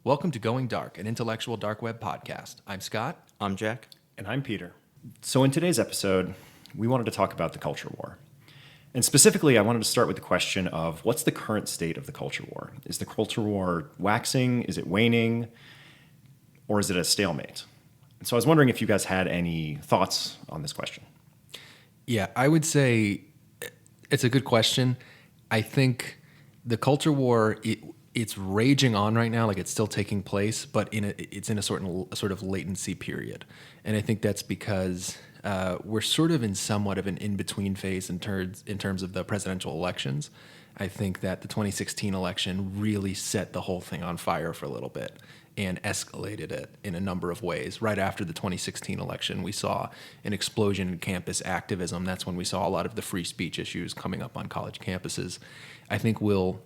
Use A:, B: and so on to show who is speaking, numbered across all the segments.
A: Welcome to Going Dark, an intellectual dark web podcast. I'm Scott.
B: I'm Jack.
C: And I'm Peter. So in today's episode, we wanted to talk about the culture war. And specifically, I wanted to start with the question of what's the current state of the culture war? Is the culture war waxing? Is it waning? Or is it a stalemate? And so I was wondering if you guys had any thoughts on this question.
A: Yeah, I would say it's a good question. I think the culture war, it's raging on right now, like it's still taking place, but it's in a sort of latency period. And I think that's because we're sort of in somewhat of an in-between phase in terms of the presidential elections. I think that the 2016 election really set the whole thing on fire for a little bit and escalated it in a number of ways. Right after the 2016 election, we saw an explosion in campus activism. That's when we saw a lot of the free speech issues coming up on college campuses. I think we'll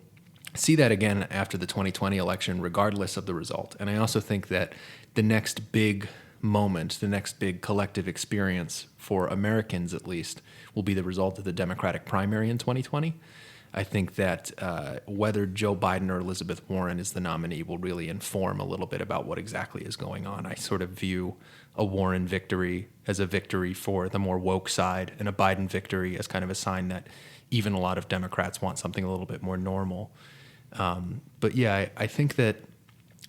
A: see that again after the 2020 election, regardless of the result. And I also think that the next big moment, the next big collective experience for Americans at least, will be the result of the Democratic primary in 2020. I think that whether Joe Biden or Elizabeth Warren is the nominee will really inform a little bit about what exactly is going on. I sort of view a Warren victory as a victory for the more woke side and a Biden victory as kind of a sign that even a lot of Democrats want something a little bit more normal. But yeah, I think that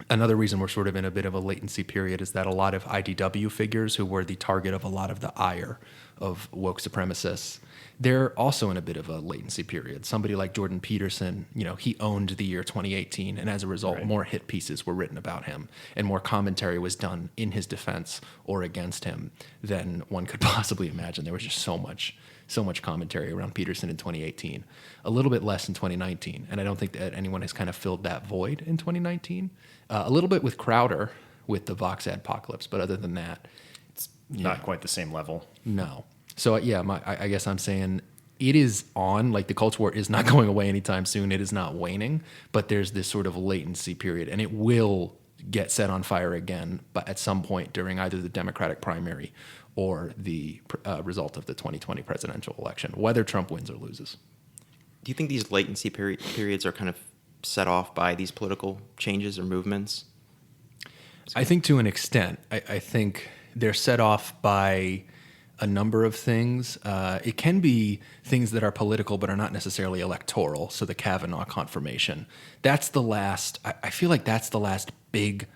A: another reason we're sort of in a bit of a latency period is that a lot of IDW figures who were the target of a lot of the ire of woke supremacists, they're also in a bit of a latency period. Somebody like Jordan Peterson, he owned the year 2018, and as a result,
C: Right.
A: More hit pieces were written about him, and more commentary was done in his defense or against him than one could possibly imagine. There was just so much commentary around Peterson in 2018, a little bit less in 2019, and I don't think that anyone has kind of filled that void in 2019. A little bit with Crowder with the Vox Adpocalypse, but other than that,
C: It's not quite the same level.
A: no. So yeah, I guess I'm saying it is on, like the culture war is not going away anytime soon. It is not waning, but there's this sort of latency period, and it will get set on fire again, but at some point during either the Democratic primary or the result of the 2020 presidential election, whether Trump wins or loses.
B: Do you think these latency periods are kind of set off by these political changes or movements?
A: I think to an extent. I think they're set off by a number of things. It can be things that are political but are not necessarily electoral. So the Kavanaugh confirmation, that's the last, I feel like that's the last big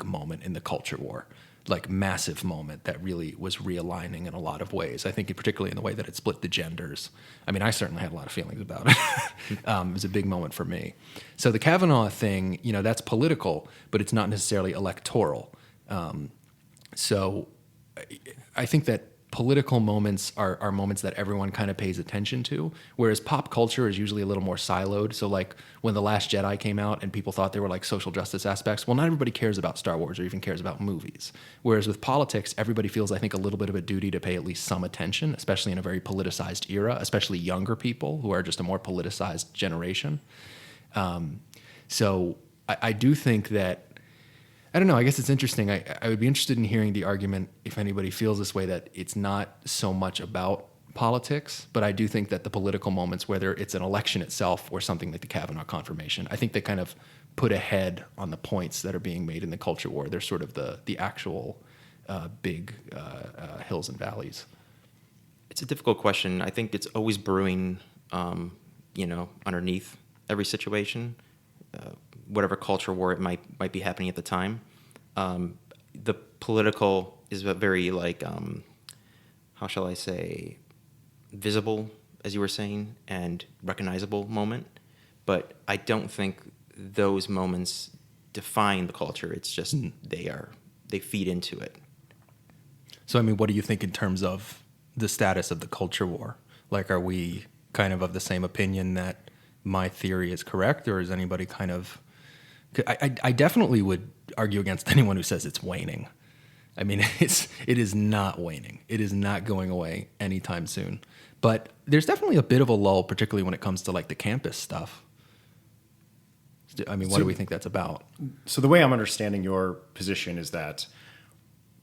A: moment in the culture war, like massive moment that really was realigning in a lot of ways. I think particularly in the way that it split the genders. I mean, I certainly had a lot of feelings about it. It was a big moment for me. So the Kavanaugh thing, that's political, but it's not necessarily electoral. So I think that political moments are moments that everyone kind of pays attention to, whereas pop culture is usually a little more siloed. So like when The Last Jedi came out and people thought there were like social justice aspects, well, not everybody cares about Star Wars or even cares about movies. Whereas with politics, everybody feels, I think, a little bit of a duty to pay at least some attention, especially in a very politicized era, especially younger people who are just a more politicized generation. So I do think that, I don't know, I guess it's interesting. I would be interested in hearing the argument, if anybody feels this way, that it's not so much about politics, but I do think that the political moments, whether it's an election itself or something like the Kavanaugh confirmation, I think they kind of put a head on the points that are being made in the culture war. They're sort of the actual big hills and valleys.
B: It's a difficult question. I think it's always brewing, underneath every situation. Whatever culture war it might be happening at the time. The political is a very how shall I say, visible, as you were saying, and recognizable moment. But I don't think those moments define the culture. It's just they feed into it.
A: So, I mean, what do you think in terms of the status of the culture war? Like, are we kind of the same opinion that my theory is correct, or is anybody kind of... I definitely would argue against anyone who says it's waning. I mean, it is not waning. It is not going away anytime soon. But there's definitely a bit of a lull, particularly when it comes to like the campus stuff. I mean, what do we think that's about?
C: So the way I'm understanding your position is that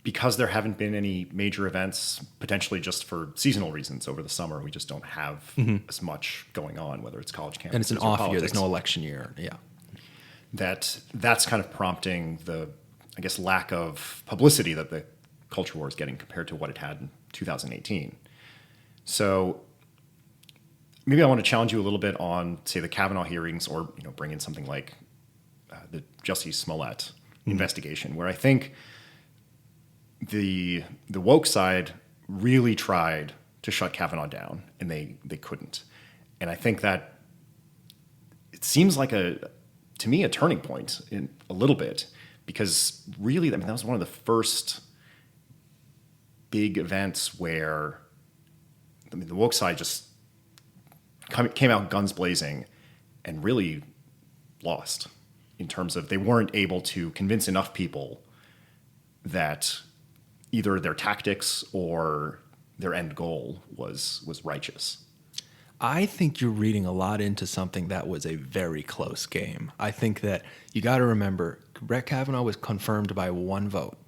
C: because there haven't been any major events, potentially just for seasonal reasons over the summer, we just don't have as much going on, whether it's college campuses
A: And it's an
C: or
A: off
C: politics.
A: year. There's no election year. Yeah.
C: that's kind of prompting the, I guess, lack of publicity that the culture war is getting compared to what it had in 2018. So maybe I want to challenge you a little bit on, say, the Kavanaugh hearings, or bring in something like the Jussie Smollett investigation, where I think the woke side really tried to shut Kavanaugh down, and they couldn't. And I think that it seems like to me, a turning point in a little bit, because really, that was one of the first big events where the woke side just came out guns blazing and really lost, in terms of they weren't able to convince enough people that either their tactics or their end goal was righteous.
A: I think you're reading a lot into something that was a very close game. I think that you got to remember, Brett Kavanaugh was confirmed by one vote.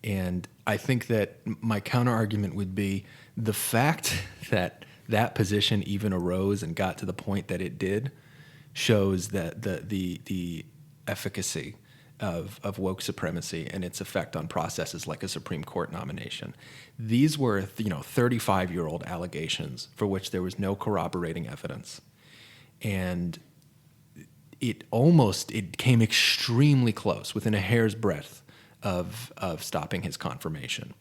A: And I think that my counter argument would be the fact that that position even arose and got to the point that it did shows that the efficacy of woke supremacy and its effect on processes like a Supreme Court nomination. These were 35-year-old allegations for which there was no corroborating evidence. And it came extremely close, within a hair's breadth of stopping his confirmation.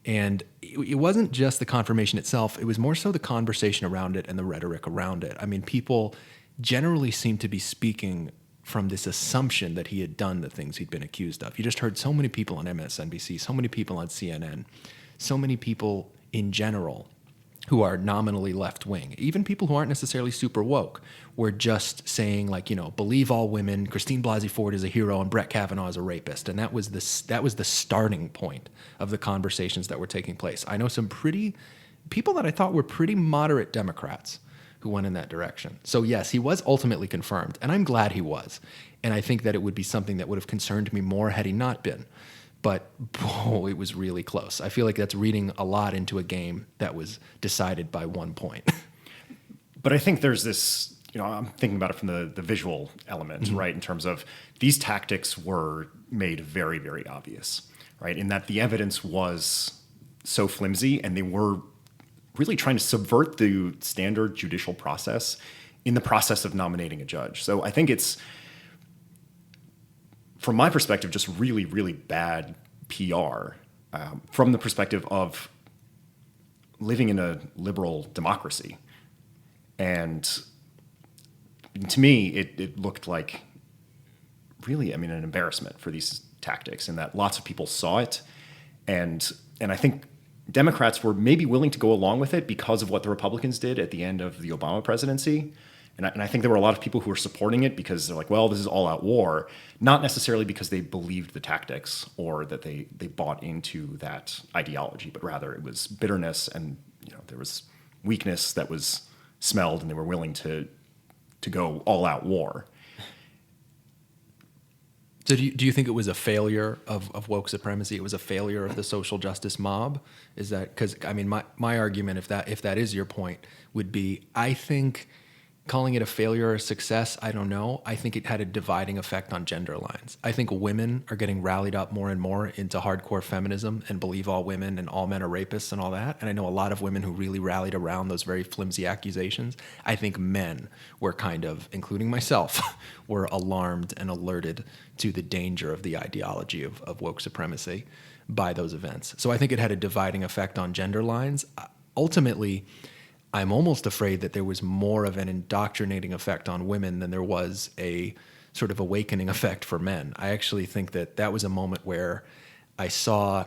A: And it wasn't just the confirmation itself, it was more so the conversation around it and the rhetoric around it. I mean, people generally seem to be speaking from this assumption that he had done the things he'd been accused of. You just heard so many people on MSNBC, so many people on CNN, so many people in general who are nominally left-wing, even people who aren't necessarily super woke, were just saying, believe all women, Christine Blasey Ford is a hero, and Brett Kavanaugh is a rapist. And that was the starting point of the conversations that were taking place. I know some people that I thought were pretty moderate Democrats who went in that direction. So yes, he was ultimately confirmed, and I'm glad he was. And I think that it would be something that would have concerned me more had he not been. But it was really close. I feel like that's reading a lot into a game that was decided by 1 point.
C: But I think there's this, I'm thinking about it from the visual element, right? In terms of these tactics were made very, very obvious, right? In that the evidence was so flimsy, and they were really trying to subvert the standard judicial process in the process of nominating a judge. So I think it's, from my perspective, just really, really bad PR from the perspective of living in a liberal democracy. And to me, it looked like really, an embarrassment for these tactics, and that lots of people saw it. And I think Democrats were maybe willing to go along with it because of what the Republicans did at the end of the Obama presidency. And I think there were a lot of people who were supporting it because they're like, well, this is all-out war, not necessarily because they believed the tactics or that they bought into that ideology, but rather it was bitterness, and there was weakness that was smelled, and they were willing to go all-out war.
A: So do you think it was a failure of woke supremacy? It was a failure of the social justice mob? Is that because my argument, if that is your point, would be, I think calling it a failure or a success, I don't know. I think it had a dividing effect on gender lines. I think women are getting rallied up more and more into hardcore feminism and believe all women and all men are rapists and all that. And I know a lot of women who really rallied around those very flimsy accusations. I think men were kind of, including myself, were alarmed and alerted to the danger of the ideology of woke supremacy by those events. So I think it had a dividing effect on gender lines. Ultimately, I'm almost afraid that there was more of an indoctrinating effect on women than there was a sort of awakening effect for men. I actually think that was a moment where I saw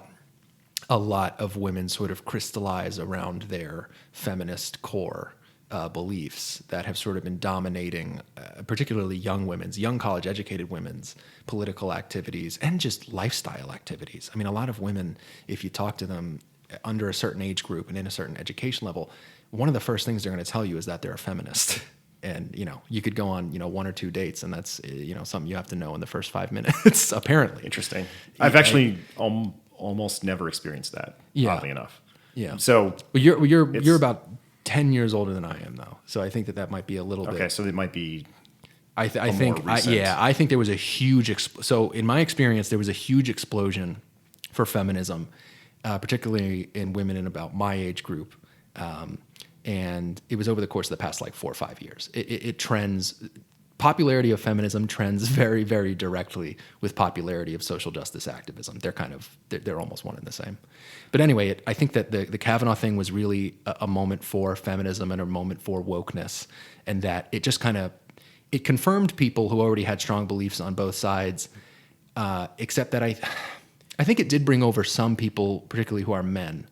A: a lot of women sort of crystallize around their feminist core beliefs that have sort of been dominating, particularly young college-educated women's political activities and just lifestyle activities. A lot of women, if you talk to them under a certain age group and in a certain education level, one of the first things they're going to tell you is that they're a feminist. And, you could go on, 1 or 2 dates, and that's, something you have to know in the first 5 minutes, apparently.
C: Interesting. I've actually almost never experienced that, oddly enough.
A: Yeah.
C: So
A: well, you're about 10 years older than I am, though. So I think that might be a little bit.
C: Okay, so it might be
A: I think there was a huge so in my experience there was a huge explosion for feminism, particularly in women in about my age group, and it was over the course of the past like 4 or 5 years. It trends. Popularity of feminism trends very, very directly with popularity of social justice activism. They're almost one and the same. But anyway, I think that the Kavanaugh thing was really a moment for feminism and a moment for wokeness, and that it just it confirmed people who already had strong beliefs on both sides, except that I think it did bring over some people, particularly who are men.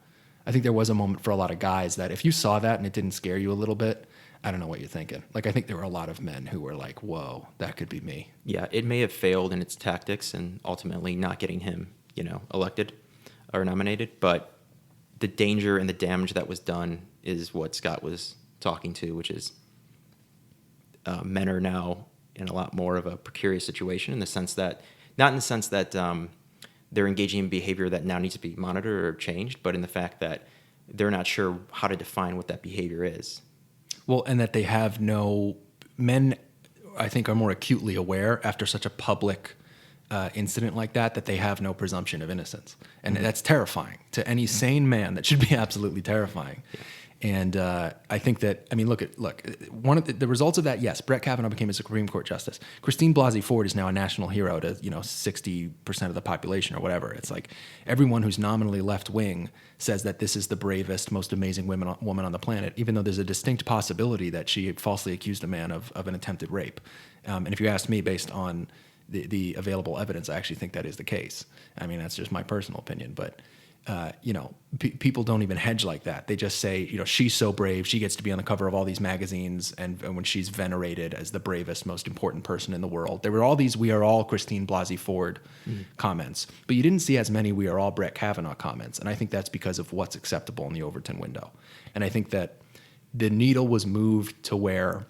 A: I think there was a moment for a lot of guys that if you saw that and it didn't scare you a little bit, I don't know what you're thinking. Like, I think there were a lot of men who were like, whoa, that could be me.
B: Yeah, it may have failed in its tactics and ultimately not getting him, elected or nominated. But the danger and the damage that was done is what Scott was talking to, which is men are now in a lot more of a precarious situation in the sense that, not in the sense that they're engaging in behavior that now needs to be monitored or changed, but in the fact that they're not sure how to define what that behavior is.
A: Well, and that they have men, I think, are more acutely aware after such a public incident like that they have no presumption of innocence. And that's terrifying to any sane man. That should be absolutely terrifying. Yeah. And I think that, look, one of the results of that, yes, Brett Kavanaugh became a Supreme Court justice. Christine Blasey Ford is now a national hero to, 60% of the population or whatever. It's like everyone who's nominally left wing says that this is the bravest, most amazing woman on the planet, even though there's a distinct possibility that she falsely accused a man of an attempted rape. And if you ask me, based on the available evidence, I actually think that is the case. That's just my personal opinion, but people don't even hedge like that. They just say, she's so brave, she gets to be on the cover of all these magazines, and when she's venerated as the bravest, most important person in the world. There were all these "we are all Christine Blasey Ford" comments, but you didn't see as many "we are all Brett Kavanaugh" comments, and I think that's because of what's acceptable in the Overton window. And I think that the needle was moved to where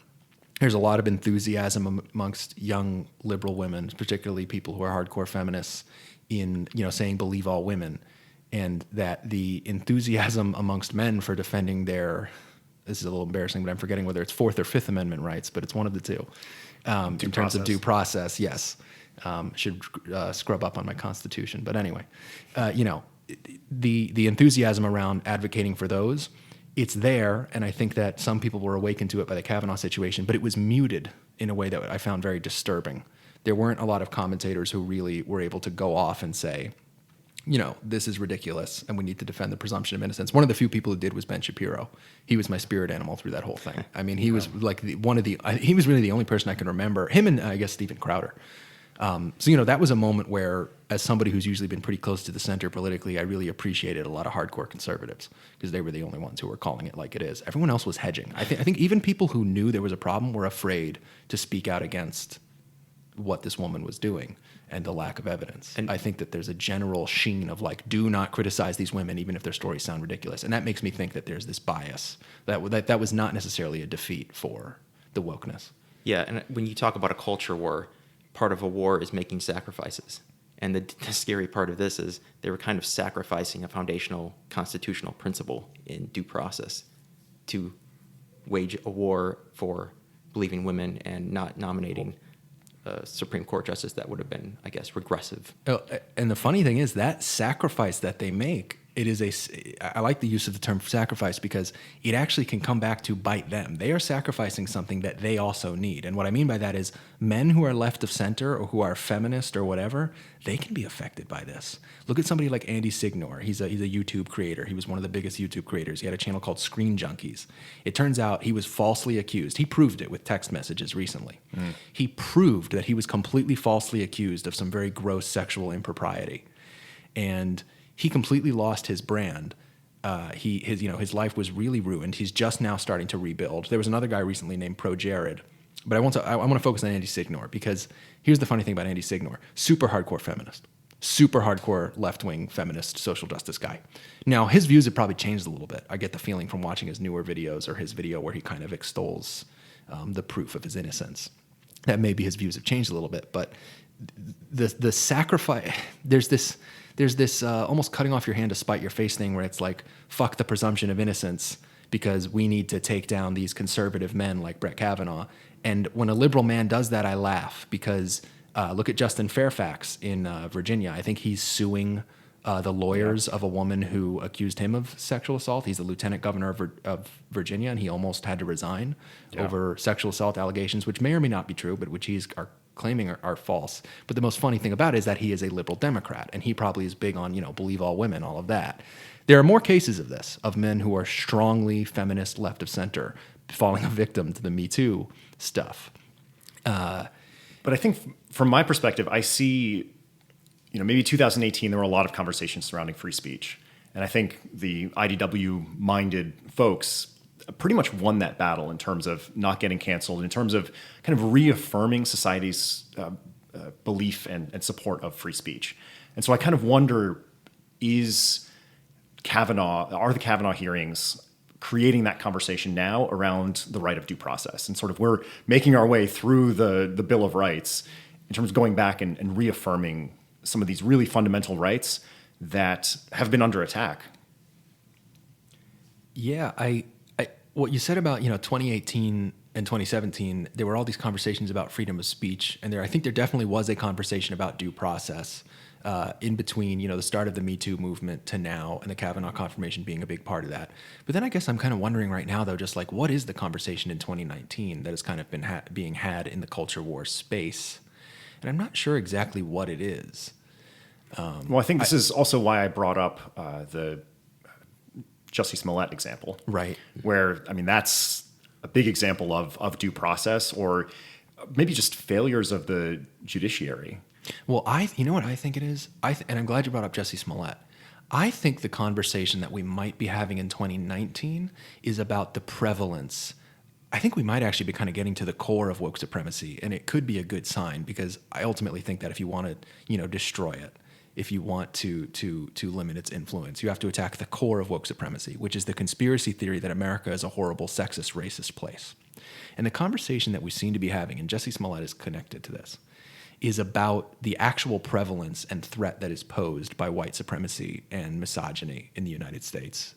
A: there's a lot of enthusiasm amongst young liberal women, particularly people who are hardcore feminists, in saying "believe all women." And that the enthusiasm amongst men for defending this is a little embarrassing, but I'm forgetting whether it's Fourth or Fifth Amendment rights, but it's one of the two. In terms of due process, yes. Should scrub up on my Constitution. But anyway, the enthusiasm around advocating for those, it's there, and I think that some people were awakened to it by the Kavanaugh situation, but it was muted in a way that I found very disturbing. There weren't a lot of commentators who really were able to go off and say, this is ridiculous, and we need to defend the presumption of innocence. One of the few people who did was Ben Shapiro. He was my spirit animal through that whole thing. He was like he was really the only person I can remember. Him and I guess Stephen Crowder. So that was a moment where, as somebody who's usually been pretty close to the center politically, I really appreciated a lot of hardcore conservatives because they were the only ones who were calling it like it is. Everyone else was hedging. I think even people who knew there was a problem were afraid to speak out against what this woman was doing and the lack of evidence. And I think that there's a general sheen of like, do not criticize these women even if their stories sound ridiculous. And that makes me think that there's this bias that was not necessarily a defeat for the wokeness.
B: Yeah, and when you talk about a culture war, part of a war is making sacrifices. And the scary part of this is they were kind of sacrificing a foundational constitutional principle in due process to wage a war for believing women and not nominating a Supreme Court justice that would have been, I guess, regressive.
A: Oh, and the funny thing is that sacrifice that they make, I like the use of the term sacrifice because it actually can come back to bite them. They are sacrificing something that they also need. And what I mean by that is men who are left of center or who are feminist or whatever, they can be affected by this. Look at somebody like Andy Signor. He's a YouTube creator. He was one of the biggest YouTube creators. He had a channel called Screen Junkies. It turns out he was falsely accused. He proved it with text messages recently. He proved that he was completely falsely accused of some very gross sexual impropriety. And he completely lost his brand. His life was really ruined. He's just now starting to rebuild. There was another guy recently named Pro Jared, but I want to focus on Andy Signor because here's the funny thing about Andy Signor: super hardcore feminist, super hardcore left-wing feminist social justice guy. Now his views have probably changed a little bit. I get the feeling from watching his newer videos or his video where he kind of extols the proof of his innocence that maybe his views have changed a little bit. But the sacrifice, there's this almost cutting off your hand to spite your face thing where it's like, fuck the presumption of innocence. because we need to take down these conservative men like Brett Kavanaugh. And when a liberal man does that, I laugh because look at Justin Fairfax in Virginia. I think he's suing the lawyers of a woman who accused him of sexual assault. He's the lieutenant governor of Virginia, and he almost had to resign over sexual assault allegations, which may or may not be true, but which he's claiming are false. But the most funny thing about it is that he is a liberal Democrat, and he probably is big on, believe all women, all of that. There are more cases of this, of men who are strongly feminist, left of center, falling a victim to the Me Too stuff.
C: But I think from my perspective, I see, maybe 2018, there were a lot of conversations surrounding free speech. And I think the IDW-minded folks pretty much won that battle in terms of not getting canceled, in terms of kind of reaffirming society's belief and support of free speech. And so I kind of wonder, are the Kavanaugh hearings creating that conversation now around the right of due process? And sort of we're making our way through the Bill of Rights in terms of going back and reaffirming some of these really fundamental rights that have been under attack.
A: Yeah, what you said about 2018 and 2017, there were all these conversations about freedom of speech, and I think there definitely was a conversation about due process in between the start of the Me Too movement to now, and the Kavanaugh confirmation being a big part of that. But then I guess I'm kind of wondering right now, though, just like what is the conversation in 2019 that has kind of been being had in the culture war space? And I'm not sure exactly what it is.
C: Well, I think this is also why I brought up the Jussie Smollett example.
A: Right.
C: Where, that's a big example of due process, or maybe just failures of the judiciary.
A: Well, you know what I think it is? And I'm glad you brought up Jussie Smollett. I think the conversation that we might be having in 2019 is about the prevalence. I think we might actually be kind of getting to the core of woke supremacy, and it could be a good sign, because I ultimately think that if you want to, destroy it, if you want to limit its influence, you have to attack the core of woke supremacy, which is the conspiracy theory that America is a horrible, sexist, racist place. And the conversation that we seem to be having, and Jussie Smollett is connected to this, is about the actual prevalence and threat that is posed by white supremacy and misogyny in the United States,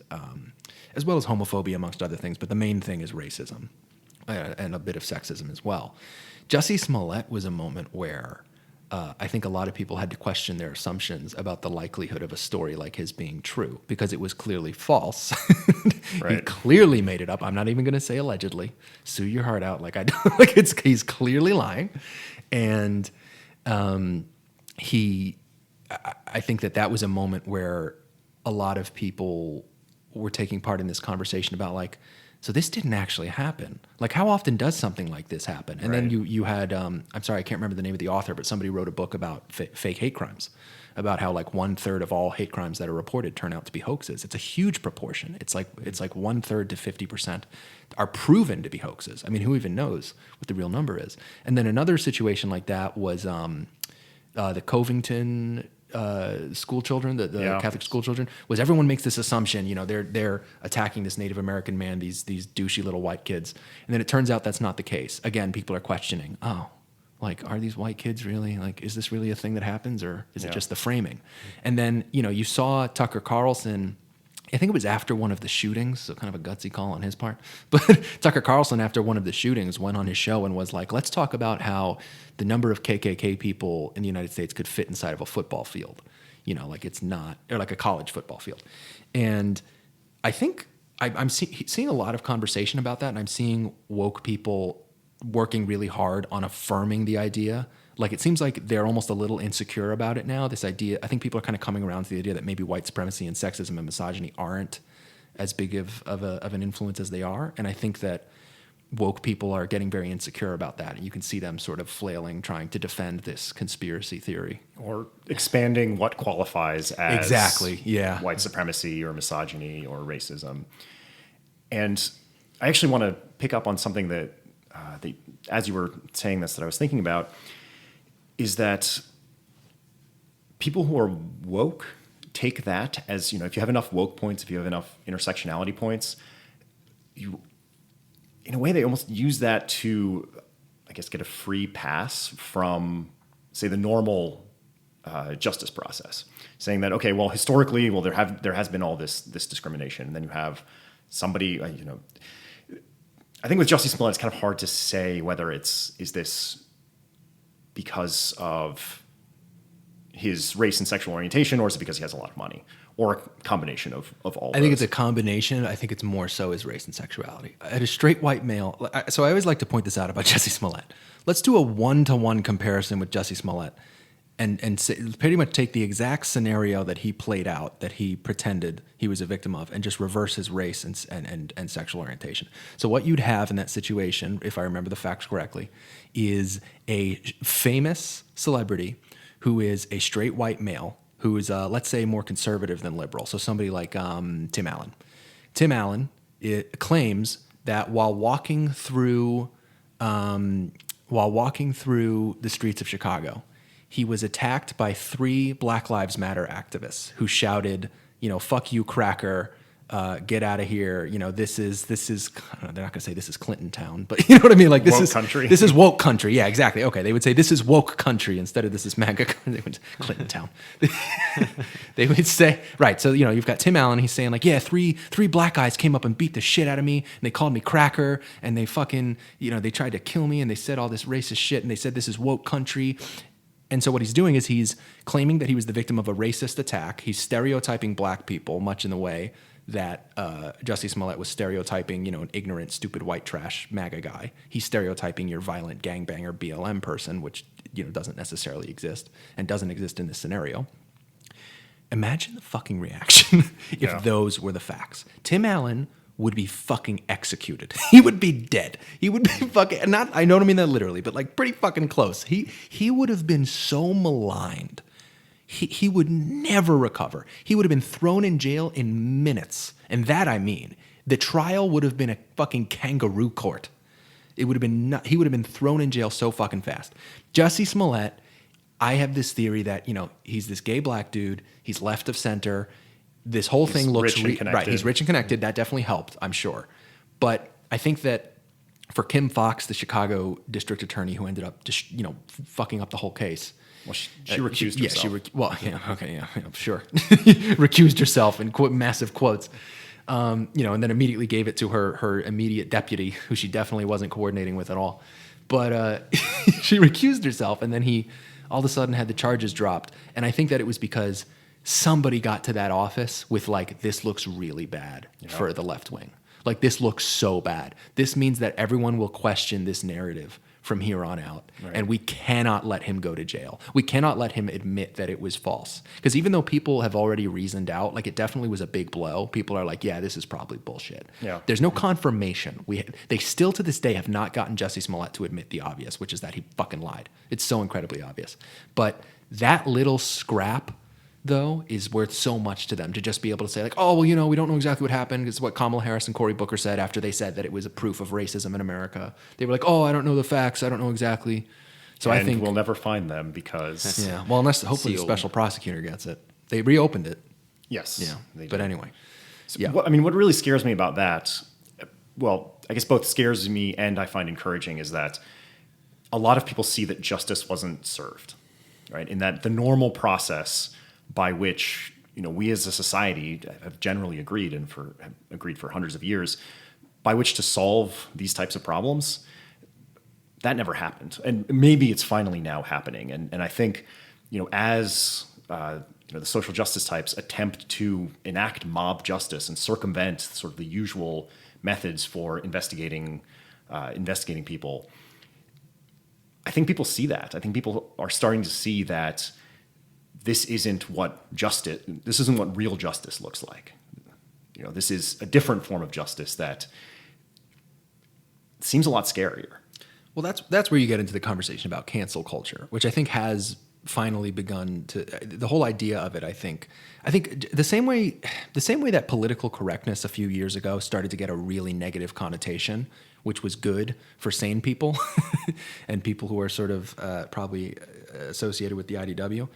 A: as well as homophobia, amongst other things. But the main thing is racism and a bit of sexism as well. Jussie Smollett was a moment where I think a lot of people had to question their assumptions about the likelihood of a story like his being true, because it was clearly false.
C: Right.
A: He clearly made it up. I'm not even going to say allegedly. Sue your heart out like I do. He's clearly lying. And I think that was a moment where a lot of people were taking part in this conversation about so this didn't actually happen. How often does something like this happen? And then you had, I'm sorry, I can't remember the name of the author, but somebody wrote a book about fake hate crimes, about how 1/3 of all hate crimes that are reported turn out to be hoaxes. It's a huge proportion. It's like 1/3 to 50% are proven to be hoaxes. Who even knows what the real number is? And then another situation like that was the Covington school children, the Catholic school children, was everyone makes this assumption, they're attacking this Native American man, these douchey little white kids. And then it turns out that's not the case. Again, people are questioning, are these white kids really, is this really a thing that happens, or is it just the framing? And then, you saw Tucker Carlson, I think it was after one of the shootings, so kind of a gutsy call on his part. But Tucker Carlson, after one of the shootings, went on his show and was like, let's talk about how the number of KKK people in the United States could fit inside of a football field. It's not, or a college football field. And I think I'm seeing a lot of conversation about that, and I'm seeing woke people working really hard on affirming the idea. It seems like they're almost a little insecure about it now, this idea. I think people are kind of coming around to the idea that maybe white supremacy and sexism and misogyny aren't as big of an influence as they are. And I think that woke people are getting very insecure about that. And you can see them sort of flailing, trying to defend this conspiracy theory.
C: Or expanding what qualifies as
A: exactly,
C: white supremacy or misogyny or racism. And I actually want to pick up on something that, as you were saying this, that I was thinking about, is that people who are woke take that as, if you have enough woke points, if you have enough intersectionality points, in a way, they almost use that to, get a free pass from, say, the normal justice process, saying that, okay, well, historically, there has been all this discrimination, and then you have somebody, I think with Jussie Smollett, it's kind of hard to say whether is this because of his race and sexual orientation, or is it because he has a lot of money, or a combination of all.
A: I think it's a combination. I think it's more so his race and sexuality. At a straight white male, so I always like to point this out about Jussie Smollett. Let's do a 1-to-1 comparison with Jussie Smollett, and say, pretty much take the exact scenario that he played out, that he pretended he was a victim of, and just reverse his race and sexual orientation. So what you'd have in that situation, if I remember the facts correctly, is a famous celebrity who is a straight white male who is, let's say, more conservative than liberal. So somebody like Tim Allen. Tim Allen claims that while walking through the streets of Chicago, he was attacked by 3 Black Lives Matter activists who shouted, "Fuck you, cracker, get out of here." This is. They're not going to say this is Clinton Town, but you know what I mean. Like this
C: woke
A: is
C: country.
A: This is woke country. Yeah, exactly. Okay, they would say this is woke country instead of this is MAGA. They would Clinton Town. They would say right. So you've got Tim Allen. He's saying like, yeah, three black guys came up and beat the shit out of me, and they called me cracker, and they fucking they tried to kill me, and they said all this racist shit, and they said this is woke country. And so what he's doing is he's claiming that he was the victim of a racist attack. He's stereotyping black people, much in the way that Jussie Smollett was stereotyping, an ignorant, stupid, white trash MAGA guy. He's stereotyping your violent gangbanger BLM person, which doesn't necessarily exist and doesn't exist in this scenario. Imagine the fucking reaction if those were the facts. Tim Allen would be fucking executed. He would be dead. He would be fucking, I don't mean that literally, but like pretty fucking close. He would have been so maligned. He would never recover. He would have been thrown in jail in minutes. And that I mean, the trial would have been a fucking kangaroo court. He would have been thrown in jail so fucking fast. Jussie Smollett, I have this theory that, he's this gay black dude. He's left of center. This whole thing looks right. He's rich and connected. That definitely helped, I'm sure. But I think that for Kim Foxx, the Chicago district attorney who ended up just fucking up the whole case.
C: Well, she recused herself.
A: Sure. Recused herself in massive quotes. And then immediately gave it to her immediate deputy, who she definitely wasn't coordinating with at all. But she recused herself, and then he all of a sudden had the charges dropped. And I think that it was because somebody got to that office with like, this looks really bad for the left wing. Like, this looks so bad. This means that everyone will question this narrative from here on out. Right. And we cannot let him go to jail. We cannot let him admit that it was false. Because even though people have already reasoned out, like, it definitely was a big blow. People are like, yeah, this is probably bullshit. Yeah. There's no confirmation. They still to this day have not gotten Jussie Smollett to admit the obvious, which is that he fucking lied. It's so incredibly obvious. But that little scrap, though, is worth so much to them, to just be able to say like, oh, well, we don't know exactly what happened. It's what Kamala Harris and Cory Booker said after they said that it was a proof of racism in America. They were like, oh, I don't know the facts. I don't know exactly. So I think
C: we'll never find them because
A: unless hopefully the special prosecutor gets it. They reopened it.
C: Yes.
A: Yeah. But anyway.
C: So, what really scares me about that, well, I guess both scares me and I find encouraging, is that a lot of people see that justice wasn't served, right? In that the normal process by which we as a society have generally agreed for hundreds of years, by which to solve these types of problems, that never happened. And maybe it's finally now happening. And I think as the social justice types attempt to enact mob justice and circumvent sort of the usual methods for investigating people, I think people see that. I think people are starting to see that this isn't what real justice looks like. This is a different form of justice that seems a lot scarier.
A: Well, that's where you get into the conversation about cancel culture, which I think has finally begun to, the whole idea of it. I think the same way that political correctness a few years ago started to get a really negative connotation, which was good for sane people and people who are sort of probably associated with the IDW.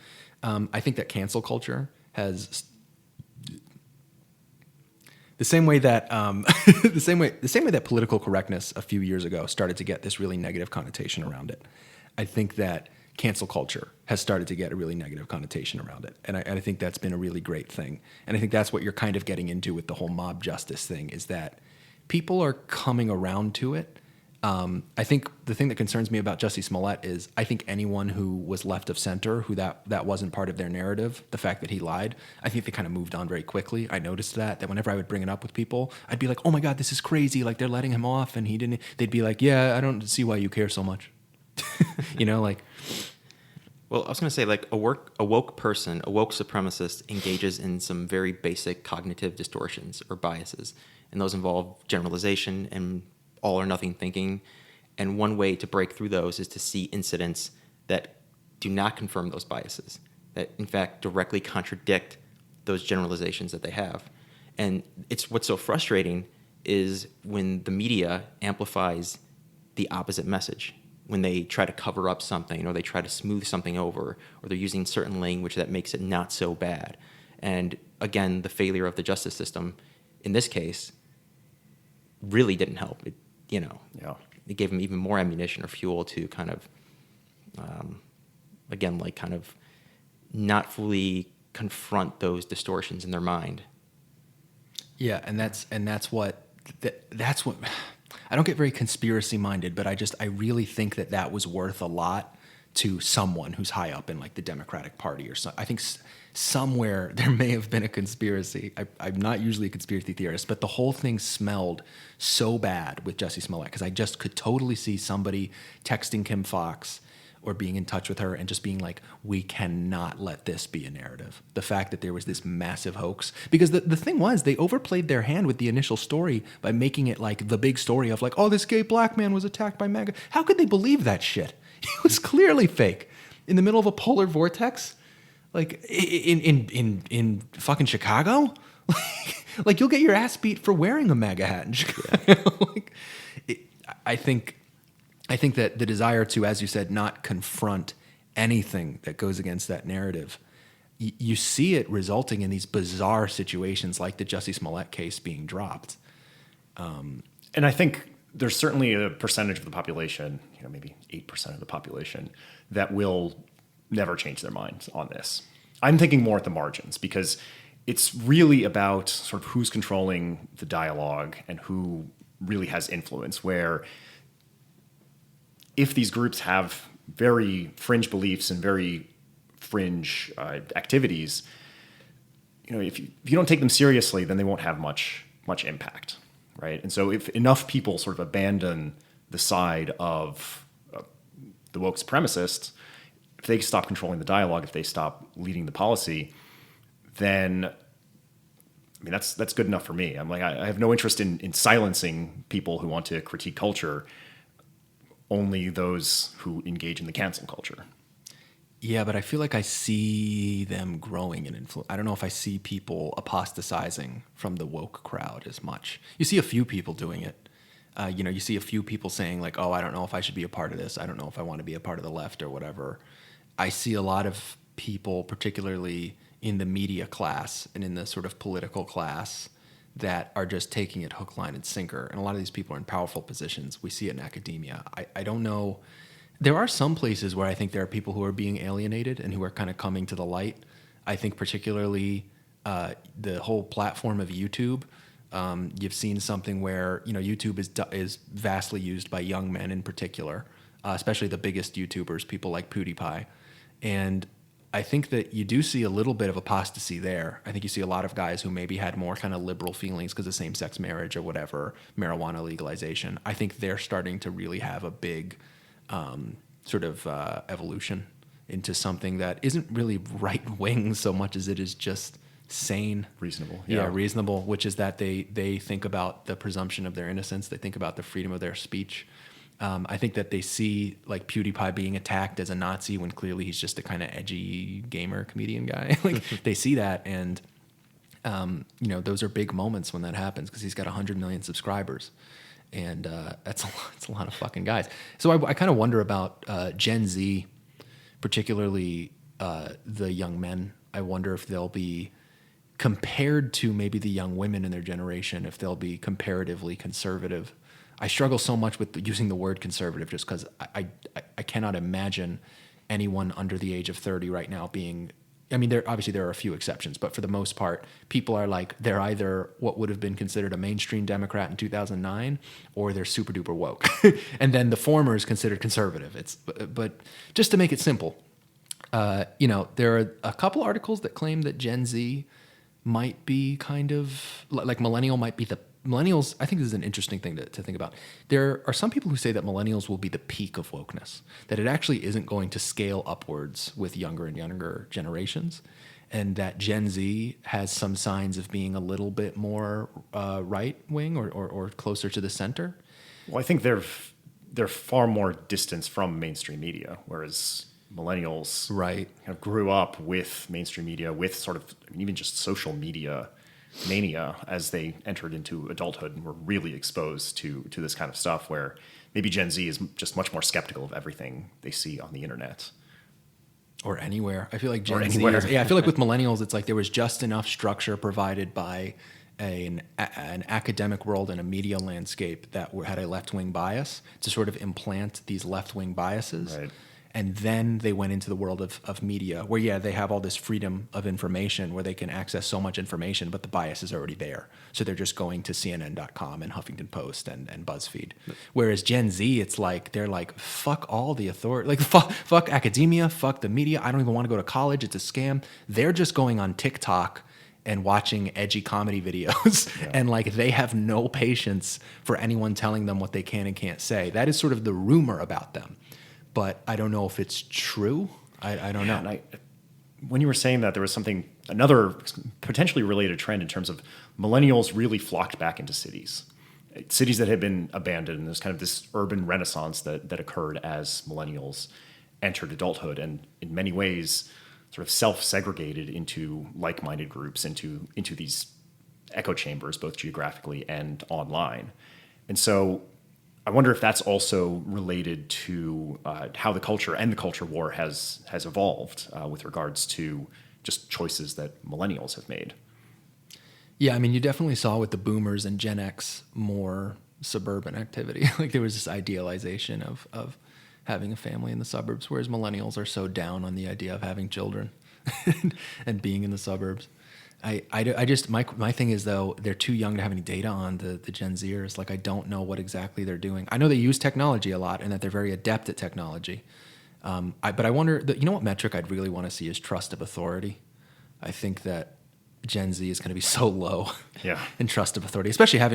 A: I think that cancel culture has the same way that the same way that political correctness a few years ago started to get this really negative connotation around it. I think that cancel culture has started to get a really negative connotation around it. And I think that's been a really great thing. And I think that's what you're kind of getting into with the whole mob justice thing, is that people are coming around to it. I think the thing that concerns me about Jussie Smollett is I think anyone who was left of center, who that wasn't part of their narrative, the fact that he lied, I think they kind of moved on very quickly. I noticed that whenever I would bring it up with people, I'd be like, oh my God, this is crazy. Like, they're letting him off and he didn't. They'd be like, yeah, I don't see why you care so much. You know, like.
B: Well, I was going to say, like, a woke person, a woke supremacist engages in some very basic cognitive distortions or biases. And those involve generalization and all or nothing thinking. And one way to break through those is to see incidents that do not confirm those biases, that in fact directly contradict those generalizations that they have. And it's what's so frustrating is when the media amplifies the opposite message, when they try to cover up something or they try to smooth something over, or they're using certain language that makes it not so bad. And again, the failure of the justice system in this case really didn't help. It, it gave them even more ammunition or fuel to kind of, again, like kind of not fully confront those distortions in their mind.
A: Yeah, and that's what I don't get very conspiracy minded, but I really think that was worth a lot to someone who's high up in like the Democratic Party or something. I think somewhere there may have been a conspiracy. I'm not usually a conspiracy theorist, but the whole thing smelled so bad with Jussie Smollett because I just could totally see somebody texting Kim Fox or being in touch with her and just being like, we cannot let this be a narrative. The fact that there was this massive hoax. Because the thing was, they overplayed their hand with the initial story by making it like the big story of like, oh, this gay black man was attacked by MAGA. How could they believe that shit? It was clearly fake. In the middle of a polar vortex? Like, in fucking Chicago? Like, you'll get your ass beat for wearing a MAGA hat in Chicago. I think that the desire to, as you said, not confront anything that goes against that narrative, you see it resulting in these bizarre situations like the Jussie Smollett case being dropped.
C: And I think there's certainly a percentage of the population, maybe 8% of the population, that will never change their minds on this. I'm thinking more at the margins because it's really about sort of who's controlling the dialogue and who really has influence, where if these groups have very fringe beliefs and very fringe activities, if you don't take them seriously, then they won't have much impact, right? And so if enough people sort of abandon the side of the woke supremacists, if they stop controlling the dialogue, if they stop leading the policy, then that's good enough for me. I'm like, I have no interest in silencing people who want to critique culture. Only those who engage in the cancel culture.
A: Yeah, but I feel like I see them growing in influence. I don't know if I see people apostatizing from the woke crowd as much. You see a few people doing it. You see a few people saying like, oh, I don't know if I should be a part of this. I don't know if I want to be a part of the left or whatever. I see a lot of people, particularly in the media class and in the sort of political class, that are just taking it hook, line, and sinker. And a lot of these people are in powerful positions. We see it in academia. I don't know. There are some places where I think there are people who are being alienated and who are kind of coming to the light. I think particularly the whole platform of YouTube. You've seen something where, YouTube is vastly used by young men in particular, especially the biggest YouTubers, people like PewDiePie. And I think that you do see a little bit of apostasy there. I think you see a lot of guys who maybe had more kind of liberal feelings because of same-sex marriage or whatever, marijuana legalization. I think they're starting to really have a big evolution into something that isn't really right-wing so much as it is just sane.
C: Reasonable.
A: Yeah, reasonable, which is that they think about the presumption of their innocence. They think about the freedom of their speech. I think that they see like PewDiePie being attacked as a Nazi when clearly he's just a kind of edgy gamer comedian guy. Like they see that, and those are big moments when that happens because he's got 100 million subscribers, and that's a lot of fucking guys. So I kind of wonder about Gen Z, particularly the young men. I wonder if they'll be compared to maybe the young women in their generation, if they'll be comparatively conservative. I struggle so much with using the word conservative just because I cannot imagine anyone under the age of 30 right now being, I mean, there are a few exceptions, but for the most part, people are like, they're either what would have been considered a mainstream Democrat in 2009, or they're super duper woke. And then the former is considered conservative. But just to make it simple, there are a couple articles that claim that Gen Z might be kind of like millennial might be the millennials. I think this is an interesting thing to think about. There are some people who say that millennials will be the peak of wokeness, that it actually isn't going to scale upwards with younger and younger generations, and that Gen Z has some signs of being a little bit more right wing or closer to the center.
C: Well, I think they're far more distanced from mainstream media, whereas millennials
A: Right.
C: kind of grew up with mainstream media, with sort of even just social media mania as they entered into adulthood and were really exposed to this kind of stuff, where maybe Gen Z is just much more skeptical of everything they see on the internet.
A: Or anywhere. I feel like Gen Z
C: anywhere.
A: is, I feel like with millennials, it's like there was just enough structure provided by an academic world and a media landscape that had a left-wing bias to sort of implant these left-wing biases.
C: Right.
A: And then they went into the world of media where, yeah, they have all this freedom of information where they can access so much information, but the bias is already there. So they're just going to CNN.com and Huffington Post and BuzzFeed. Whereas Gen Z, it's like, they're like, fuck all the authority, like fuck academia, fuck the media. I don't even want to go to college. It's a scam. They're just going on TikTok and watching edgy comedy videos.
C: Yeah.
A: And like, they have no patience for anyone telling them what they can and can't say. That is sort of the rumor about them. But I don't know if it's true. I don't know.
C: And when you were saying that, there was another potentially related trend in terms of millennials really flocked back into cities that had been abandoned. And there's kind of this urban renaissance that occurred as millennials entered adulthood, and in many ways sort of self-segregated into like-minded groups, into these echo chambers, both geographically and online. And so I wonder if that's also related to how the culture and the culture war has evolved with regards to just choices that millennials have made.
A: Yeah, I mean, you definitely saw with the boomers and Gen X more suburban activity. Like there was this idealization of having a family in the suburbs, whereas millennials are so down on the idea of having children and being in the suburbs. I just my thing is, though, they're too young to have any data on the Gen Zers. Like, I don't know what exactly they're doing. I know they use technology a lot and that they're very adept at technology. But I wonder, you know what metric I'd really want to see is trust of authority. I think that Gen Z is going to be so low in trust of authority, especially I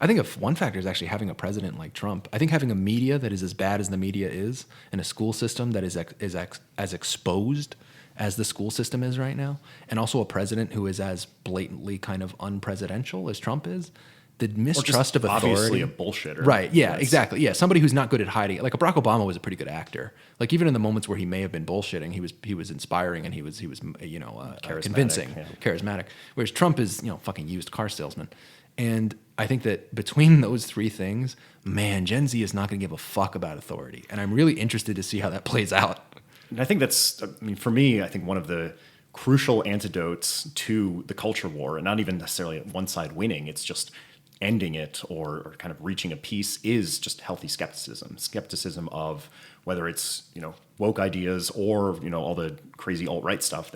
A: think one factor is actually having a president like Trump. I think having a media that is as bad as the media is, and a school system that is as exposed as the school system is right now, and also a president who is as blatantly kind of unpresidential as Trump is, the mistrust of authority.
C: Obviously a bullshitter.
A: Right, yeah, exactly. Yeah, somebody who's not good at hiding. Like, Barack Obama was a pretty good actor. Like, even in the moments where he may have been bullshitting, he was inspiring, and he was convincing, charismatic. Whereas Trump is, fucking used car salesman. And I think that between those three things, man, Gen Z is not going to give a fuck about authority. And I'm really interested to see how that plays out.
C: And I think for me, I think one of the crucial antidotes to the culture war, and not even necessarily one side winning, it's just ending it or kind of reaching a peace, is just healthy skepticism of whether it's, woke ideas or, all the crazy alt-right stuff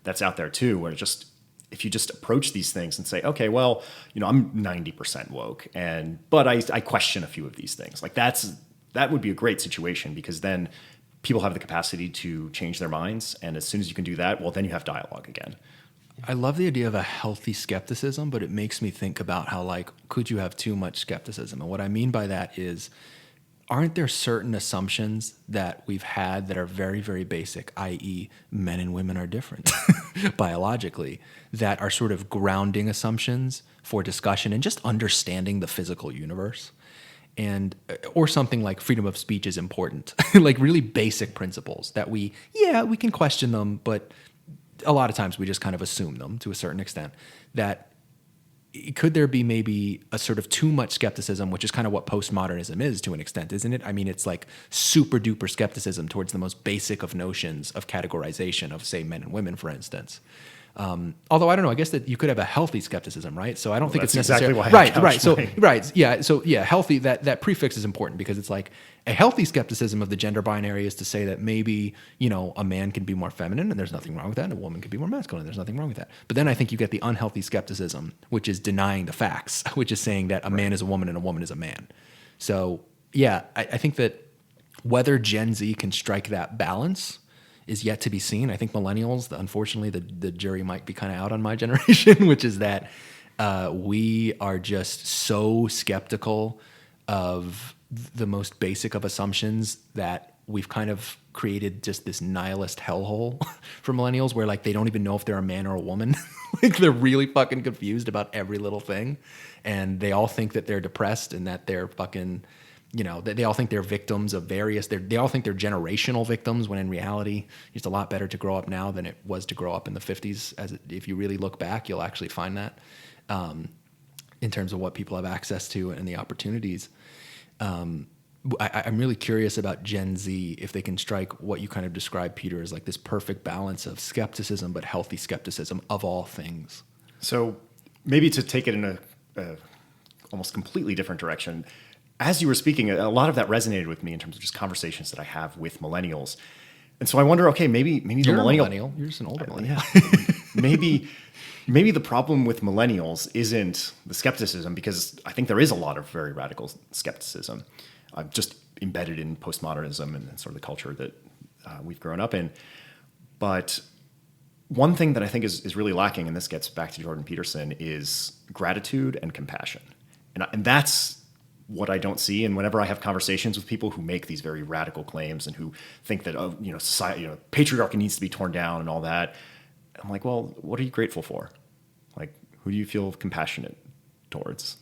C: that's out there too, where just, if you just approach these things and say, okay, well, I'm 90% woke, but I question a few of these things. Like that would be a great situation, because then people have the capacity to change their minds. And as soon as you can do that, well, then you have dialogue again.
A: I love the idea of a healthy skepticism, but it makes me think about how, like, could you have too much skepticism? And what I mean by that is, aren't there certain assumptions that we've had that are very, very basic, i.e. men and women are different biologically, that are sort of grounding assumptions for discussion and just understanding the physical universe? And or something like freedom of speech is important, like really basic principles that we can question them, but a lot of times we just kind of assume them to a certain extent. That could there be maybe a sort of too much skepticism, which is kind of what postmodernism is to an extent, isn't it? I mean, it's like super duper skepticism towards the most basic of notions of categorization of, say, men and women, for instance. Although I don't know, I guess that you could have a healthy skepticism, right? So I don't think it's
C: that's
A: necessary.
C: exactly why I
A: Right. So
C: couched
A: yeah. Healthy. That prefix is important because it's like a healthy skepticism of the gender binary is to say that maybe a man can be more feminine and there's nothing wrong with that, and a woman can be more masculine and there's nothing wrong with that. But then I think you get the unhealthy skepticism, which is denying the facts, which is saying that a man is a woman and a woman is a man. So yeah, I think that whether Gen Z can strike that balance is yet to be seen. I think millennials, unfortunately, the jury might be kind of out on my generation, which is that we are just so skeptical of the most basic of assumptions that we've kind of created just this nihilist hellhole for millennials where like they don't even know if they're a man or a woman. Like they're really fucking confused about every little thing. And they all think that they're depressed and that they're fucking... they all think they're victims of various. They all think they're generational victims when in reality, it's a lot better to grow up now than it was to grow up in the 50s. If you really look back, you'll actually find that in terms of what people have access to and the opportunities. I'm really curious about Gen Z, if they can strike what you kind of described, Peter, as like this perfect balance of skepticism, but healthy skepticism of all things.
C: So maybe to take it in a almost completely different direction, as you were speaking, a lot of that resonated with me in terms of just conversations that I have with millennials. And so I wonder, okay, maybe
A: You're
C: the millennial...
A: a millennial. You're just an older millennial.
C: Yeah. maybe the problem with millennials isn't the skepticism, because I think there is a lot of very radical skepticism, just embedded in postmodernism and sort of the culture that we've grown up in. But one thing that I think is really lacking, and this gets back to Jordan Peterson, is gratitude and compassion. And that's what I don't see. And whenever I have conversations with people who make these very radical claims and who think that society, patriarchy needs to be torn down and all that, I'm like, well, what are you grateful for? Like, who do you feel compassionate towards?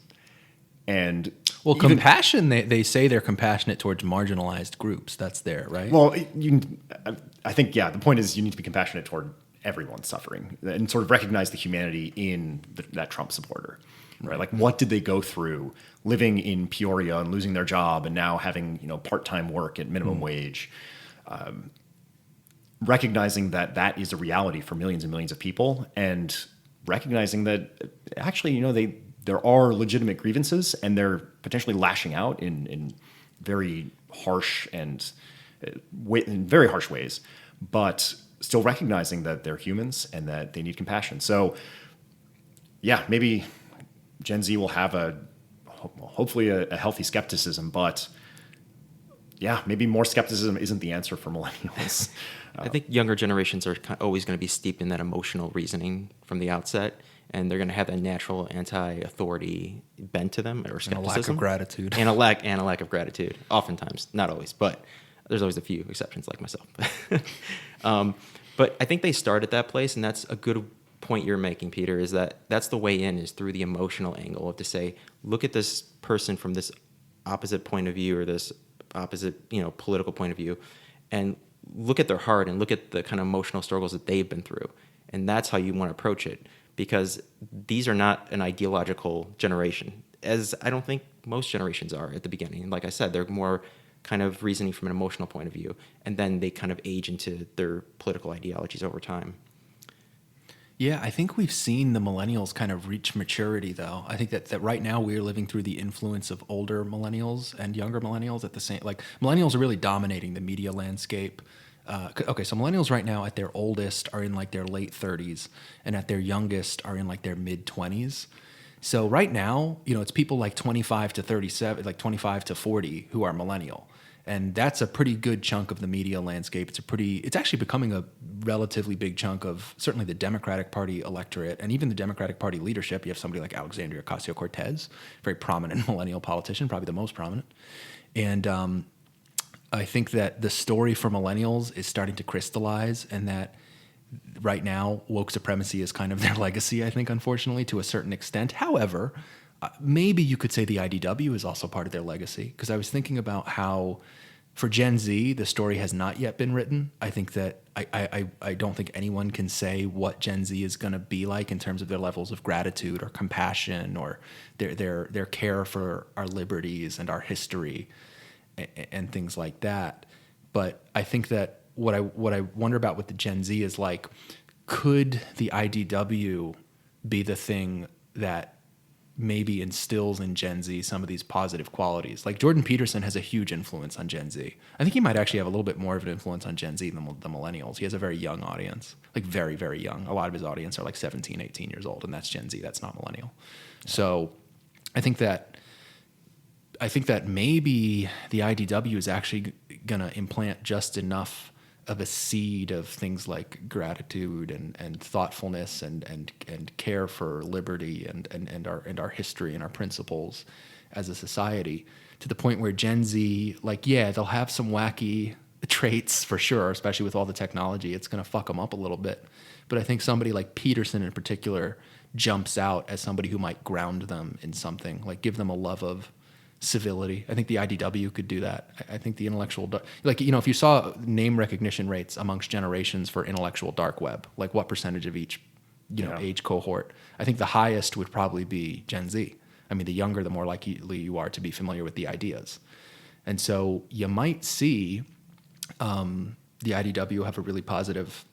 C: And
A: compassion, they say they're compassionate towards marginalized groups. That's there, right?
C: Well, I think, the point is you need to be compassionate toward everyone suffering and sort of recognize the humanity in that Trump supporter. Right? Like, what did they go through living in Peoria and losing their job and now having, part-time work at minimum wage? Recognizing that is a reality for millions and millions of people, and recognizing that actually, there are legitimate grievances and they're potentially lashing out in very harsh and in very harsh ways, but still recognizing that they're humans and that they need compassion. So, yeah, maybe Gen Z will have hopefully a healthy skepticism, but yeah, maybe more skepticism isn't the answer for millennials.
B: I think younger generations are always going to be steeped in that emotional reasoning from the outset, and they're going to have that natural anti-authority bent to them, or skepticism.
A: And a lack of gratitude.
B: And a lack of gratitude, oftentimes, not always, but there's always a few exceptions like myself. But I think they start at that place, and that's a good point you're making, Peter, is that's the way in, is through the emotional angle of to say, look at this person from this opposite point of view, or this opposite, political point of view, and look at their heart and look at the kind of emotional struggles that they've been through. And that's how you want to approach it, because these are not an ideological generation, as I don't think most generations are at the beginning. Like I said, they're more kind of reasoning from an emotional point of view, and then they kind of age into their political ideologies over time.
A: Yeah, I think we've seen the millennials kind of reach maturity, though. I think that right now we're living through the influence of older millennials and younger millennials at the same. Like, millennials are really dominating the media landscape. Okay, so millennials right now at their oldest are in like their late 30s, and at their youngest are in like their mid 20s. So right now, it's people like 25 to 37, like 25 to 40 who are millennial. And that's a pretty good chunk of the media landscape. It's actually becoming a relatively big chunk of certainly the Democratic Party electorate, and even the Democratic Party leadership. You have somebody like Alexandria Ocasio-Cortez, very prominent millennial politician, probably the most prominent. And I think that the story for millennials is starting to crystallize, and that right now woke supremacy is kind of their legacy, I think, unfortunately, to a certain extent. However, maybe you could say the IDW is also part of their legacy, because I was thinking about how for Gen Z, the story has not yet been written. I think that I don't think anyone can say what Gen Z is going to be like in terms of their levels of gratitude or compassion or their care for our liberties and our history and things like that. But I think that what I wonder about with the Gen Z is like, could the IDW be the thing that maybe instills in Gen Z some of these positive qualities? Like Jordan Peterson has a huge influence on Gen Z. I think he might actually have a little bit more of an influence on Gen Z than the millennials. He has a very young audience, like very, very young. A lot of his audience are like 17, 18 years old, and that's Gen Z. That's not millennial. So I think that maybe the IDW is actually going to implant just enough of a seed of things like gratitude and thoughtfulness and care for liberty and our history and our principles as a society, to the point where Gen Z, like, yeah, they'll have some wacky traits for sure, especially with all the technology. It's going to fuck them up a little bit. But I think somebody like Peterson in particular jumps out as somebody who might ground them in something, like give them a love of civility. I think the IDW could do that. I think the intellectual, like, if you saw name recognition rates amongst generations for intellectual dark web, like what percentage of each, age cohort, I think the highest would probably be Gen Z. I mean, the younger, the more likely you are to be familiar with the ideas. And so you might see the IDW have a really positive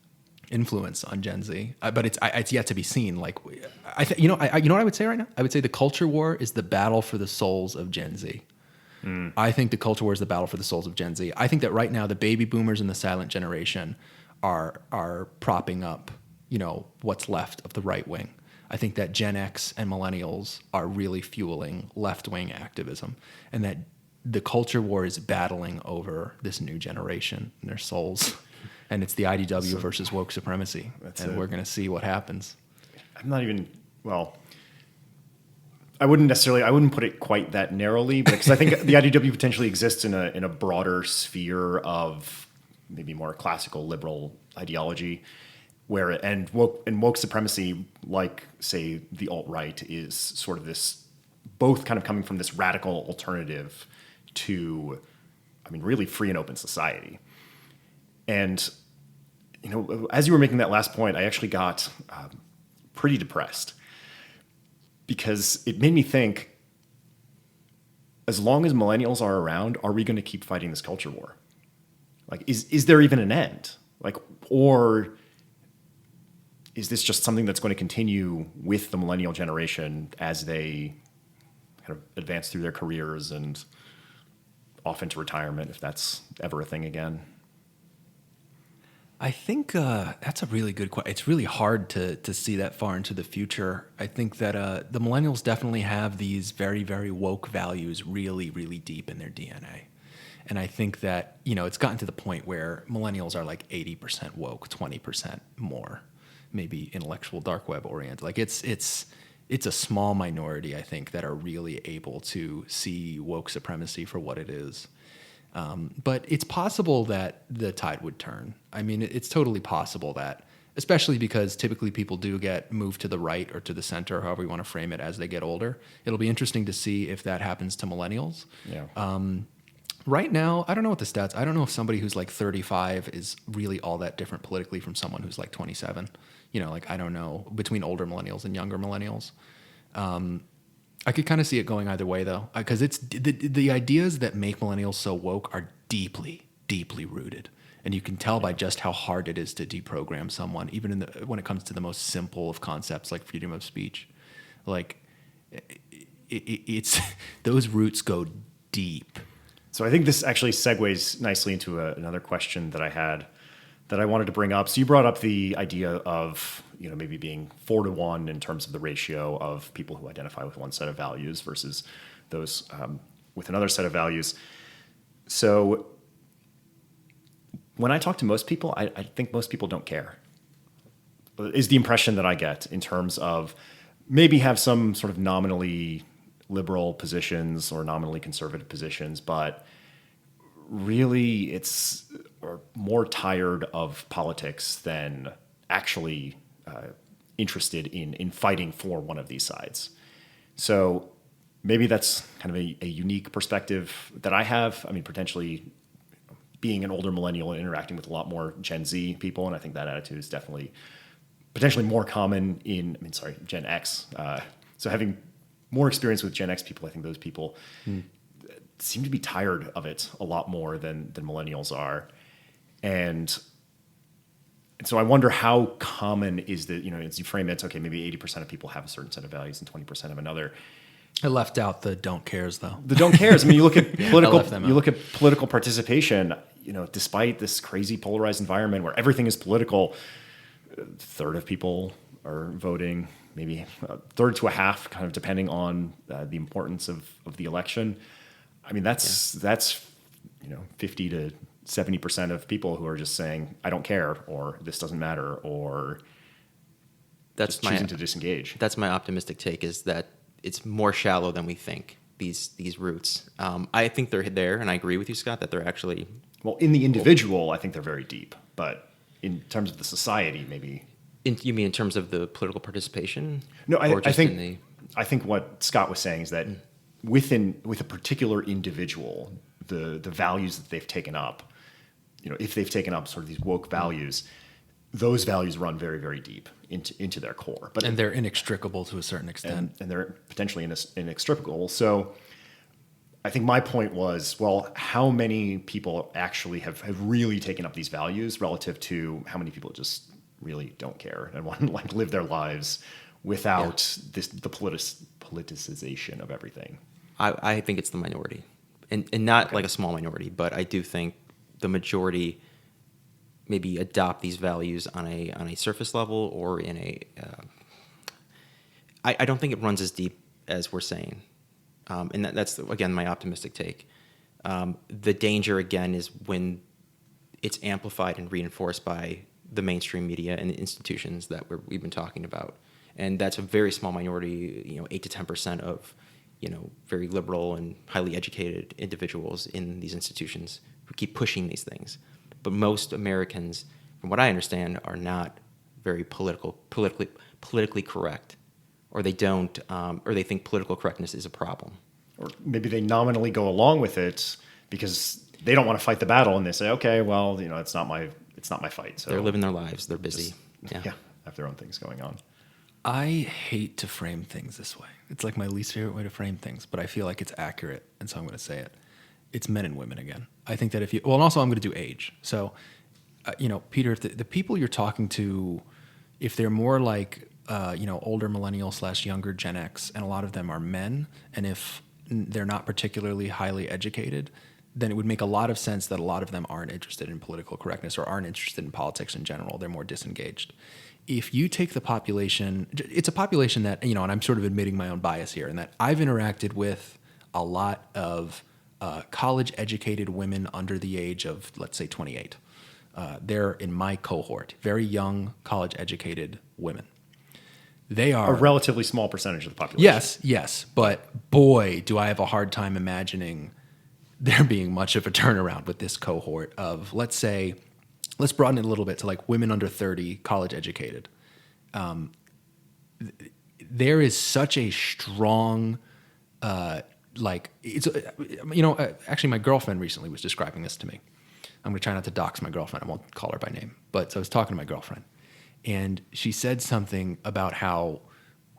A: influence on Gen Z, but it's yet to be seen. Like, you know what I would say right now? I would say the culture war is the battle for the souls of Gen Z. I think the culture war is the battle for the souls of Gen Z. I think that right now the baby boomers and the silent generation are propping up, what's left of the right wing. I think that Gen X and millennials are really fueling left-wing activism, and that the culture war is battling over this new generation and their souls. And it's the IDW versus woke supremacy. And we're going to see what happens.
C: I'm not even, I wouldn't put it quite that narrowly, because I think the IDW potentially exists in a broader sphere of maybe more classical liberal ideology, and woke supremacy, like, say, the alt-right, is sort of this, both kind of coming from this radical alternative to, really free and open society. And, as you were making that last point, I actually got pretty depressed, because it made me think, as long as millennials are around, are we going to keep fighting this culture war? Like, is there even an end? Like, or is this just something that's going to continue with the millennial generation as they kind of advance through their careers and off into retirement, if that's ever a thing again?
A: I think that's a really good question. It's really hard to see that far into the future. I think that the millennials definitely have these very, very woke values really, really deep in their DNA. And I think that, it's gotten to the point where millennials are like 80% woke, 20% more, maybe intellectual dark web oriented. Like it's a small minority, I think, that are really able to see woke supremacy for what it is. But it's possible that the tide would turn. I mean, it's totally possible that, especially because typically people do get moved to the right or to the center, however you want to frame it, as they get older. It'll be interesting to see if that happens to millennials.
C: Yeah.
A: Right now, I don't know what the stats. I don't know if somebody who's like 35 is really all that different politically from someone who's like 27. I don't know, between older millennials and younger millennials. I could kind of see it going either way, though, because it's the ideas that make millennials so woke are deeply, deeply rooted, and you can tell by just how hard it is to deprogram someone, even when it comes to the most simple of concepts like freedom of speech. Like, it's those roots go deep.
C: So I think this actually segues nicely into another question that I had that I wanted to bring up. So you brought up the idea of, maybe being 4-to-1 in terms of the ratio of people who identify with one set of values versus those with another set of values. So when I talk to most people, I think most people don't care, is the impression that I get, in terms of maybe have some sort of nominally liberal positions or nominally conservative positions, but really are more tired of politics than actually interested in fighting for one of these sides. So maybe that's kind of a unique perspective that I have. I mean, potentially being an older millennial and interacting with a lot more Gen Z people, and I think that attitude is definitely potentially more common Gen X. So having more experience with Gen X people, I think those people seem to be tired of it a lot more than millennials are. And so I wonder how common is that, as you frame it, it's okay, maybe 80% of people have a certain set of values and 20% of another.
A: I left out the don't cares though.
C: The don't cares. I mean, you look at
A: left them out.
C: political participation, despite this crazy polarized environment where everything is political, a third of people are voting, maybe a third to a half, kind of depending on the importance of the election. I mean, that's 50 to 70% of people who are just saying, I don't care, or this doesn't matter, or just choosing to disengage.
B: That's my optimistic take, is that it's more shallow than we think, these roots. I think they're there, and I agree with you, Scott, that they're actually...
C: Well, in the individual, I think they're very deep, but in terms of the society, maybe...
B: You mean in terms of the political participation?
C: No, I think what Scott was saying is that with a particular individual, the values that they've taken up, if they've taken up sort of these woke values, those values run very, very deep into their core.
A: And they're inextricable to a certain extent.
C: And they're potentially inextricable. So I think my point was, well, how many people actually have really taken up these values relative to how many people just really don't care and want to live their lives without the politicization of everything?
B: I think it's the minority, and not like a small minority, but I do think the majority maybe adopt these values on a surface level, or in a. I don't think it runs as deep as we're saying, and that's again my optimistic take. The danger again is when it's amplified and reinforced by the mainstream media and the institutions that we've been talking about, and that's a very small minority, 8 to 10% of, very liberal and highly educated individuals in these institutions who keep pushing these things. But most Americans, from what I understand, are not very politically correct, or they don't, or they think political correctness is a problem.
C: Or maybe they nominally go along with it because they don't want to fight the battle, and they say, okay, well, it's not my fight. So
B: they're living their lives. They're busy.
C: Have their own things going on.
A: I hate to frame things this way. It's like my least favorite way to frame things, but I feel like it's accurate, and so I'm going to say it. It's men and women again. I think that and also I'm going to do age. So, Peter, if the people you're talking to, if they're more like, older millennial / younger Gen X, and a lot of them are men, and if they're not particularly highly educated, then it would make a lot of sense that a lot of them aren't interested in political correctness or aren't interested in politics in general. They're more disengaged. If you take the population, it's a population that, and I'm sort of admitting my own bias here, in that I've interacted with a lot of college-educated women under the age of, let's say, 28. They're in my cohort, very young college-educated women. They are
C: a relatively small percentage of the population.
A: Yes, but boy, do I have a hard time imagining there being much of a turnaround with this cohort of, let's broaden it a little bit to like women under 30, college educated. There is such a strong, actually my girlfriend recently was describing this to me. I'm going to try not to dox my girlfriend. I won't call her by name. But so I was talking to my girlfriend, and she said something about how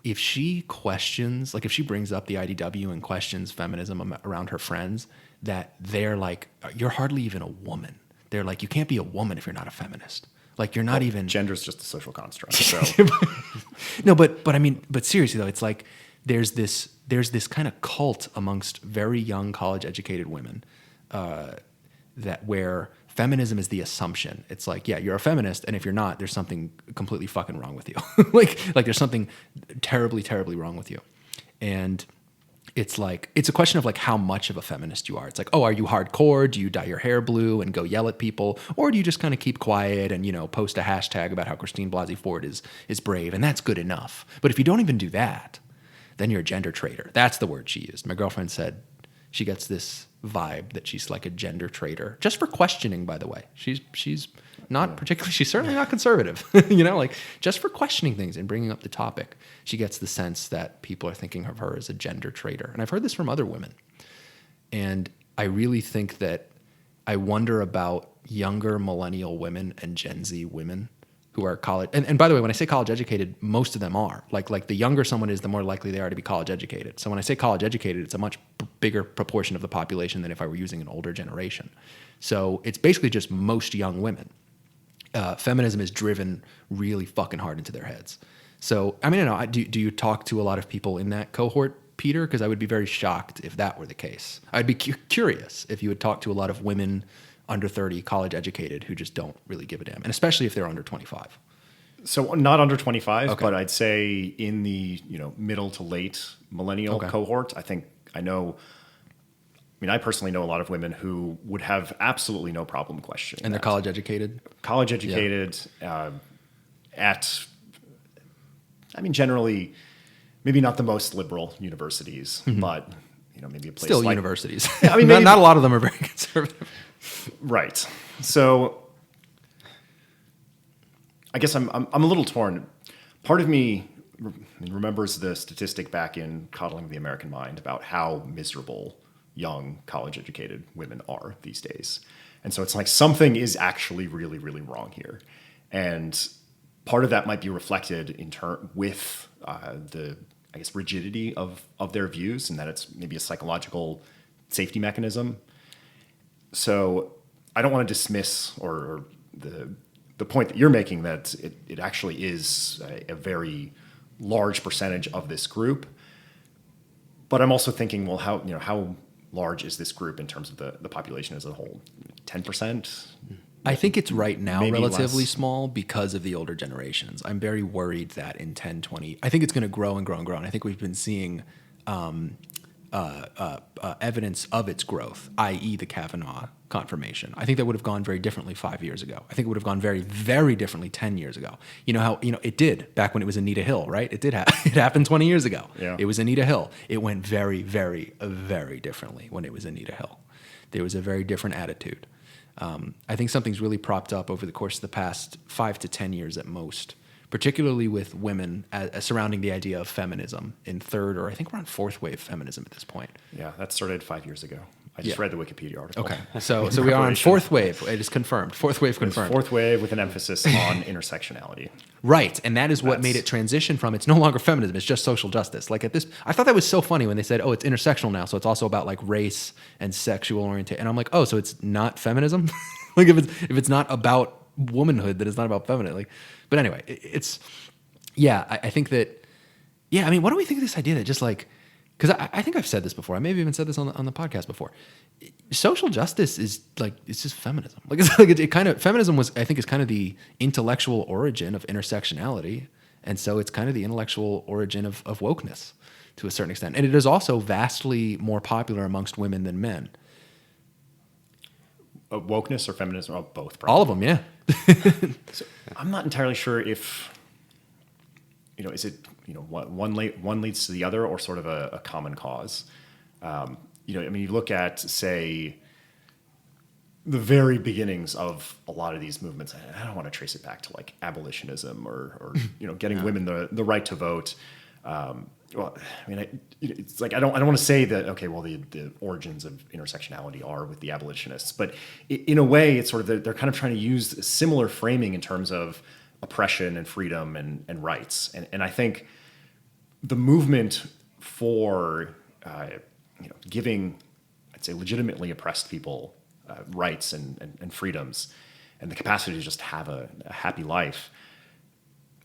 A: if she questions, like if she brings up the IDW and questions feminism around her friends, that they're like, you're hardly even a woman. They're like, you can't be a woman if you're not a feminist. Like you're not even...
C: Gender's just a social construct. So.
A: No, but seriously though, it's like there's this kind of cult amongst very young college educated women that where feminism is the assumption. It's like, yeah, you're a feminist, and if you're not, there's something completely fucking wrong with you. like there's something terribly, terribly wrong with you. And it's like, it's a question of like how much of a feminist you are. It's like, oh, are you hardcore? Do you dye your hair blue and go yell at people? Or do you just kind of keep quiet and, post a hashtag about how Christine Blasey Ford is brave, and that's good enough. But if you don't even do that, then you're a gender traitor. That's the word she used. My girlfriend said she gets this vibe that she's like a gender traitor, just for questioning, by the way. She's not particularly, she's certainly not conservative, like just for questioning things and bringing up the topic. She gets the sense that people are thinking of her as a gender traitor. And I've heard this from other women. And I really think that I wonder about younger millennial women and Gen Z women who are college. And by the way, when I say college educated, most of them are. Like the younger someone is, the more likely they are to be college educated. So when I say college educated, it's a much bigger proportion of the population than if I were using an older generation. So it's basically just most young women. feminism is driven really fucking hard into their heads. So, I mean, I don't know, do you talk to a lot of people in that cohort, Peter? Because I would be very shocked if that were the case. I'd be curious if you would talk to a lot of women under 30, college educated, who just don't really give a damn, and especially if they're under 25.
C: So not under 25,
A: Okay.
C: but I'd say in the middle to late millennial
A: Okay.
C: cohort. I personally know a lot of women who would have absolutely no problem questioning.
A: And they're
C: that.
A: college educated?
C: College educated, generally, maybe not the most liberal universities, but maybe a place
A: Still
C: like
A: universities.
C: Yeah, I mean,
A: not,
C: maybe-
A: not a lot of them are very conservative.
C: Right. So I guess I'm a little torn. Part of me remembers the statistic back in Coddling the American Mind about how miserable young college-educated women are these days. And so it's like something is actually really, really wrong here. And part of that might be reflected in turn with the, I guess, rigidity of their views, and that it's maybe a psychological safety mechanism. So I don't want to dismiss or the point that you're making that it actually is a very large percentage of this group. But I'm also thinking, well, how large is this group in terms of the population as a whole? 10%?
A: I think it's right now
C: Maybe
A: relatively
C: less.
A: small because of the older generations. I'm very worried that in 10, 20, I think it's going to grow and grow and grow. And I think we've been seeing evidence of its growth, i.e. the Kavanaugh confirmation. I think that would have gone very differently 5 years ago. I think it would have gone very, very differently 10 years ago. You know how, it did back when it was Anita Hill, right? It did happen. It happened 20 years ago.
C: Yeah.
A: It was Anita Hill. It went very, very, very differently when it was Anita Hill. There was a very different attitude. I think something's really propped up over the course of the past 5 to 10 years at most, particularly with women surrounding the idea of feminism in third, or I think we're on fourth wave feminism at this point.
C: Yeah, that started 5 years ago. I just
A: Yeah.
C: read the Wikipedia article.
A: Okay, so we are on
C: Preparation.
A: fourth wave. It is confirmed. Fourth wave
C: It's
A: confirmed.
C: fourth wave with an emphasis on intersectionality.
A: Right, and that is what
C: That's-
A: made it transition from it's no longer feminism, it's just social justice. Like I thought that was so funny when they said, oh, it's intersectional now, so it's also about like race and sexual orientation. And I'm like, oh, so it's not feminism? Like if it's not about womanhood, then it's not about feminism. Like, but anyway, I think that, I mean, what do we think of this idea that just like, because I think I've said this before. I may have even said this on the podcast before. Social justice is like, it's just feminism. Like it's like it kind of, feminism was, I think, is kind of the intellectual origin of intersectionality. And so it's kind of the intellectual origin of wokeness to a certain extent. And it is also vastly more popular amongst women than men.
C: Wokeness or feminism, or both? Probably.
A: All of them, yeah.
C: So I'm not entirely sure if, is it, one leads to the other or sort of a common cause. You look at, say, the very beginnings of a lot of these movements. I don't want to trace it back to like abolitionism or getting women the right to vote. It's like I don't want to say that the origins of intersectionality are with the abolitionists, but in a way, it's sort of they're kind of trying to use a similar framing in terms of oppression and freedom and rights, and I think the movement for giving, I'd say, legitimately oppressed people rights and freedoms and the capacity to just have a happy life.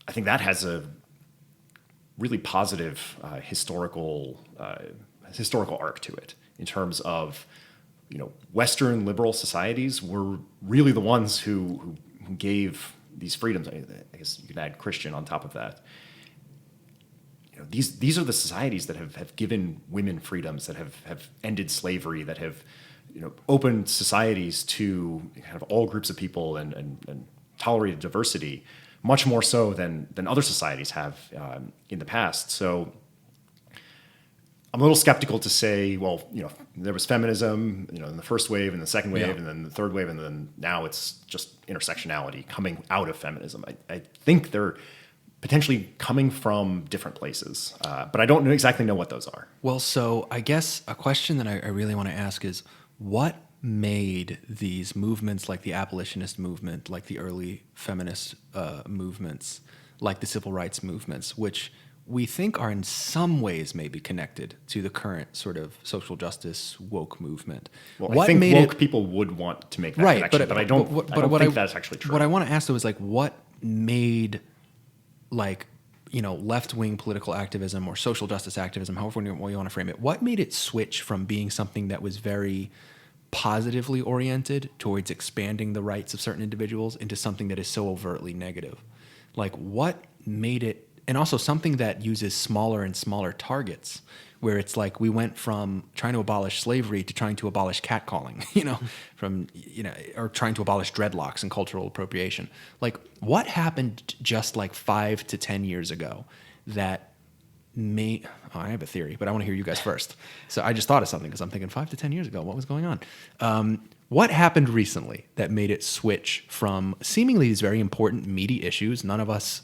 C: I think that has a really positive historical arc to it in terms of Western liberal societies were really the ones who gave these freedoms. I guess you can add Christian on top of that. These are the societies that have given women freedoms, that have ended slavery, that have opened societies to kind of all groups of people and tolerated diversity, much more so than other societies have in the past. So I'm a little skeptical to say, well, there was feminism, in the first wave and the second wave and then the third wave, and then now it's just intersectionality coming out of feminism. I think they're potentially coming from different places, but I don't exactly know what those are.
A: Well, so I guess a question that I really want to ask is, what made these movements like the abolitionist movement, like the early feminist movements, like the civil rights movements, which we think are in some ways maybe connected to the current sort of social justice woke movement.
C: Well, I think woke people would want to make that connection, but I don't think that's actually true.
A: What I want to ask though is like, what made like, you know, left-wing political activism or social justice activism, however you want to frame it, what made it switch from being something that was very positively oriented towards expanding the rights of certain individuals into something that is so overtly negative? Like, what made it, and also something that uses smaller and smaller targets, where it's like we went from trying to abolish slavery to trying to abolish catcalling, you know, from, you know, or trying to abolish dreadlocks and cultural appropriation. Like, what happened just like 5 to 10 years ago that I have a theory, but I want to hear you guys first. So I just thought of something because I'm thinking 5 to 10 years ago, what was going on? What happened recently that made it switch from seemingly these very important, meaty issues? None of us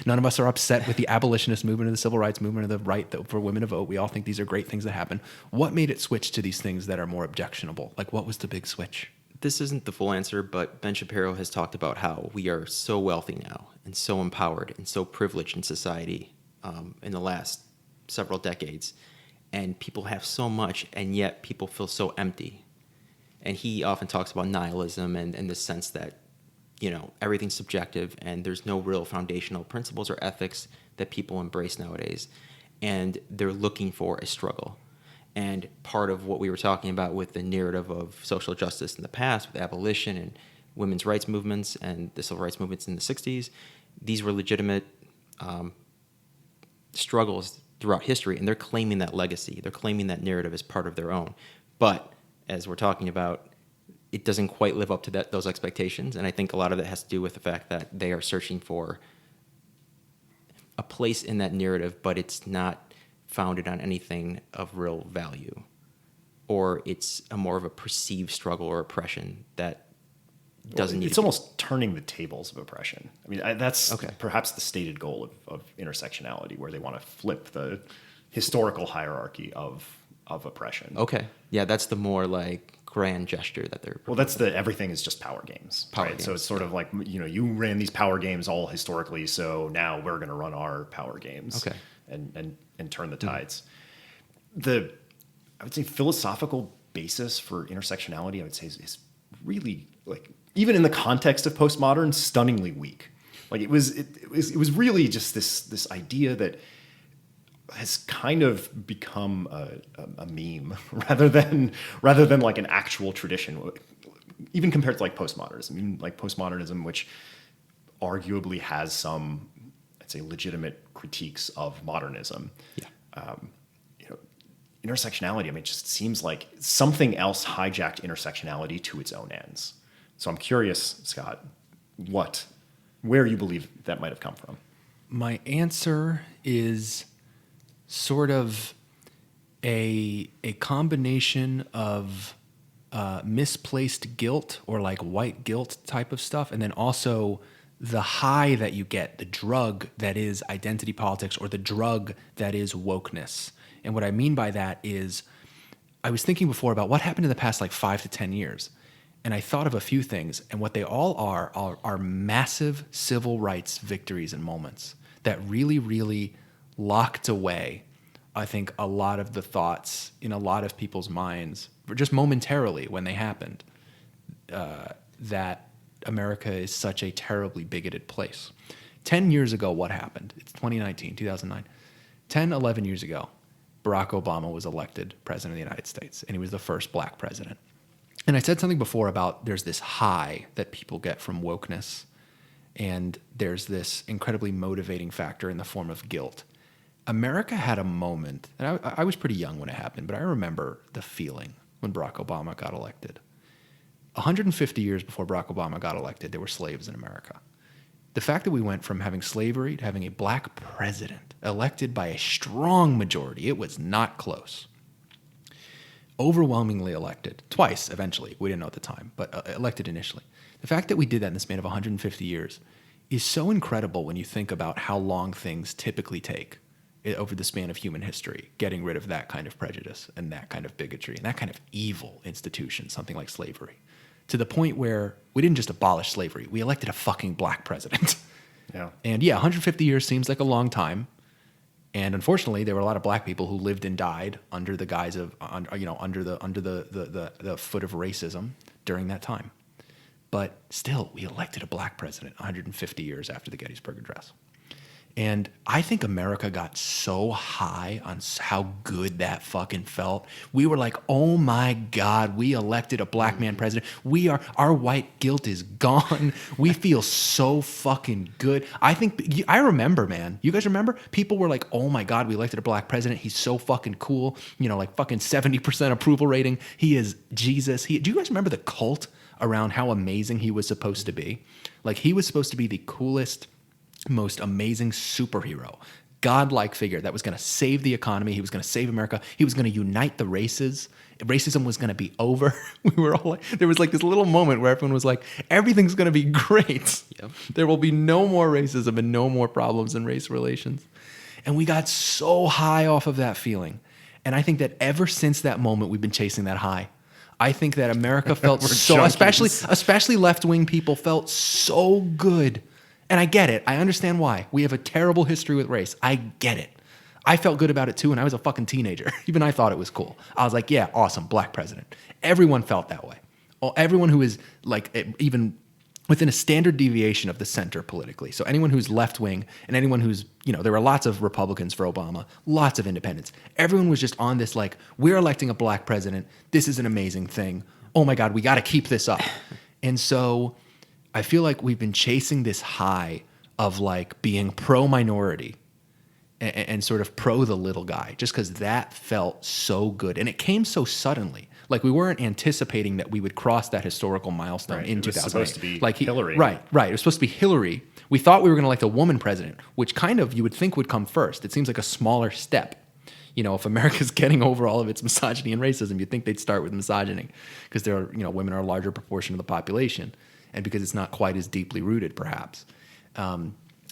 A: are upset with the abolitionist movement or the civil rights movement or the right for women to vote. We all think these are great things that happen. What made it switch to these things that are more objectionable? Like, what was the big switch?
B: This isn't the full answer, but Ben Shapiro has talked about how we are so wealthy now and so empowered and so privileged in society in the last several decades. And people have so much, and yet people feel so empty. And he often talks about nihilism and the sense that, you know, everything's subjective and there's no real foundational principles or ethics that people embrace nowadays. And they're looking for a struggle. And part of what we were talking about with the narrative of social justice in the past, with abolition and women's rights movements and the civil rights movements in the 60s, these were legitimate struggles throughout history, and they're claiming that legacy. They're claiming that narrative as part of their own. But as we're talking about, it doesn't quite live up to those expectations, and I think a lot of it has to do with the fact that they are searching for a place in that narrative, but it's not founded on anything of real value, or it's more of a perceived struggle or oppression that doesn't need.
C: It's almost turning the tables of oppression. I mean, that's perhaps the stated goal of intersectionality, where they want to flip the historical hierarchy of oppression.
B: Okay, yeah, that's the more like grand gesture that they're.
C: Well, that's everything is just power games, right? Games, so it's sort of like, you know, you ran these power games all historically, so now we're going to run our power games, and turn the tides. I would say philosophical basis for intersectionality, I would say, is really, like, even in the context of postmodern, stunningly weak. Like it was really just this idea that has kind of become a meme rather than like an actual tradition, even compared to like postmodernism. I mean, like postmodernism, which arguably has some, I'd say, legitimate critiques of modernism. Yeah. You know, intersectionality, I mean, it just seems like something else hijacked intersectionality to its own ends. So I'm curious, Scott, where you believe that might have come from.
A: My answer is sort of a combination of misplaced guilt or like white guilt type of stuff, and then also the high that you get, the drug that is identity politics or the drug that is wokeness. And what I mean by that is, I was thinking before about what happened in the past like 5 to 10 years. And I thought of a few things, and what they all are massive civil rights victories and moments that really, really locked away, I think, a lot of the thoughts in a lot of people's minds, just momentarily when they happened, that America is such a terribly bigoted place. 10 years ago, what happened? It's 2019, 2009. 10, 11 years ago, Barack Obama was elected president of the United States, and he was the first black president. And I said something before about there's this high that people get from wokeness, and there's this incredibly motivating factor in the form of guilt. America had a moment, and I was pretty young when it happened, but I remember the feeling when Barack Obama got elected. 150 years before Barack Obama got elected, there were slaves in America. The fact that we went from having slavery to having a black president elected by a strong majority, it was not close. Overwhelmingly elected, twice eventually, we didn't know at the time, but elected initially. The fact that we did that in the span of 150 years is so incredible when you think about how long things typically take over the span of human history, getting rid of that kind of prejudice and that kind of bigotry and that kind of evil institution, something like slavery, to the point where we didn't just abolish slavery, we elected a fucking black president.
C: Yeah.
A: And yeah, 150 years seems like a long time. And unfortunately, there were a lot of black people who lived and died under the guise of, under the foot of racism during that time. But still, we elected a black president 150 years after the Gettysburg Address. And I think America got so high on how good that fucking felt. We were like, oh my God, we elected a black man president. Our white guilt is gone. We feel so fucking good. I remember, man. You guys remember? People were like, oh my God, we elected a black president. He's so fucking cool. Like fucking 70% approval rating. He is Jesus. Do you guys remember the cult around how amazing he was supposed to be? Like, he was supposed to be the coolest, most amazing superhero, godlike figure that was going to save the economy. He was going to save America. He was going to unite the races. Racism was going to be over. We were all like, there was like this little moment where everyone was like, everything's going to be great. Yep. There will be no more racism and no more problems in race relations. And we got so high off of that feeling. And I think that ever since that moment, we've been chasing that high. I think that America felt so, especially left-wing people felt so good. And I get it. I understand why. We have a terrible history with race. I get it. I felt good about it too when I was a fucking teenager. Even I thought it was cool. I was like, yeah, awesome, black president. Everyone felt that way. Everyone who is like even within a standard deviation of the center politically. So anyone who's left-wing and anyone who's, there were lots of Republicans for Obama, lots of independents. Everyone was just on this like, we're electing a black president. This is an amazing thing. Oh my God, we got to keep this up. And so I feel like we've been chasing this high of like being pro-minority and sort of pro the little guy, just because that felt so good. And it came so suddenly. Like, we weren't anticipating that we would cross that historical milestone in 2008. It was supposed to be
C: Hillary.
A: Right. It was supposed to be Hillary. We thought we were going to elect a woman president, which kind of you would think would come first. It seems like a smaller step. If America's getting over all of its misogyny and racism, you'd think they'd start with misogyny, because women are a larger proportion of the population, and because it's not quite as deeply rooted, perhaps.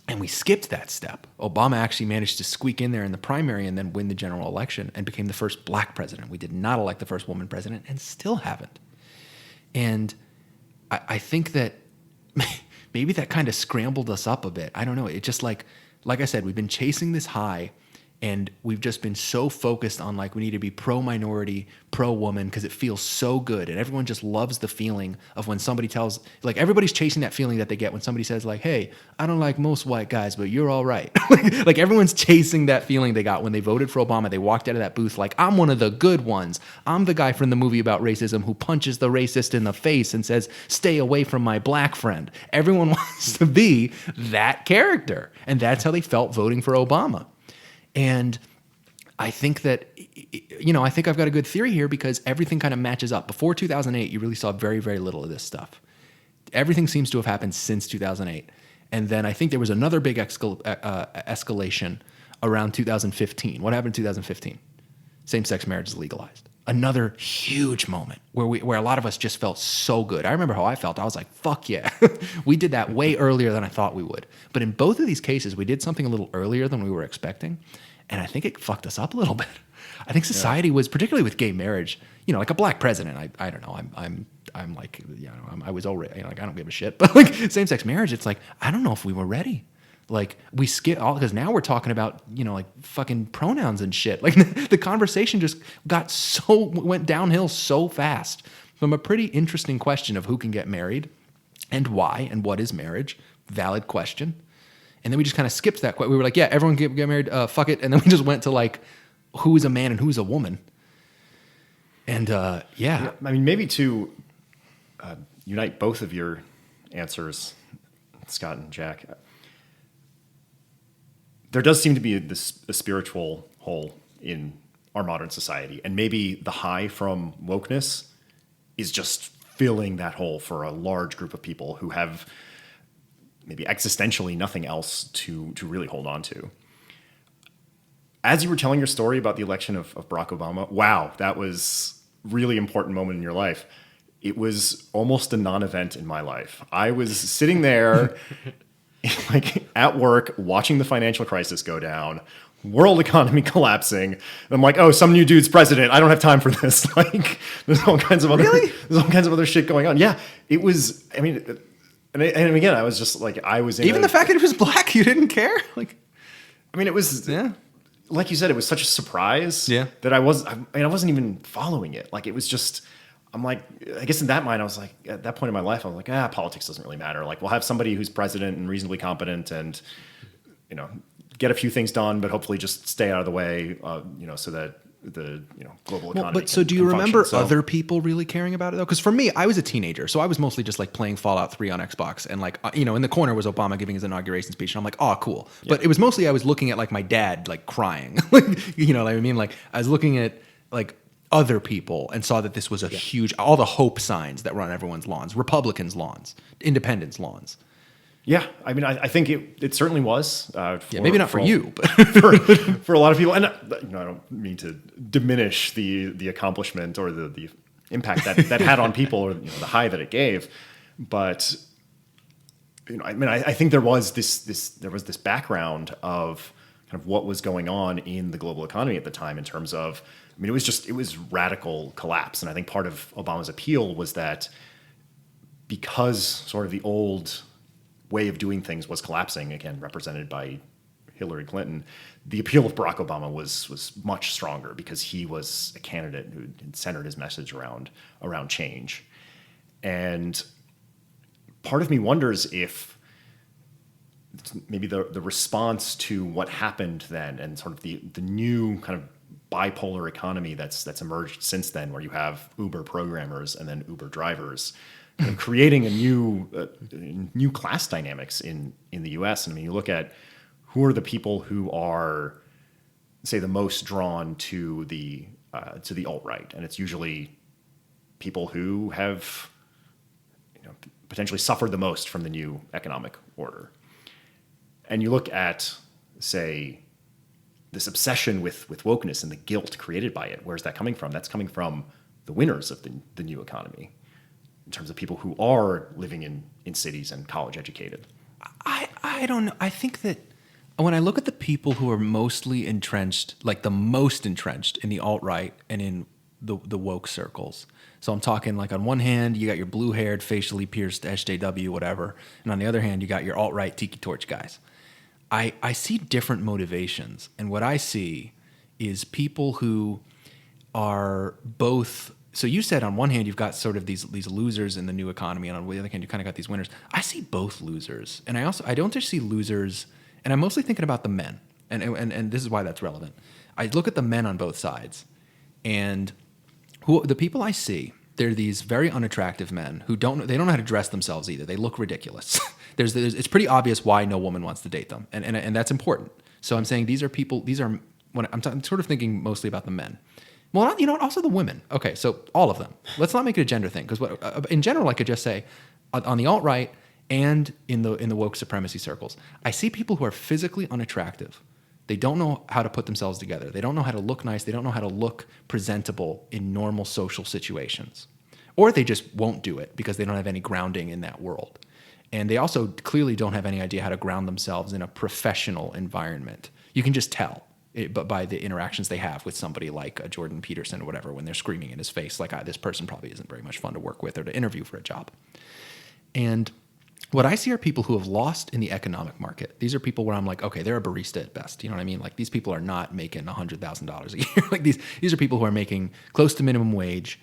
A: And we skipped that step. Obama actually managed to squeak in there in the primary and then win the general election and became the first black president. We did not elect the first woman president and still haven't. And I think that maybe that kind of scrambled us up a bit. I don't know. It just like I said, we've been chasing this high, and we've just been so focused on like, we need to be pro-minority, pro-woman, because it feels so good. And everyone just loves the feeling of when somebody tells, like, everybody's chasing that feeling that they get when somebody says like, hey, I don't like most white guys, but you're all right. Like everyone's chasing that feeling they got when they voted for Obama. They walked out of that booth like, I'm one of the good ones. I'm the guy from the movie about racism who punches the racist in the face and says, stay away from my black friend. Everyone wants to be that character. And that's how they felt voting for Obama. And I think that, I think I've got a good theory here, because everything kind of matches up. Before 2008, you really saw very, very little of this stuff. Everything seems to have happened since 2008. And then I think there was another big escalation around 2015. What happened in 2015? Same-sex marriage is legalized. Another huge moment where a lot of us just felt so good. I remember how I felt. I was like, fuck yeah. We did that way earlier than I thought we would. But in both of these cases, we did something a little earlier than we were expecting. And I think it fucked us up a little bit. I think society was, particularly with gay marriage, like a black president. I don't know. I'm like, I was already, like, I don't give a shit. But like same-sex marriage, it's like, I don't know if we were ready. Like, we skip all, because now we're talking about, like fucking pronouns and shit. Like the conversation just went downhill so fast from a pretty interesting question of who can get married and why and what is marriage. Valid question. And then we just kind of skipped that. We were like, yeah, everyone get married, fuck it. And then we just went to like, who is a man and who's a woman? And yeah.
C: I mean, maybe to unite both of your answers, Scott and Jack, there does seem to be a spiritual hole in our modern society. And maybe the high from wokeness is just filling that hole for a large group of people who have maybe existentially nothing else to really hold on to. As you were telling your story about the election of Barack Obama, wow, that was a really important moment in your life. It was almost a non-event in my life. I was sitting there like at work watching the financial crisis go down, world economy collapsing. And I'm like, oh, some new dude's president. I don't have time for this. Like, there's all kinds of other shit going on. Yeah, it was. I mean, and again, I was just like, I was in
A: even the fact that he was black, you didn't care. Like,
C: I mean, it was.
A: Yeah.
C: like you said, it was such a surprise
A: Yeah.
C: that I wasn't even following it. Like, it was just, I'm like, I guess in that mind, I was like, at that point in my life, I was like, politics doesn't really matter. Like, we'll have somebody who's president and reasonably competent and, get a few things done, but hopefully just stay out of the way, so that the global economy.
A: But so do you remember other people really caring about it though? Because for me, I was a teenager, so I was mostly just like playing Fallout 3 on Xbox, and like in the corner was Obama giving his inauguration speech, and I'm like, oh, cool. Yeah. But it was mostly I was looking at like my dad like crying, like what I mean? Like I was looking at like other people and saw that this was a huge, all the hope signs that were on everyone's lawns, Republicans' lawns, independents' lawns.
C: Yeah, I mean, I think it certainly was.
A: Maybe not for you, but
C: for a lot of people. And I don't mean to diminish the accomplishment or the impact that had on people, or the high that it gave. But I think there was this background of kind of what was going on in the global economy at the time in terms of, it was radical collapse. And I think part of Obama's appeal was that because sort of the old way of doing things was collapsing, again represented by Hillary Clinton, the appeal of Barack Obama was much stronger because he was a candidate who centered his message around change. And part of me wonders if maybe the response to what happened then, and sort of the new kind of bipolar economy that's emerged since then, where you have Uber programmers and then Uber drivers, and creating a new class dynamics in the U.S. And I mean, you look at who are the people who are, say, the most drawn to the alt-right, and it's usually people who have potentially suffered the most from the new economic order. And you look at, say, this obsession with wokeness and the guilt created by it. Where's that coming from? That's coming from the winners of the new economy, in terms of people who are living in cities and college educated.
A: I don't know. I think that when I look at the people who are mostly entrenched, like the most entrenched in the alt-right and in the woke circles. So I'm talking like on one hand, you got your blue-haired, facially pierced SJW, whatever. And on the other hand, you got your alt-right tiki torch guys. I see different motivations. And what I see is people who are both. So you said on one hand you've got sort of these losers in the new economy, and on the other hand you kind of got these winners. I see both losers, and I don't just see losers, and I'm mostly thinking about the men, and this is why that's relevant. I look at the men on both sides, and the people I see, they're these very unattractive men who don't know how to dress themselves either. They look ridiculous. It's pretty obvious why no woman wants to date them, and that's important. So I'm saying these are people. I'm sort of thinking mostly about the men. Well, also the women. Okay, so all of them. Let's not make it a gender thing, because in general, I could just say, on the alt-right and in the woke supremacy circles, I see people who are physically unattractive. They don't know how to put themselves together. They don't know how to look nice. They don't know how to look presentable in normal social situations. Or they just won't do it because they don't have any grounding in that world. And they also clearly don't have any idea how to ground themselves in a professional environment. You can just tell. But by the interactions they have with somebody like a Jordan Peterson or whatever, when they're screaming in his face, like, this person probably isn't very much fun to work with or to interview for a job. And what I see are people who have lost in the economic market. These are people where I'm like, okay, they're a barista at best. You know what I mean? Like, these people are not making $100,000 a year. Like these are people who are making close to minimum wage.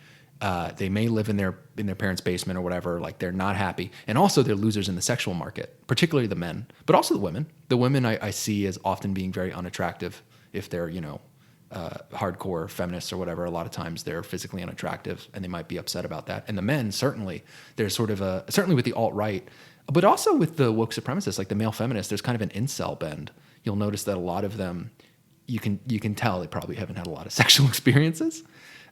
A: They may live in their parents' basement or whatever. Like, they're not happy. And also they're losers in the sexual market, particularly the men, but also the women. The women I see as often being very unattractive. If they're, hardcore feminists or whatever, a lot of times they're physically unattractive and they might be upset about that. And the men, certainly, there's sort of certainly with the alt-right, but also with the woke supremacists, like the male feminists, there's kind of an incel bend. You'll notice that a lot of them, you can tell they probably haven't had a lot of sexual experiences.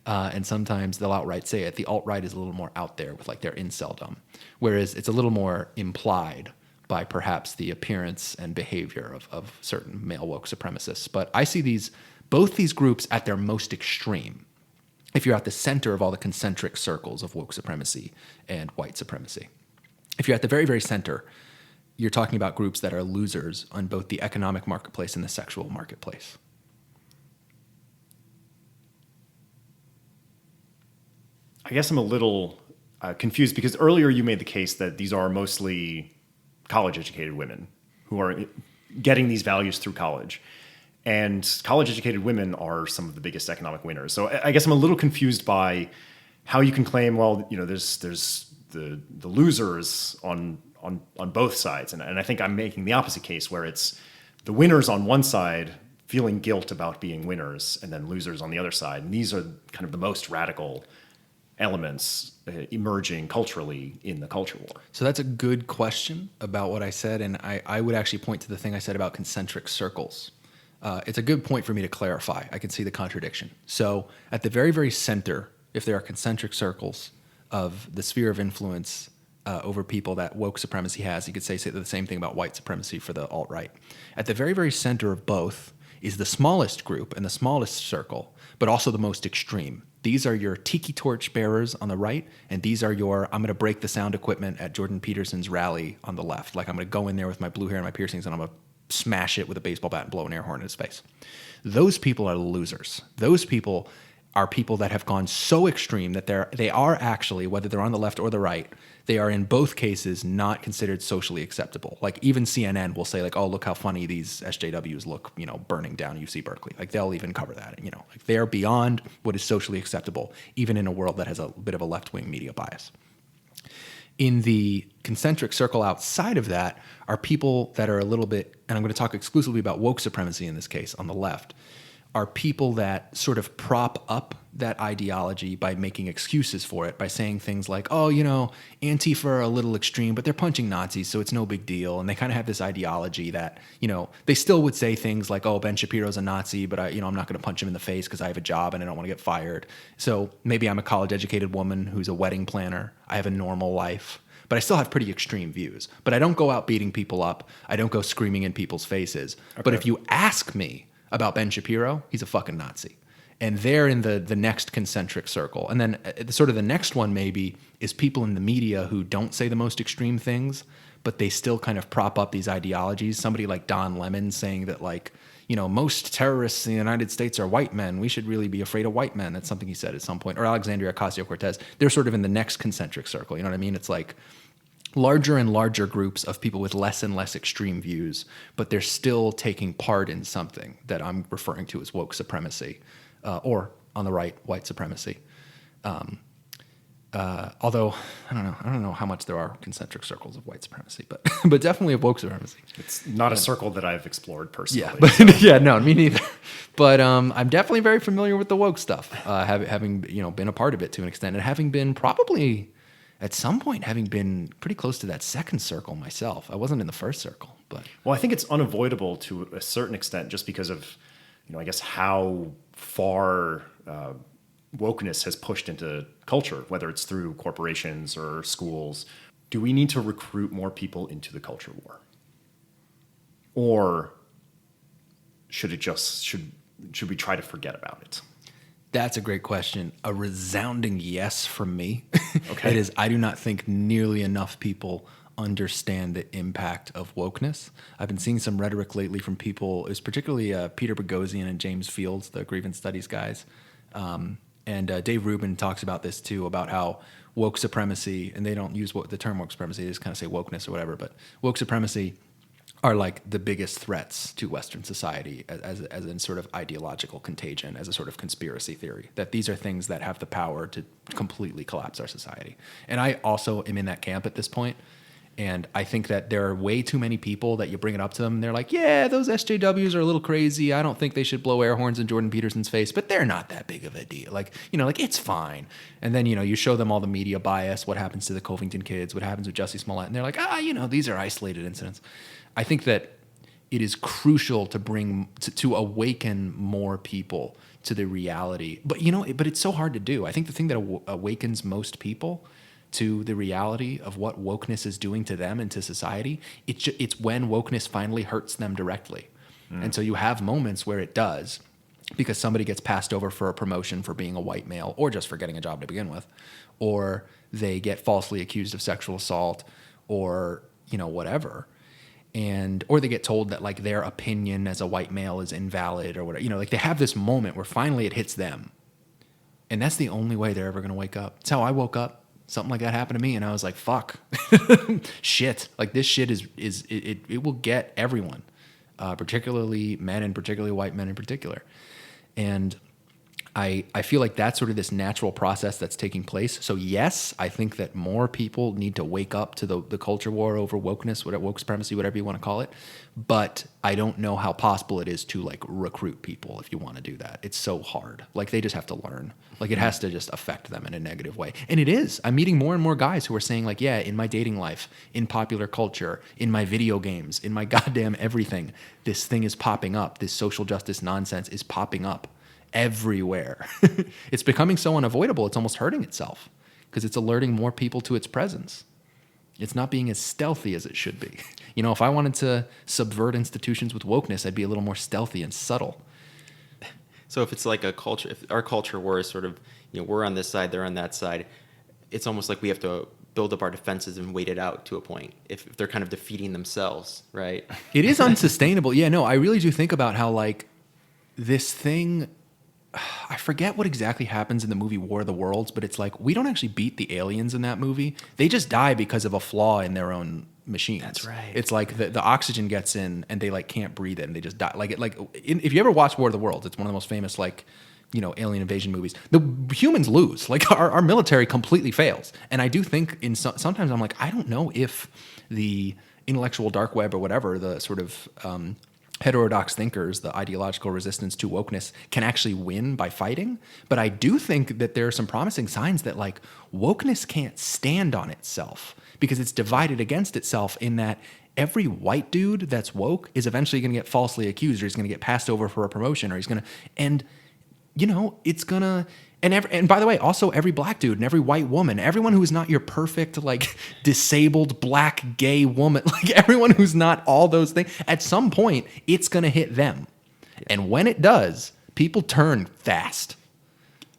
A: And sometimes they'll outright say it. The alt-right is a little more out there with like their inceldom, whereas it's a little more implied by perhaps the appearance and behavior of certain male woke supremacists. But I see both these groups at their most extreme, if you're at the center of all the concentric circles of woke supremacy and white supremacy. If you're at the very, very center, you're talking about groups that are losers on both the economic marketplace and the sexual marketplace.
C: I guess I'm a little confused, because earlier you made the case that these are mostly college-educated women who are getting these values through college. And college-educated women are some of the biggest economic winners. So I guess I'm a little confused by how you can claim, well, there's the losers on both sides, and I think I'm making the opposite case where it's the winners on one side feeling guilt about being winners, and then losers on the other side. And these are kind of the most radical elements emerging culturally in the culture war.
A: So that's a good question about what I said, and I would actually point to the thing I said about concentric circles. It's a good point for me to clarify. I can see the contradiction. So at the very, very center, if there are concentric circles of the sphere of influence over people that woke supremacy has, you could say the same thing about white supremacy for the alt-right. At the very, very center of both is the smallest group and the smallest circle, but also the most extreme. These are your tiki torch bearers on the right, and these are your, I'm going to break the sound equipment at Jordan Peterson's rally on the left. Like I'm going to go in there with my blue hair and my piercings, and I'm going to smash it with a baseball bat and blow an air horn in his face. Those people are the losers. Those people are people that have gone so extreme that they are actually, whether they're on the left or the right, they are in both cases not considered socially acceptable. Like even CNN will say like, oh, look how funny these SJWs look, burning down UC Berkeley. Like they'll even cover that, like they are beyond what is socially acceptable, even in a world that has a bit of a left-wing media bias. In the concentric circle outside of that are people that are a little bit, and I'm going to talk exclusively about woke supremacy in this case on the left, are people that sort of prop up that ideology by making excuses for it, by saying things like, oh, Antifa are a little extreme, but they're punching Nazis, so it's no big deal. And they kind of have this ideology that, they still would say things like, oh, Ben Shapiro's a Nazi, but I'm not going to punch him in the face because I have a job and I don't want to get fired. So maybe I'm a college-educated woman who's a wedding planner. I have a normal life, but I still have pretty extreme views. But I don't go out beating people up. I don't go screaming in people's faces. Okay. But if you ask me about Ben Shapiro, he's a fucking Nazi. And they're in the next concentric circle. And then sort of the next one maybe is people in the media who don't say the most extreme things, but they still kind of prop up these ideologies. Somebody like Don Lemon saying that most terrorists in the United States are white men. We should really be afraid of white men. That's something he said at some point. Or Alexandria Ocasio-Cortez. They're sort of in the next concentric circle. You know what I mean? It's like larger and larger groups of people with less and less extreme views, but they're still taking part in something that I'm referring to as woke supremacy, or on the right, white supremacy. Although I don't know how much there are concentric circles of white supremacy, but but definitely of woke supremacy.
C: It's not a circle that I've explored personally.
A: Yeah, but, yeah, no, me neither. But I'm definitely very familiar with the woke stuff, having been a part of it to an extent, and having been probably, at some point, having been pretty close to that second circle myself. I wasn't in the first circle, but...
C: Well, I think it's unavoidable to a certain extent just because of, I guess, how far wokeness has pushed into culture, whether it's through corporations or schools. Do we need to recruit more people into the culture war? Or should we try to forget about it?
A: That's a great question. A resounding yes from me.
C: Okay.
A: It is, I do not think nearly enough people understand the impact of wokeness. I've been seeing some rhetoric lately from people, it was particularly Peter Boghossian and James Fields, the grievance studies guys. And Dave Rubin talks about this too, about how woke supremacy, and they don't use the term woke supremacy, they just kind of say wokeness or whatever, but woke supremacy are like the biggest threats to Western society as in sort of ideological contagion, as a sort of conspiracy theory, that these are things that have the power to completely collapse our society. And I also am in that camp at this point. And I think that there are way too many people that you bring it up to them and they're like, yeah, those SJWs are a little crazy. I don't think they should blow air horns in Jordan Peterson's face, but they're not that big of a deal. Like it's fine. And then, you show them all the media bias, what happens to the Covington kids, what happens with Jussie Smollett. And they're like, these are isolated incidents. I think that it is crucial to bring, to awaken more people to the reality. But, but it's so hard to do. I think the thing that awakens most people to the reality of what wokeness is doing to them and to society, it's when wokeness finally hurts them directly. And so you have moments where it does, because somebody gets passed over for a promotion for being a white male, or just for getting a job to begin with, or they get falsely accused of sexual assault, or whatever, or they get told that like their opinion as a white male is invalid or whatever. Like they have this moment where finally it hits them, and that's the only way they're ever going to wake up. It's how I woke up. Something like that happened to me, and I was like, fuck. Shit. Like this shit it will get everyone. particularly men and particularly white men in particular. And I feel like that's sort of this natural process that's taking place. So yes, I think that more people need to wake up to the culture war over wokeness, woke supremacy, whatever you want to call it. But I don't know how possible it is to like recruit people if you want to do that. It's so hard. Like they just have to learn. Like it has to just affect them in a negative way. And it is. I'm meeting more and more guys who are saying like, yeah, in my dating life, in popular culture, in my video games, in my goddamn everything, this thing is popping up. This social justice nonsense is popping up everywhere. It's becoming so unavoidable, it's almost hurting itself because it's alerting more people to its presence. It's not being as stealthy as it should be. You know, if I wanted to subvert institutions with wokeness, I'd be a little more stealthy and subtle.
B: So if it's like a culture, if our culture war is sort of, we're on this side, they're on that side, it's almost like we have to build up our defenses and wait it out to a point if they're kind of defeating themselves, right?
A: It is unsustainable. Yeah, no, I really do think about how like this thing, I forget what exactly happens in the movie War of the Worlds, but it's like we don't actually beat the aliens in that movie. They just die because of a flaw in their own machines.
B: That's right.
A: It's like the oxygen gets in and they like can't breathe it and they just die. If you ever watch War of the Worlds, it's one of the most famous alien invasion movies. The humans lose. Like our military completely fails. And I do think sometimes I'm like, I don't know if the intellectual dark web or whatever, the sort of heterodox thinkers, the ideological resistance to wokeness, can actually win by fighting. But I do think that there are some promising signs that like wokeness can't stand on itself because it's divided against itself in that every white dude that's woke is eventually going to get falsely accused or he's going to get passed over for a promotion or he's going to, and it's going to, and by the way, also every black dude and every white woman, everyone who is not your perfect, like disabled black gay woman, like everyone who's not all those things, at some point it's going to hit them. Yeah. And when it does, people turn fast.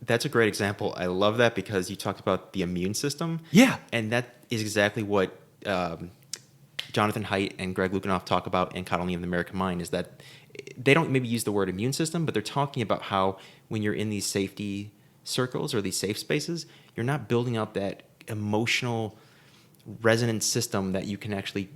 B: That's a great example. I love that because you talked about the immune system.
A: Yeah.
B: And that is exactly what Jonathan Haidt and Greg Lukianoff talk about in Coddling of the American Mind, is that they don't maybe use the word immune system, but they're talking about how when you're in these safety circles or these safe spaces, you're not building up that emotional resonance system that you can actually,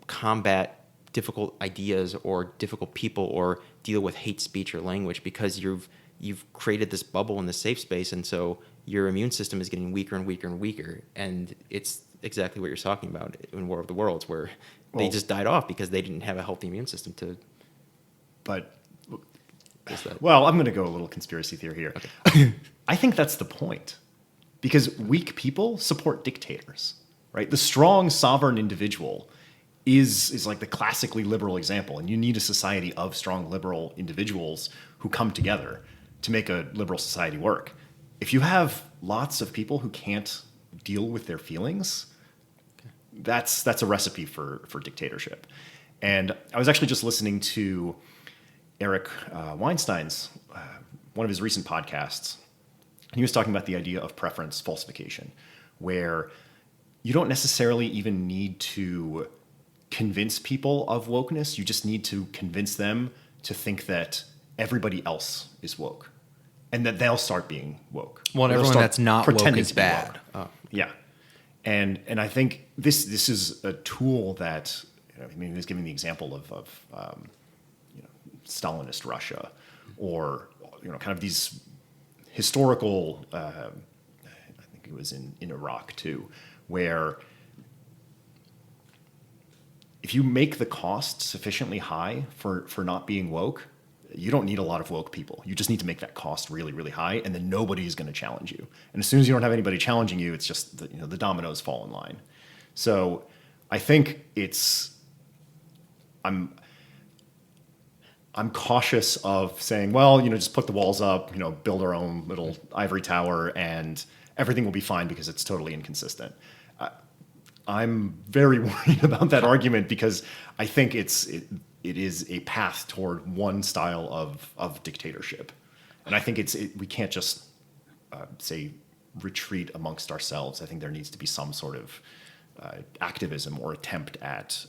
B: combat difficult ideas or difficult people or deal with hate speech or language because you've created this bubble in the safe space, and so your immune system is getting weaker and weaker and weaker. And it's exactly what you're talking about in War of the Worlds, where they just died off because they didn't have a healthy immune system to.
C: But
B: well,
C: I'm going to go a little conspiracy theory here. Okay. I think that's the point, because weak people support dictators, right? The strong sovereign individual is like the classically liberal example, and you need a society of strong liberal individuals who come together to make a liberal society work. If you have lots of people who can't deal with their feelings, that's a recipe for dictatorship. And I was actually just listening to Eric Weinstein's, one of his recent podcasts. He was talking about the idea of preference falsification, where you don't necessarily even need to convince people of wokeness. You just need to convince them to think that everybody else is woke, and that they'll start being woke.
A: Well, everyone that's not woke is bad.
C: Yeah, and I think this is a tool that, he was giving the example of Stalinist Russia, or kind of these historical. I think it was in Iraq too, where if you make the cost sufficiently high for not being woke, you don't need a lot of woke people. You just need to make that cost really, really high, and then nobody's going to challenge you. And as soon as you don't have anybody challenging you, it's just the dominoes fall in line. So I think I'm cautious of saying, well, just put the walls up, build our own little ivory tower, and everything will be fine because it's totally inconsistent. I'm very worried about that argument, because I think it is a path toward one style of dictatorship, and I think we can't just say retreat amongst ourselves. I think there needs to be some sort of activism or attempt at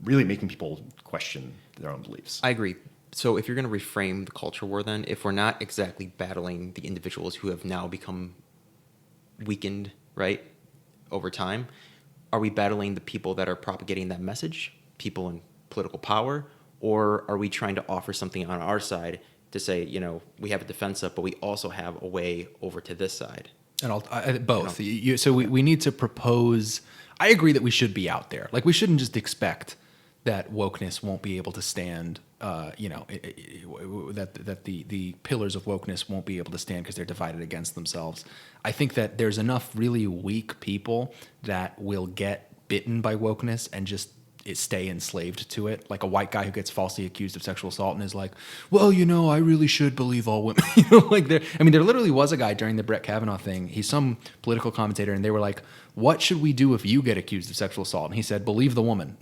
C: really making people question their own beliefs.
B: I agree. So if you're going to reframe the culture war, then if we're not exactly battling the individuals who have now become weakened, right, over time, are we battling the people that are propagating that message, people in political power, or are we trying to offer something on our side to say, we have a defense up, but we also have a way over to this side?
A: And both. So we need to propose. I agree that we should be out there. Like, we shouldn't just expect that wokeness won't be able to stand. That the pillars of wokeness won't be able to stand because they're divided against themselves. I think that there's enough really weak people that will get bitten by wokeness and just stay enslaved to it. Like a white guy who gets falsely accused of sexual assault and is like, well, I really should believe all women. There literally was a guy during the Brett Kavanaugh thing. He's some political commentator, and they were like, what should we do if you get accused of sexual assault? And he said, believe the woman.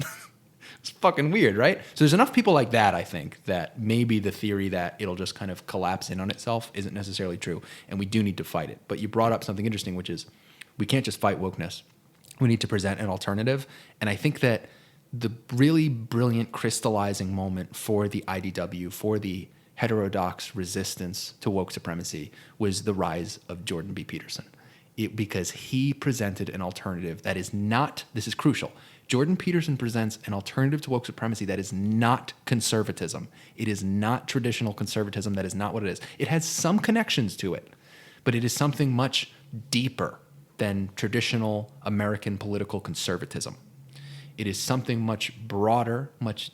A: It's fucking weird, right? So there's enough people like that, I think, that maybe the theory that it'll just kind of collapse in on itself isn't necessarily true, and we do need to fight it. But you brought up something interesting, which is we can't just fight wokeness. We need to present an alternative, and I think that the really brilliant crystallizing moment for the IDW, for the heterodox resistance to woke supremacy, was the rise of Jordan B. Peterson. Because he presented an alternative that is not, this is crucial, Jordan Peterson presents an alternative to woke supremacy that is not conservatism. It is not traditional conservatism. That is not what it is. It has some connections to it, but it is something much deeper than traditional American political conservatism. It is something much broader, much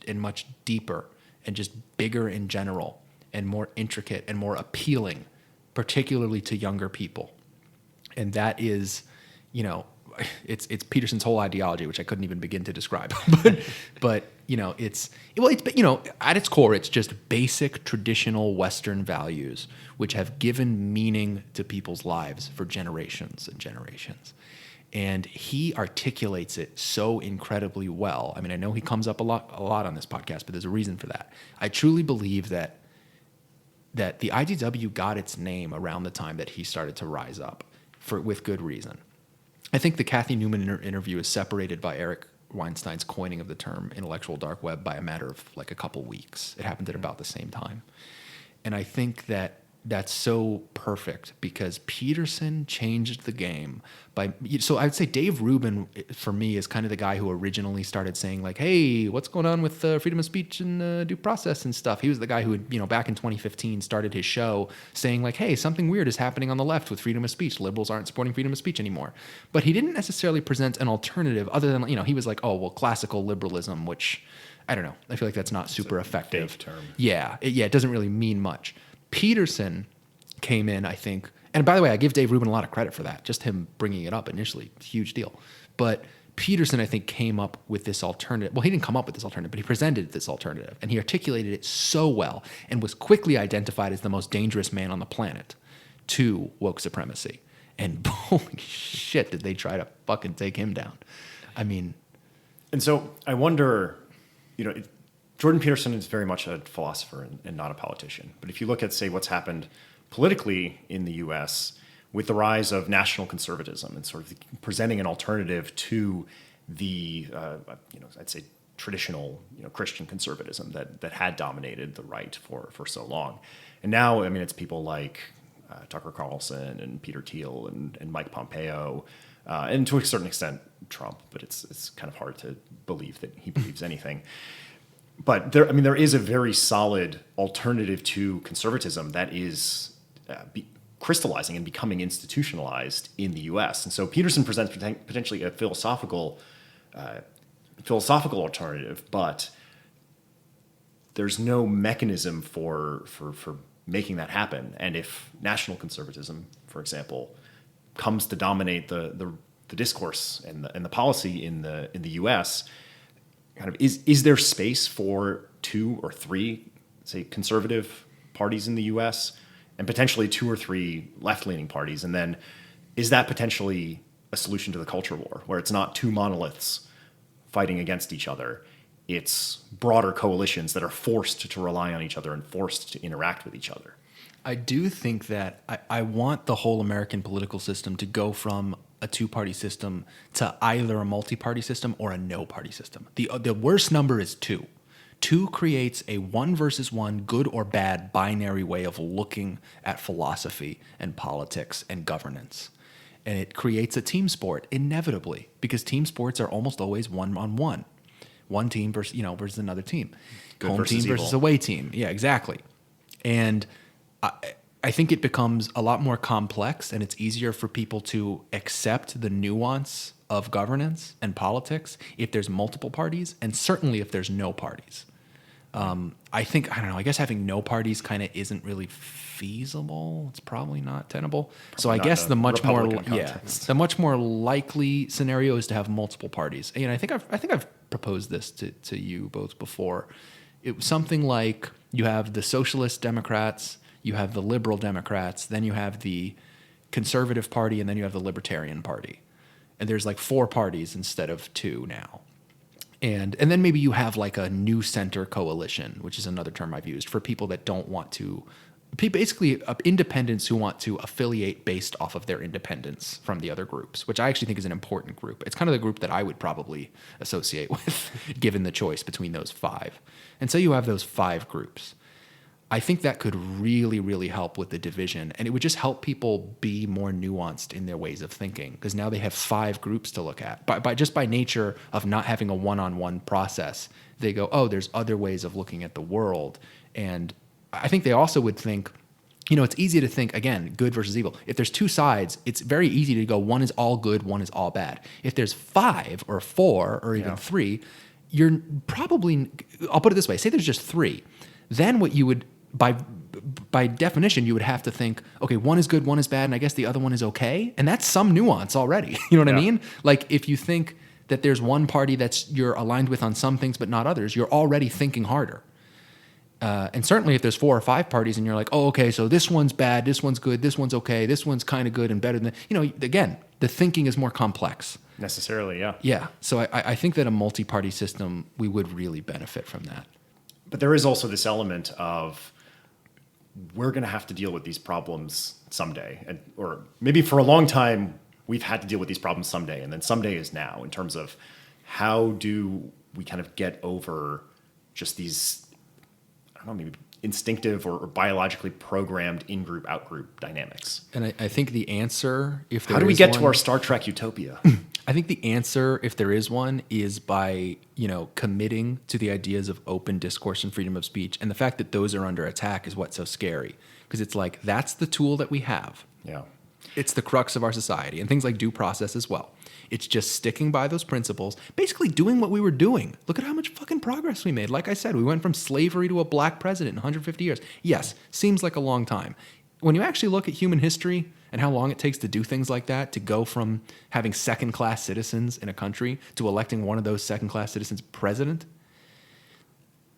A: deeper, and just bigger in general, and more intricate and more appealing, particularly to younger people. And that is, it's Peterson's whole ideology, which I couldn't even begin to describe. but at its core, it's just basic traditional Western values, which have given meaning to people's lives for generations and generations. And he articulates it so incredibly well. I know he comes up a lot on this podcast, but there's a reason for that. I truly believe that the IDW got its name around the time that he started to rise up, with good reason. I think the Kathy Newman interview is separated by Eric Weinstein's coining of the term intellectual dark web by a matter of like a couple weeks. It happened at about the same time. And I think that that's so perfect because Peterson changed the game so I'd say Dave Rubin, for me, is kind of the guy who originally started saying like, hey, what's going on with freedom of speech and due process and stuff. He was the guy who had, back in 2015 started his show saying like, hey, something weird is happening on the left with freedom of speech. Liberals aren't supporting freedom of speech anymore. But he didn't necessarily present an alternative other than, he was like, oh, well, classical liberalism, which I don't know. I feel like that's not super effective.
C: Vague term.
A: Yeah, it doesn't really mean much. Peterson came in, I think, and by the way, I give Dave Rubin a lot of credit for that. Just him bringing it up initially, huge deal. But Peterson, I think, came up with this alternative. Well, he didn't come up with this alternative, but he presented this alternative, and he articulated it so well and was quickly identified as the most dangerous man on the planet to woke supremacy. And holy shit, did they try to fucking take him down. And
C: so I wonder, Jordan Peterson is very much a philosopher and not a politician. But if you look at, say, what's happened politically in the U.S. with the rise of national conservatism and sort of presenting an alternative to the, I'd say traditional, Christian conservatism that had dominated the right for so long. And now, it's people like Tucker Carlson and Peter Thiel and Mike Pompeo, and to a certain extent Trump, but it's kind of hard to believe that he believes anything. But there is a very solid alternative to conservatism that is crystallizing and becoming institutionalized in the U.S. And so Peterson presents potentially a philosophical alternative, but there's no mechanism for making that happen. And if national conservatism, for example, comes to dominate the discourse and the policy in the U.S., kind of is there space for 2 or 3, say, conservative parties in the U.S. and potentially 2 or 3 left-leaning parties? And then is that potentially a solution to the culture war, where it's not 2 monoliths fighting against each other? It's broader coalitions that are forced to rely on each other and forced to interact with each other.
A: I do think that I want the whole American political system to go from a 2-party system to either a multi-party system or a no-party system. The worst number is 2. 2 creates a 1 versus 1, good or bad, binary way of looking at philosophy and politics and governance. And it creates a team sport, inevitably, because team sports are almost always 1-on-1. One team versus another team.
C: Good
A: home
C: versus
A: team versus
C: evil.
A: away team. Yeah, exactly. And I think it becomes a lot more complex, and it's easier for people to accept the nuance of governance and politics if there's multiple parties, and certainly if there's no parties. I think, I don't know, I guess having no parties kind of isn't really feasible. It's probably not tenable. So I
C: not
A: guess
C: in a
A: the much more,
C: Republican
A: yeah,
C: context.
A: the much more likely scenario is to have multiple parties. And I think I've proposed this to you both before. It was something like you have the socialist Democrats, you have the liberal Democrats, then you have the conservative party, and then you have the libertarian party. And there's like 4 parties instead of 2 now. And then maybe you have like a new center coalition, which is another term I've used for people that don't want to, basically independents who want to affiliate based off of their independence from the other groups, which I actually think is an important group. It's kind of the group that I would probably associate with, given the choice between those 5. And so you have those 5 groups. I think that could really, really help with the division, and it would just help people be more nuanced in their ways of thinking, because now they have 5 groups to look at. By nature of not having a one-on-one process, they go, oh, there's other ways of looking at the world. And I think they also would think, it's easy to think, again, good versus evil. If there's 2 sides, it's very easy to go, one is all good, one is all bad. If there's 5 or 4 or even 3, you're probably, I'll put it this way, say there's just 3. Then what you would, by definition, you would have to think, okay, one is good, one is bad, and I guess the other one is okay. And that's some nuance already. You know what I mean? Like if you think that there's one party that's you're aligned with on some things but not others, you're already thinking harder. And certainly if there's 4 or 5 parties and you're like, oh, okay, so this one's bad, this one's good, this one's okay, this one's kind of good and better than, again, the thinking is more complex.
C: Necessarily, yeah.
A: Yeah. So I think that a multi-party system, we would really benefit from that.
C: But there is also this element of we're going to have to deal with these problems someday. Or maybe for a long time, we've had to deal with these problems someday. And then someday is now, in terms of how do we kind of get over just these, I don't know, maybe instinctive or biologically programmed in-group, out-group dynamics.
A: And I think the answer, if there
C: How do we
A: is
C: get
A: one,
C: to our Star Trek utopia?
A: I think the answer, if there is one, is by, committing to the ideas of open discourse and freedom of speech. And the fact that those are under attack is what's so scary. Because it's like, that's the tool that we have.
C: Yeah.
A: It's the crux of our society. And things like due process as well. It's just sticking by those principles, basically doing what we were doing. Look at how much fucking progress we made. Like I said, we went from slavery to a black president in 150 years. Yes, seems like a long time. When you actually look at human history and how long it takes to do things like that, to go from having second-class citizens in a country to electing one of those second-class citizens president,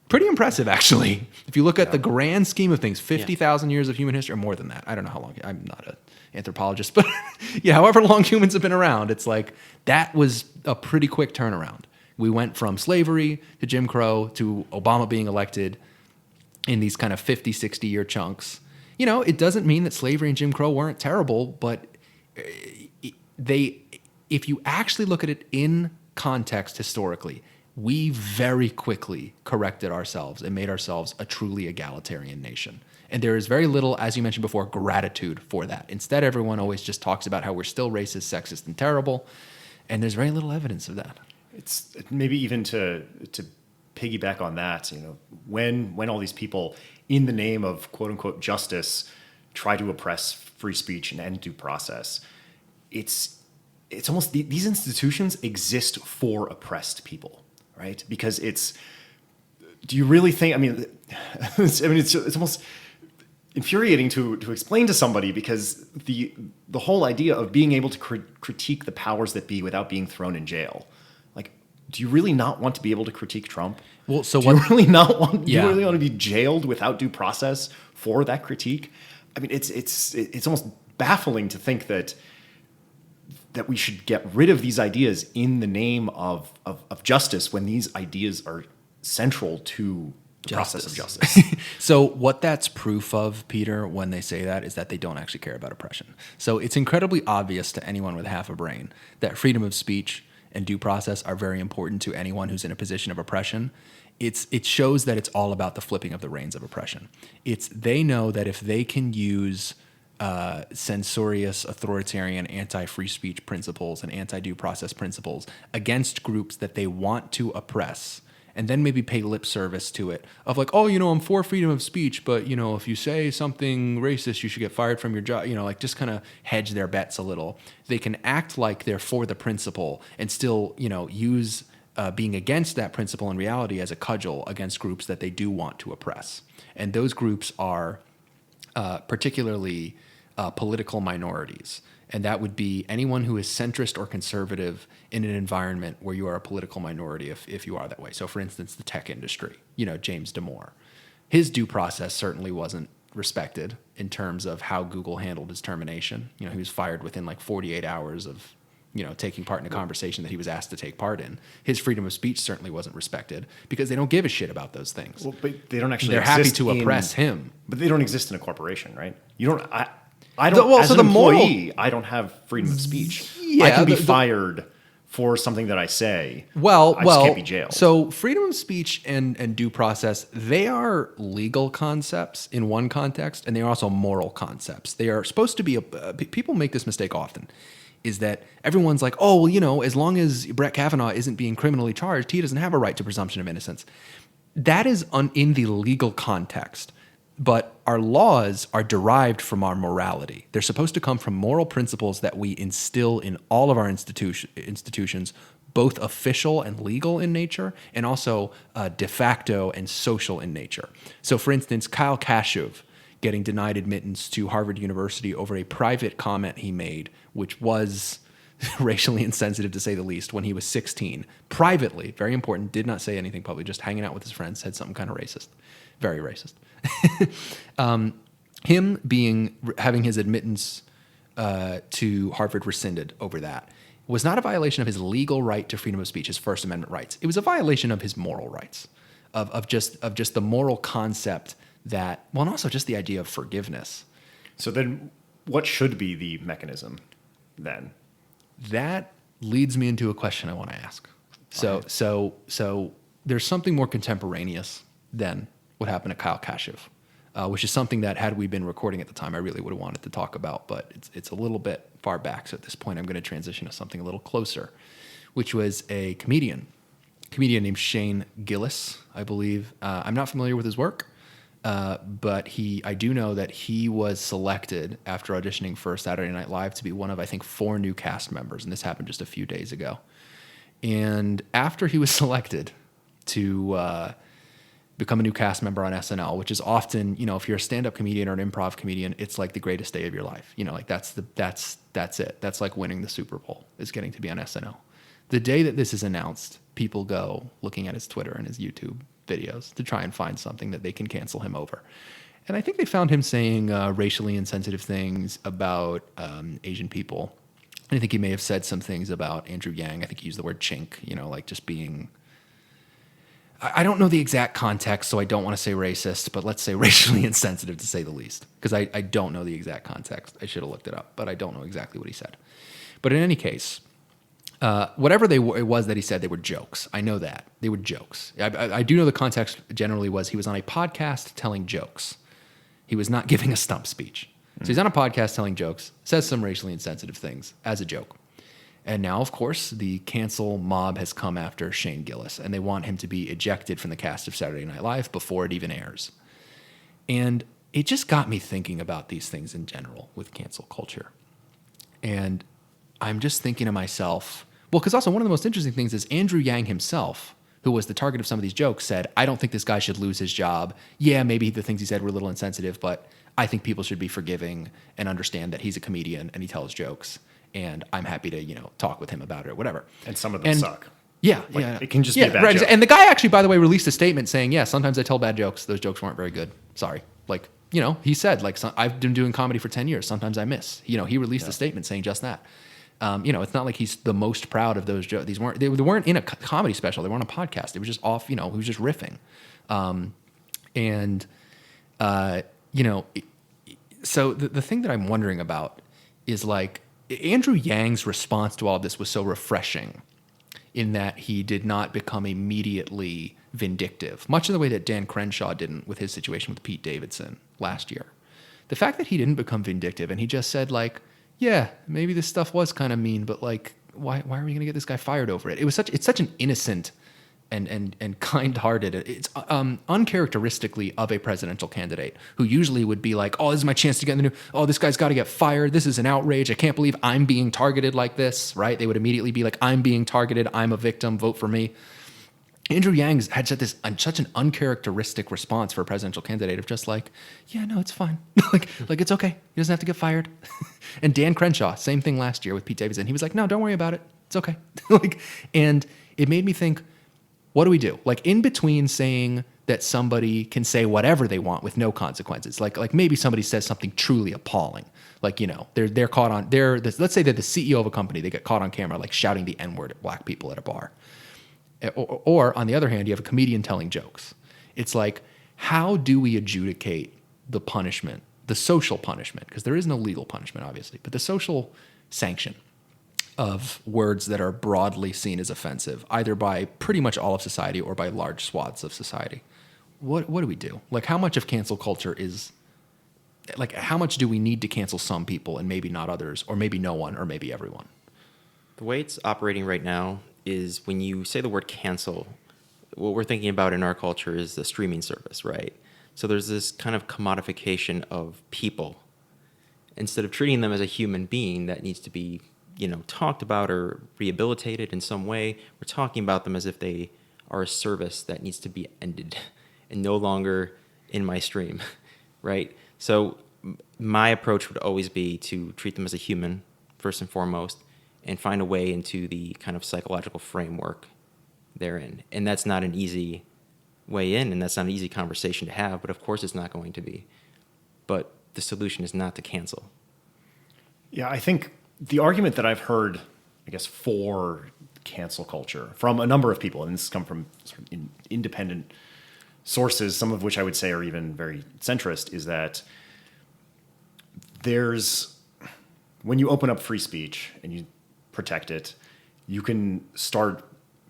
A: pretty impressive, actually. If you look at the grand scheme of things, 50,000 years of human history, or more than that. I don't know how long. I'm not an anthropologist, but yeah, however long humans have been around, it's like that was a pretty quick turnaround. We went from slavery to Jim Crow to Obama being elected in these kind of 50, 60-year chunks. It doesn't mean that slavery and Jim Crow weren't terrible, but if you actually look at it in context historically, we very quickly corrected ourselves and made ourselves a truly egalitarian nation. And there is very little, as you mentioned before, gratitude for that. Instead, everyone always just talks about how we're still racist, sexist, and terrible, and there's very little evidence of that.
C: It's maybe even to piggyback on that, when all these people, in the name of quote unquote justice, try to oppress free speech and end due process, it's almost these institutions exist for oppressed people, right? Because do you really think? It's almost infuriating to explain to somebody, because the whole idea of being able to critique the powers that be without being thrown in jail. Do you really not want to be able to critique Trump?
A: Well, so
C: do you really not want?
A: Yeah.
C: Do you really want to be jailed without due process for that critique? I mean, it's almost baffling to think that we should get rid of these ideas in the name of justice, when these ideas are central to the process of justice.
A: So what that's proof of, Peter, when they say that, is that they don't actually care about oppression. So it's incredibly obvious to anyone with half a brain that freedom of speech and due process are very important to anyone who's in a position of oppression. It shows that it's all about the flipping of the reins of oppression. They know that if they can use censorious, authoritarian, anti-free speech principles and anti-due process principles against groups that they want to oppress, and then maybe pay lip service to it of like, oh, I'm for freedom of speech, but if you say something racist, you should get fired from your job, like just kind of hedge their bets a little. They can act like they're for the principle and still, use being against that principle in reality as a cudgel against groups that they do want to oppress. And those groups are particularly political minorities. And that would be anyone who is centrist or conservative in an environment where you are a political minority, if you are that way. So, for instance, the tech industry, James Damore. His due process certainly wasn't respected in terms of how Google handled his termination. He was fired within like 48 hours of, taking part in a conversation that he was asked to take part in. His freedom of speech certainly wasn't respected because they don't give a shit about those things.
C: Well, but they don't actually.
A: They're happy to oppress him.
C: But they don't exist in a corporation, right? You don't. I don't. As an employee, I don't have freedom of speech.
A: Yeah,
C: I can be fired for something that I say. I just can't be jailed.
A: So freedom of speech and due process, they are legal concepts in one context, and they are also moral concepts. They are supposed to be. People make this mistake often. Is that everyone's like, oh, well, as long as Brett Kavanaugh isn't being criminally charged, he doesn't have a right to presumption of innocence. That is in the legal context. But our laws are derived from our morality. They're supposed to come from moral principles that we instill in all of our institutions, both official and legal in nature, and also de facto and social in nature. So, for instance, Kyle Kashuv getting denied admittance to Harvard University over a private comment he made, which was racially insensitive to say the least, when he was 16. Privately, very important, did not say anything publicly, just hanging out with his friends, said something kind of racist. Very racist. Him having his admittance to Harvard rescinded over that was not a violation of his legal right to freedom of speech, his First Amendment rights. It was a violation of his moral rights, of just the moral concept that, well, and also just the idea of forgiveness.
C: So then what should be the mechanism then?
A: That leads me into a question I want to ask. So there's something more contemporaneous than what happened to Kyle Kashuv, which is something that, had we been recording at the time, I really would have wanted to talk about, but it's a little bit far back. So at this point, I'm going to transition to something a little closer, which was a comedian named Shane Gillis, I believe. I'm not familiar with his work, but I do know that he was selected after auditioning for Saturday Night Live to be one of, I think, 4 new cast members, and this happened just a few days ago. And after he was selected to become a new cast member on SNL, which is often, if you're a stand-up comedian or an improv comedian, it's like the greatest day of your life. Like that's it. That's like winning the Super Bowl, is getting to be on SNL. The day that this is announced, people go looking at his Twitter and his YouTube videos to try and find something that they can cancel him over. And I think they found him saying racially insensitive things about Asian people. And I think he may have said some things about Andrew Yang. I think he used the word chink, like just being... I don't know the exact context, so I don't want to say racist, but let's say racially insensitive to say the least, because I don't know the exact context. I should have looked it up, but I don't know exactly what he said. But in any case, whatever it was that he said, they were jokes. I know that. They were jokes. I do know the context generally was he was on a podcast telling jokes. He was not giving a stump speech. So he's on a podcast telling jokes, says some racially insensitive things as a joke. And now, of course, the cancel mob has come after Shane Gillis, and they want him to be ejected from the cast of Saturday Night Live before it even airs. And it just got me thinking about these things in general with cancel culture. And I'm just thinking to myself, well, because also one of the most interesting things is Andrew Yang himself, who was the target of some of these jokes, said, I don't think this guy should lose his job. Yeah, maybe the things he said were a little insensitive, but I think people should be forgiving and understand that he's a comedian and he tells jokes. And I'm happy to, talk with him about it or whatever.
C: And some of them suck.
A: Yeah,
C: It can just be a bad joke.
A: And the guy actually, by the way, released a statement saying, yeah, sometimes I tell bad jokes. Those jokes weren't very good. Sorry. He said, I've been doing comedy for 10 years. Sometimes I miss. He released a statement saying just that. It's not like he's the most proud of those jokes. They weren't in a comedy special. They weren't on a podcast. It was just off, he was just riffing. So the thing that I'm wondering about is Andrew Yang's response to all of this was so refreshing in that he did not become immediately vindictive, much in the way that Dan Crenshaw didn't with his situation with Pete Davidson last year. The fact that he didn't become vindictive and he just said yeah, maybe this stuff was kind of mean, but why are we going to get this guy fired over it? It's such an innocent and kind-hearted. It's uncharacteristically of a presidential candidate who usually would be like, oh, this is my chance to get in the news. Oh, this guy's got to get fired. This is an outrage. I can't believe I'm being targeted like this, right? They would immediately be like, I'm being targeted. I'm a victim. Vote for me. Andrew Yang had such an uncharacteristic response for a presidential candidate of just like, yeah, no, it's fine. like it's okay. He doesn't have to get fired. And Dan Crenshaw, same thing last year with Pete Davidson. He was like, no, don't worry about it. It's okay. And it made me think, what do we do? Like in between saying that somebody can say whatever they want with no consequences, like maybe somebody says something truly appalling, like, they're caught on, let's say they're the CEO of a company, they get caught on camera, like shouting the N-word at black people at a bar. Or on the other hand, you have a comedian telling jokes. It's like, how do we adjudicate the punishment, the social punishment? Because there is no legal punishment, obviously, but the social sanction of words that are broadly seen as offensive, either by pretty much all of society or by large swaths of society. What do we do? Like, how much of cancel culture is, like, how much do we need to cancel some people and maybe not others, or maybe no one, or maybe everyone?
B: The way it's operating right now is when you say the word cancel, what we're thinking about in our culture is the streaming service, right? So there's this kind of commodification of people. Instead of treating them as a human being that needs to be, talked about or rehabilitated in some way, we're talking about them as if they are a service that needs to be ended and no longer in my stream, right? So my approach would always be to treat them as a human, first and foremost, and find a way into the kind of psychological framework therein. And that's not an easy way in, and that's not an easy conversation to have, but of course it's not going to be. But the solution is not to cancel.
C: Yeah, I think the argument that I've heard, I guess, for cancel culture from a number of people, and this has come from sort of independent sources, some of which I would say are even very centrist, is that when you open up free speech and you protect it, you can start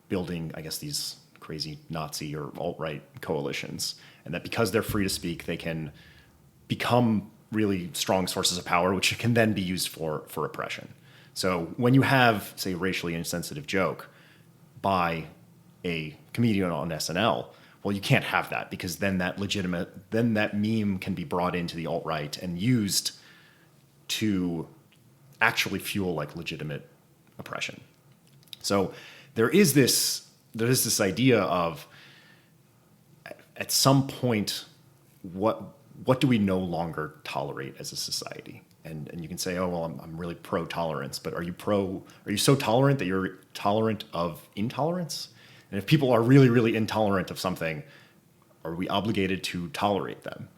C: building, I guess, these crazy Nazi or alt-right coalitions. And that because they're free to speak, they can become really strong sources of power, which can then be used for oppression. So when you have, say, a racially insensitive joke by a comedian on SNL, well, you can't have that, because then that meme can be brought into the alt-right and used to actually fuel like legitimate oppression. So there is this idea of, at some point, what do we no longer tolerate as a society? And you can say, oh, well, I'm really pro-tolerance, but are you so tolerant that you're tolerant of intolerance? And if people are really, really intolerant of something, are we obligated to tolerate them?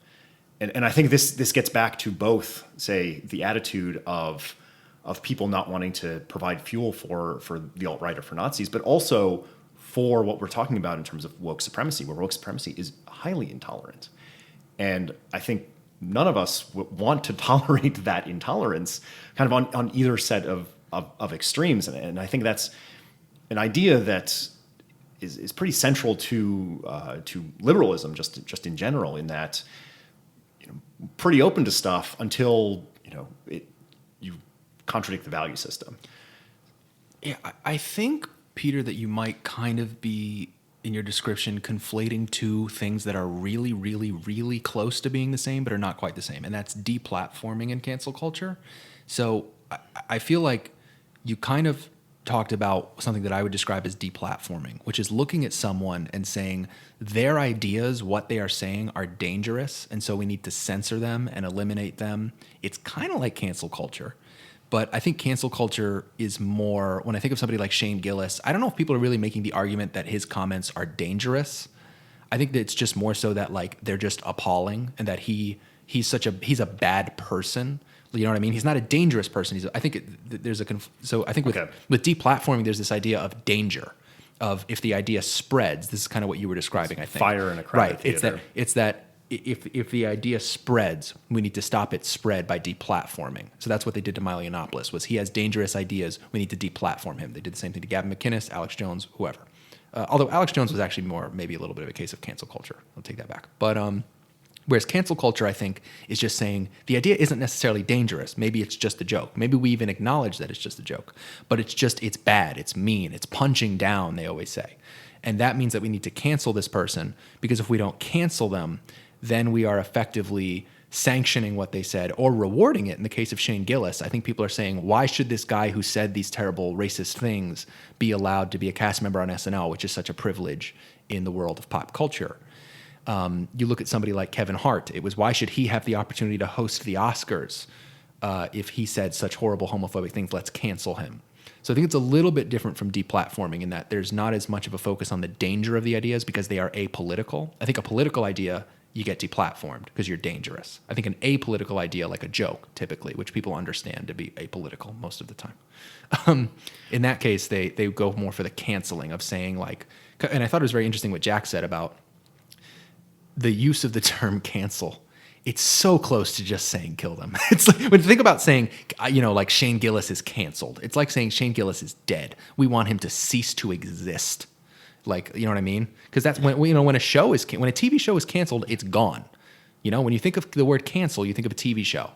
C: And I think this gets back to both, say, the attitude of people not wanting to provide fuel for the alt-right or for Nazis, but also for what we're talking about in terms of woke supremacy, where woke supremacy is highly intolerant. And I think none of us want to tolerate that intolerance kind of on either set of extremes. And I think that's an idea that is pretty central to liberalism, just in general, in that, pretty open to stuff until you contradict the value system.
A: Yeah, I think, Peter, that you might kind of be, in your description, conflating two things that are really, really, really close to being the same, but are not quite the same. And that's deplatforming and cancel culture. So I feel like you kind of talked about something that I would describe as deplatforming, which is looking at someone and saying their ideas, what they are saying, are dangerous, and so we need to censor them and eliminate them. It's kind of like cancel culture. But I think cancel culture is more, when I think of somebody like Shane Gillis, I don't know if people are really making the argument that his comments are dangerous. I think that it's just more so that like they're just appalling, and that he's a bad person. You know what I mean? He's not a dangerous person. So I think with deplatforming, there's this idea of danger, of if the idea spreads. This is kind of what you were describing, I think.
C: Fire in a crowded theater.
A: Right. It's that if the idea spreads, we need to stop its spread by deplatforming. So that's what they did to Milo Yiannopoulos, was he has dangerous ideas, we need to deplatform him. They did the same thing to Gavin McInnes, Alex Jones, whoever. Although Alex Jones was actually maybe a little bit of a case of cancel culture. I'll take that back. But whereas cancel culture, I think, is just saying the idea isn't necessarily dangerous. Maybe it's just a joke. Maybe we even acknowledge that it's just a joke. But it's bad, it's mean, it's punching down, they always say. And that means that we need to cancel this person, because if we don't cancel them, then we are effectively sanctioning what they said or rewarding it. In the case of Shane Gillis, I think people are saying, why should this guy who said these terrible racist things be allowed to be a cast member on SNL, which is such a privilege in the world of pop culture? You look at somebody like Kevin Hart. It was, why should he have the opportunity to host the Oscars if he said such horrible homophobic things? Let's cancel him. So I think it's a little bit different from deplatforming in that there's not as much of a focus on the danger of the ideas because they are apolitical. I think a political idea, you get deplatformed because you're dangerous. I think an apolitical idea, like a joke, typically, which people understand to be apolitical most of the time. In that case, they go more for the canceling of saying like, and I thought it was very interesting what Jack said about the use of the term cancel. It's so close to just saying kill them. It's like, when you think about saying, like Shane Gillis is canceled, it's like saying Shane Gillis is dead. We want him to cease to exist. Like, you know what I mean? Because that's when, when a TV show is canceled, it's gone. When you think of the word cancel, you think of a TV show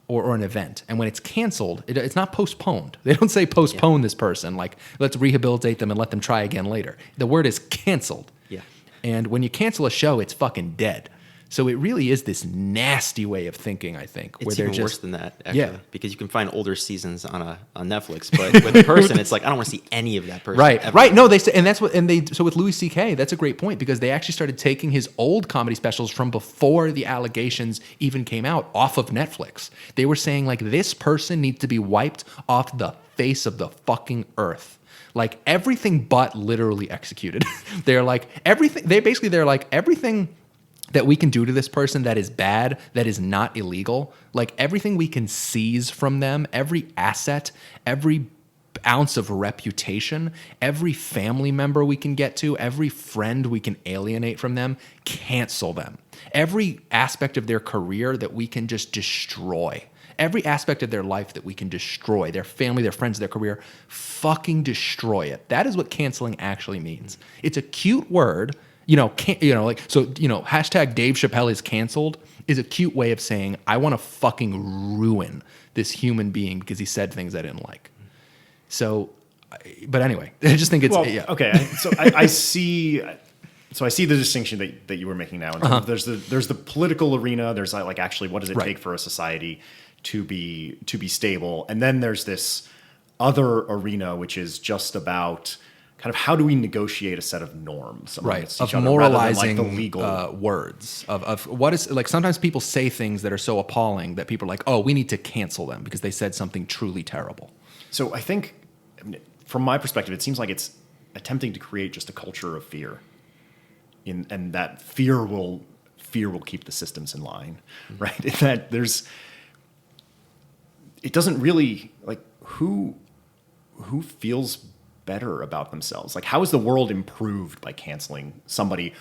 A: or an event. And when it's canceled, it's not postponed. They don't say postpone this person, like let's rehabilitate them and let them try again later. The word is canceled.
B: Yeah.
A: And when you cancel a show, it's fucking dead. So it really is this nasty way of thinking, I think.
B: It's
A: where they're
B: even
A: just
B: worse than that, actually, because you can find older seasons on Netflix, but with a person, it's like I don't want to see any of that person.
A: Right,
B: ever.
A: right. No, they say, and that's what, so with Louis C.K., that's a great point because they actually started taking his old comedy specials from before the allegations even came out off of Netflix. They were saying like this person needs to be wiped off the face of the fucking earth. Like everything but literally executed. They're like everything. They're like everything that we can do to this person that is bad, that is not illegal, like everything we can seize from them, every asset, every ounce of reputation, every family member we can get to, every friend we can alienate from them, cancel them. Every aspect of their career that we can just destroy. Every aspect of their life that we can destroy, their family, their friends, their career, fucking destroy it. That is what canceling actually means. It's a cute word. Hashtag Dave Chappelle is canceled is a cute way of saying, I want to fucking ruin this human being because he said things I didn't like. So, but anyway, I just think it's,
C: Okay. So I see the distinction that you were making now. There's the political arena. There's like actually, what does it take for a society to be stable? And then there's this other arena, which is just about kind of how do we negotiate a set of norms amongst each other,
A: moralizing
C: rather than like the legal
A: words of what is like. Sometimes people say things that are so appalling that people are like, oh, we need to cancel them because they said something truly terrible.
C: So I think, from my perspective, it seems like it's attempting to create just a culture of fear, and that fear will keep the systems in line, right? That it doesn't really like who feels better about themselves. Like, how is the world improved by canceling somebody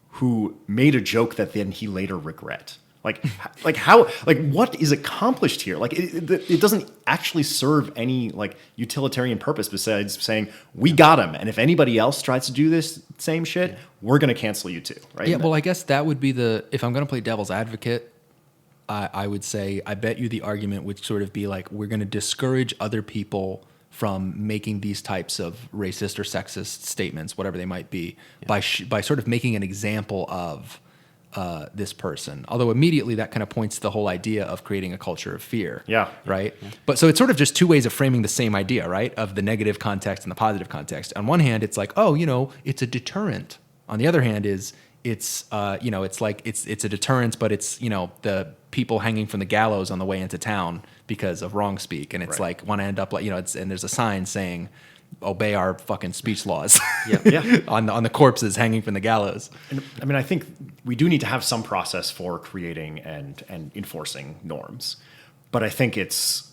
C: who made a joke that then he later regret? Like what is accomplished here? Like, it doesn't actually serve any like utilitarian purpose besides saying we got him, and if anybody else tries to do this same shit, we're going to cancel you too, right?
A: Yeah, well, I guess that would be if I'm going to play devil's advocate, I would say, I bet you the argument would sort of be like, we're going to discourage other people from making these types of racist or sexist statements, whatever they might be, by sort of making an example of this person. Although immediately that kind of points to the whole idea of creating a culture of fear. Yeah. Right? Yeah. But so it's sort of just two ways of framing the same idea, right? Of the negative context and the positive context. On one hand, it's like, oh, it's a deterrent. On the other hand it's a deterrent, but it's, the people hanging from the gallows on the way into town because of wrong speak. And it's like, want to end up like, and there's a sign saying, obey our fucking speech laws on the corpses hanging from the gallows.
C: And, I mean, I think we do need to have some process for creating and enforcing norms. But I think it's,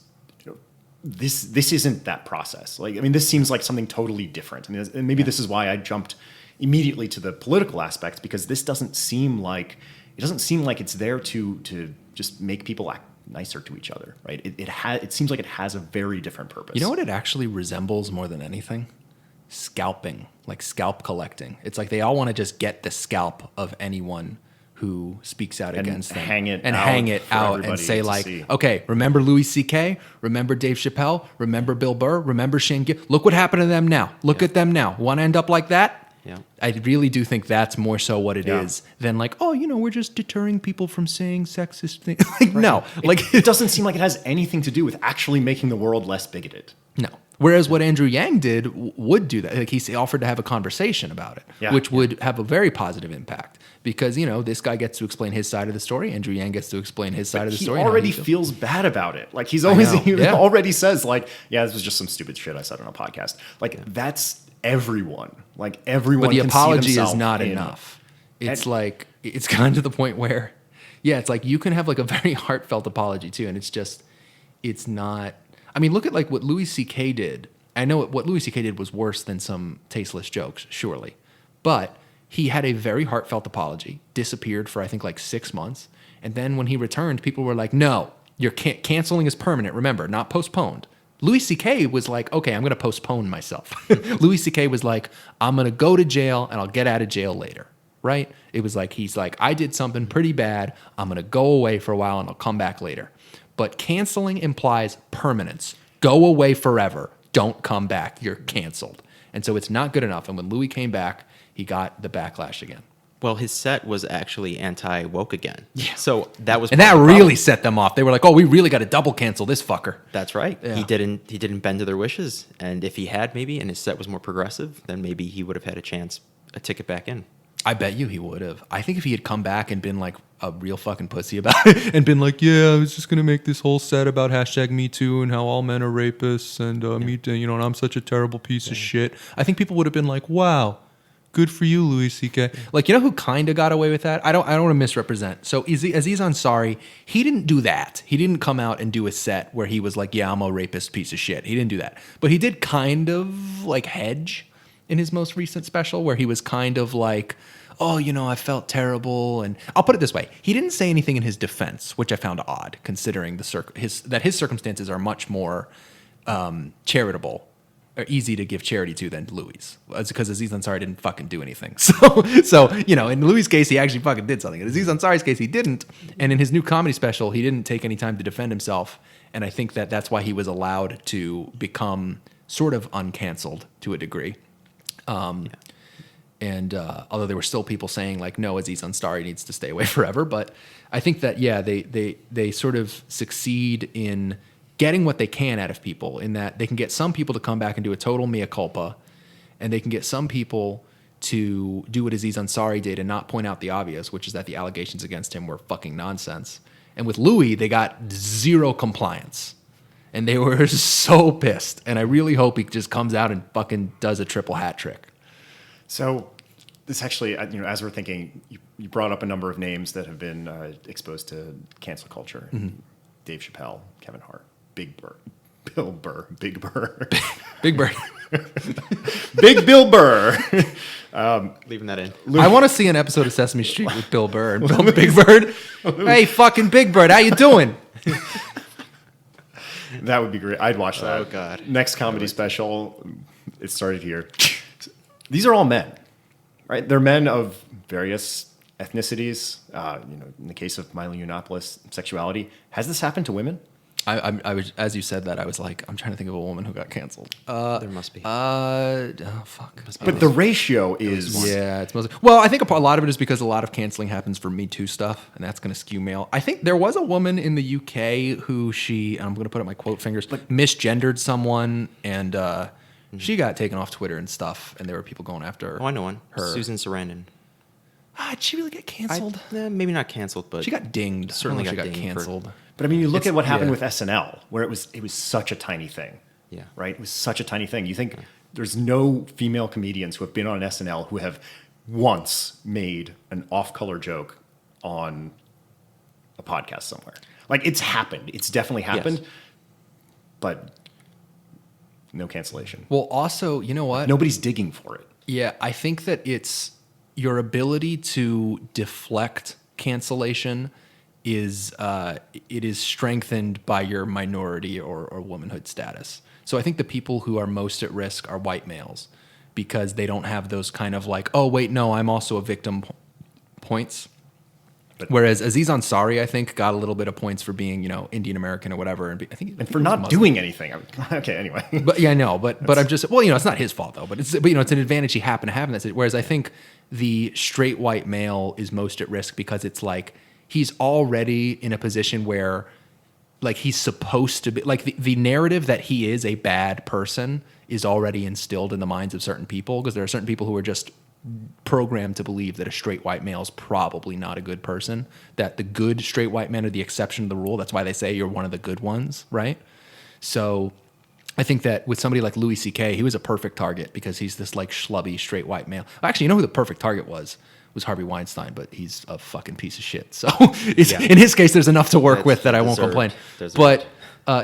C: this isn't that process. Like, I mean, this seems like something totally different. I mean, and maybe this is why I jumped immediately to the political aspects, because this doesn't seem like it's there to just make people act nicer to each other, right? It seems like it has a very different purpose.
A: You know what it actually resembles more than anything? Scalping, like scalp collecting. It's like they all want to just get the scalp of anyone who speaks out against them.
C: Hang it
A: out and say like, okay, remember Louis C.K., remember Dave Chappelle, remember Bill Burr, remember Shane Gillis. Look what happened to them now. Look at them now. Want to end up like that?
B: Yeah.
A: I really do think that's more so what it
C: Yeah.
A: is than like, oh, we're just deterring people from saying sexist things. Like, no, like
C: It doesn't seem like it has anything to do with actually making the world less bigoted.
A: no. Whereas what Andrew Yang did would do that. Like he offered to have a conversation about it,
C: Yeah.
A: which would have a very positive impact because, this guy gets to explain his side of the story. Andrew Yang gets to explain his side of the
C: He
A: story. and how
C: already
A: feels.
C: feels bad about it. Like he's always
A: know.
C: he
A: Yeah.
C: already says like, yeah, this was just some stupid shit I said on a podcast. Like that's everyone. Like everyone.
A: But the
C: can see
A: apology is
C: themselves
A: not
C: in-
A: enough. It's
C: And-
A: like it's gotten to the point where, yeah, it's like you can have like a very heartfelt apology too, and it's not. I mean, look at like what Louis C.K. did. I know what Louis C.K. did was worse than some tasteless jokes, surely, but he had a very heartfelt apology. Disappeared for I think like 6 months, and then when he returned, people were like, "No, you're canceling is permanent. Remember, not postponed." Louis C.K. was like, okay, I'm going to postpone myself. Louis C.K. was like, I'm going to go to jail and I'll get out of jail later, right? It was like, he's like, I did something pretty bad. I'm going to go away for a while and I'll come back later. But canceling implies permanence. Go away forever. Don't come back. You're canceled. And so it's not good enough. And when Louis came back, he got the backlash again.
B: Well, his set was actually anti-woke again. Yeah. So that was
A: And
B: part
A: that
B: of the
A: really
B: problem.
A: set them off. They were like, oh, we really got to double cancel this fucker.
B: That's right.
A: Yeah.
B: He didn't bend to their wishes. And if he had maybe, and his set was more progressive, then maybe he would have had a ticket back in.
A: I bet you he would have. I think if he had come back and been like a real fucking pussy about it and been like, yeah, I was just going to make this whole set about #MeToo and how all men are rapists and me, and I'm such a terrible piece of shit. I think people would have been like, wow, good for you, Louis C.K. Like, who kind of got away with that? I don't want to misrepresent. So Aziz Ansari, he didn't do that. He didn't come out and do a set where he was like, yeah, I'm a rapist piece of shit. He didn't do that. But he did kind of like hedge in his most recent special where he was kind of like, oh, I felt terrible. And I'll put it this way. He didn't say anything in his defense, which I found odd considering that his circumstances are much more charitable or easy to give charity to than Louis. It's because Aziz Ansari didn't fucking do anything. So in Louis' case, he actually fucking did something. In Aziz Ansari's case, he didn't. And in his new comedy special, he didn't take any time to defend himself. And I think that that's why he was allowed to become sort of uncanceled to a degree. And although there were still people saying like, no, Aziz Ansari needs to stay away forever. But I think that, yeah, they sort of succeed in getting what they can out of people in that they can get some people to come back and do a total mea culpa. And they can get some people to do what Aziz Ansari did and not point out the obvious, which is that the allegations against him were fucking nonsense. And with Louis, they got zero compliance. And they were so pissed. And I really hope he just comes out and fucking does a triple hat trick.
C: So this actually, as we're thinking, you brought up a number of names that have been exposed to cancel culture.
A: Mm-hmm.
C: Dave Chappelle, Kevin Hart, Big Bill Burr,
A: Big Bird.
C: Big Bill Burr.
B: Leaving that in.
A: I want to see an episode of Sesame Street with Bill Burr and Big Bird. Hey, fucking Big Bird, how you doing?
C: That would be great. I'd watch that.
B: Oh, God.
C: Next comedy special. It started here. These are all men, right? They're men of various ethnicities. In the case of Milo Yiannopoulos, sexuality. Has this happened to women?
A: I was, as you said that, I was like, I'm trying to think of a woman who got canceled.
B: There must be.
A: Oh, fuck.
C: But the ratio is...
A: Yeah, it's mostly. Well, I think a lot of it is because a lot of canceling happens for Me Too stuff, and that's going to skew male. I think there was a woman in the UK who I'm going to put up my quote fingers, misgendered someone, and she got taken off Twitter and stuff, and there were people going after
B: I know one.
A: her.
B: Susan Sarandon.
A: Did she really get canceled?
B: Maybe not canceled, but
A: She got dinged.
B: Certainly
A: I don't know
B: got
A: if she
B: dinged
A: got
B: for-
A: canceled.
C: But I mean, you look at what happened
A: yeah.
C: with SNL, where it was such a tiny thing.
B: Yeah.
C: Right? It was such a tiny thing. You think there's no female comedians who have been on SNL who have once made an off-color joke on a podcast somewhere. Like, it's happened. It's definitely happened.
B: Yes.
C: But no cancellation.
A: Well, also, you know what?
C: Nobody's digging for it.
A: Yeah, I think that it's your ability to deflect cancellation is it is strengthened by your minority or womanhood status. So I think the people who are most at risk are white males because they don't have those kind of like, oh, wait, no, I'm also a victim points. Whereas Aziz Ansari, I think, got a little bit of points for being, Indian American or whatever, and
C: for not doing anything. Okay, anyway.
A: But yeah, no, but I'm just, well, it's not his fault though. But it's an advantage he happened to have in that. Whereas I think the straight white male is most at risk because it's like he's already in a position where, like, he's supposed to be, like, the narrative that he is a bad person is already instilled in the minds of certain people, because there are certain people who are just programmed to believe that a straight white male is probably not a good person, that the good straight white men are the exception to the rule. That's why they say you're one of the good ones, right? So I think that with somebody like Louis C.K., he was a perfect target because he's this like schlubby straight white male. Actually, you know who the perfect target was Harvey Weinstein, but he's a fucking piece of shit. So in his case, there's enough to work with that I won't complain. But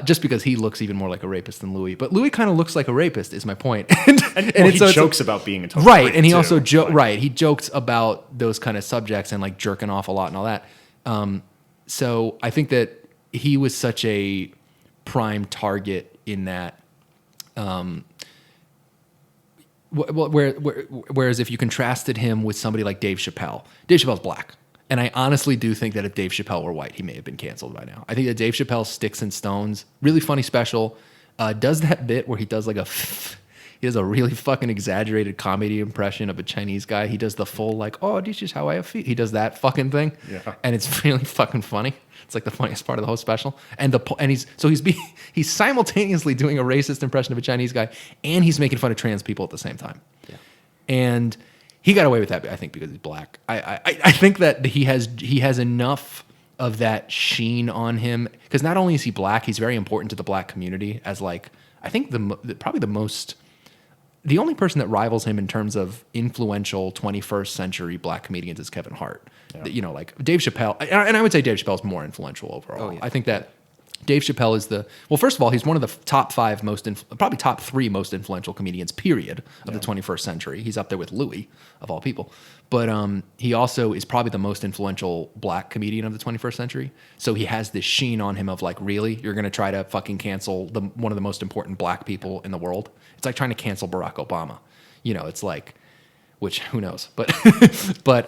A: just because he looks even more like a rapist than Louis. But Louis kind of looks like a rapist is my point.
C: and he jokes about being a total
A: right,
C: freak
A: and he
C: too.
A: also he jokes about those kind of subjects and like jerking off a lot and all that. So I think that he was such a prime target in that. Whereas if you contrasted him with somebody like Dave Chappelle's black. And I honestly do think that if Dave Chappelle were white, he may have been canceled by now. I think that Dave Chappelle Sticks and Stones, really funny special, does that bit where he does like he does a really fucking exaggerated comedy impression of a Chinese guy. He does the full like, oh, this is how I feel. He does that fucking thing.
C: Yeah.
A: And it's really fucking funny. It's like the funniest part of the whole special. And he's simultaneously doing a racist impression of a Chinese guy, and he's making fun of trans people at the same time.
B: Yeah.
A: And he got away with that, I think, because he's black. I think that he has enough of that sheen on him, because not only is he black, he's very important to the black community as like, I think the only person that rivals him in terms of influential 21st century black comedians is Kevin Hart. Yeah. Like Dave Chappelle, and I would say Dave Chappelle is more influential overall. Oh, yeah. I think that Dave Chappelle is first of all, he's one of the top 5 probably top 3 most influential comedians, period, of the 21st century. He's up there with Louis, of all people. But he also is probably the most influential black comedian of the 21st century. So he has this sheen on him of like, really? You're going to try to fucking cancel one of the most important black people in the world? It's like trying to cancel Barack Obama. It's like, which, who knows? But,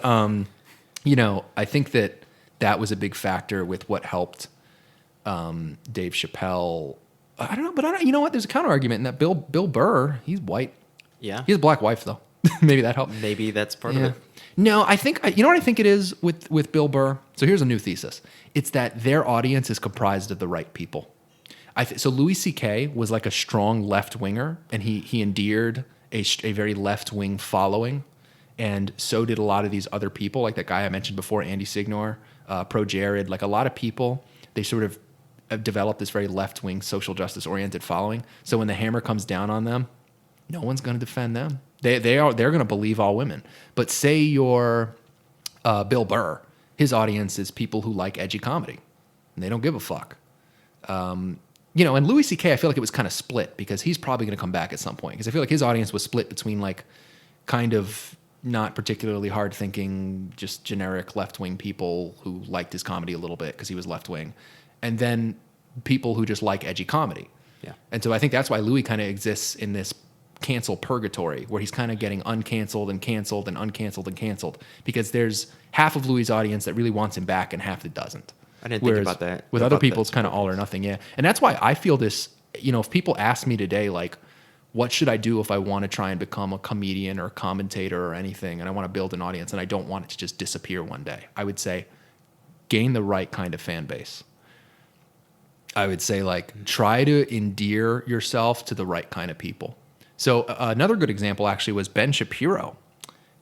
A: I think that was a big factor with what helped Dave Chappelle. I don't know, but you know what? There's a counter argument in that Bill Burr, he's white.
B: Yeah.
A: He has a black wife though. Maybe that helped.
B: Maybe that's part of it.
A: No, I think, you know what I think it is with Bill Burr? So here's a new thesis. It's that their audience is comprised of the right people. So Louis C.K. was like a strong left-winger, and he endeared a very left-wing following, and so did a lot of these other people, like that guy I mentioned before, Andy Signor, Pro Jared, like a lot of people, they sort of have developed this very left-wing, social justice-oriented following. So when the hammer comes down on them, no one's going to defend them. They're going to believe all women. But say you're Bill Burr, his audience is people who like edgy comedy, and they don't give a fuck. And Louis C.K., I feel like it was kind of split, because he's probably going to come back at some point, because I feel like his audience was split between like kind of not particularly hard-thinking, just generic left-wing people who liked his comedy a little bit because he was left-wing, and then people who just like edgy comedy.
B: Yeah.
A: And so I think that's why Louis kind of exists in this cancel purgatory, where he's kind of getting uncanceled and canceled and uncanceled and canceled, because there's half of Louis' audience that really wants him back and half that doesn't.
B: I didn't think about that.
A: With other people, it's kind of all or nothing, yeah. And that's why I feel this, if people ask me today, like, what should I do if I want to try and become a comedian or a commentator or anything, and I want to build an audience and I don't want it to just disappear one day? I would say gain the right kind of fan base. I would say, like, try to endear yourself to the right kind of people. So another good example actually was Ben Shapiro.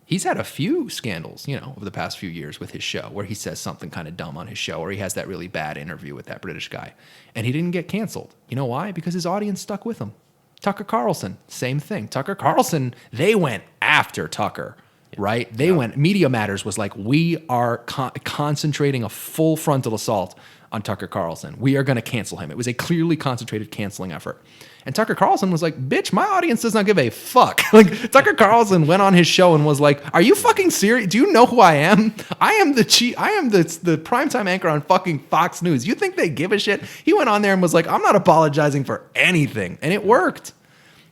A: He's had a few scandals, over the past few years with his show, where he says something kind of dumb on his show, or he has that really bad interview with that British guy, and he didn't get canceled. You know why? Because his audience stuck with him. Tucker Carlson, same thing. Tucker Carlson, they went after Tucker, right? Media Matters was like, we are concentrating a full frontal assault on Tucker Carlson. We are going to cancel him. It was a clearly concentrated canceling effort. And Tucker Carlson was like, bitch, my audience does not give a fuck. Like, Tucker Carlson went on his show and was like, are you fucking serious? Do you know who I am? I am the primetime anchor on fucking Fox News. You think they give a shit? He went on there and was like, I'm not apologizing for anything. And it worked,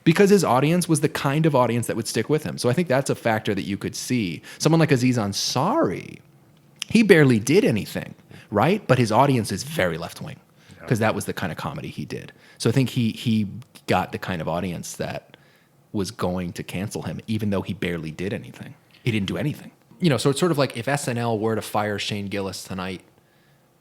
A: because his audience was the kind of audience that would stick with him. So I think that's a factor that you could see. Someone like Aziz Ansari, He barely did anything, right? But his audience is very left wing because that was the kind of comedy he did. So I think he got the kind of audience that was going to cancel him, even though he barely did anything. He didn't do anything. So it's sort of like if SNL were to fire Shane Gillis tonight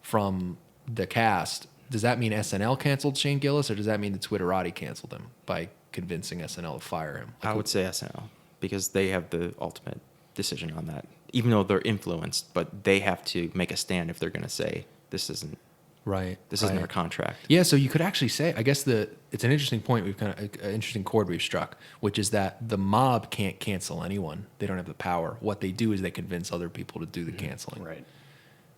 A: from the cast, does that mean SNL canceled Shane Gillis, or does that mean the Twitterati canceled him by convincing SNL to fire him?
B: I would say SNL, because they have the ultimate decision on that. Even though they're influenced, but they have to make a stand if they're going to say this isn't our contract.
A: Yeah, so you could actually say, I guess it's an interesting point. We've an interesting chord we've struck, which is that the mob can't cancel anyone. They don't have the power. What they do is they convince other people to do the canceling.
C: Right.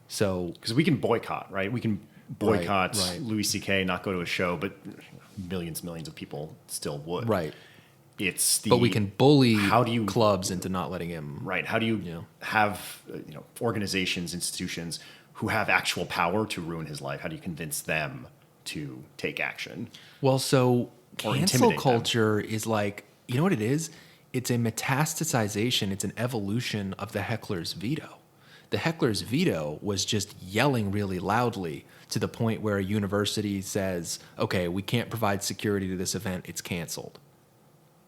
A: So
C: because we can boycott, right? We can boycott
A: Right.
C: Louis C.K., not go to a show, but millions of people still would.
A: Right.
C: But
A: we can bully
C: how do you,
A: clubs into not letting him.
C: Right. How do you have organizations, institutions who have actual power to ruin his life? How do you convince them to take action?
A: Well, so
C: Or
A: cancel
C: intimidate
A: culture is like, you know what it is? It's a metastasization. It's an evolution of the heckler's veto. The heckler's veto was just yelling really loudly to the point where a university says, okay, we can't provide security to this event. It's canceled.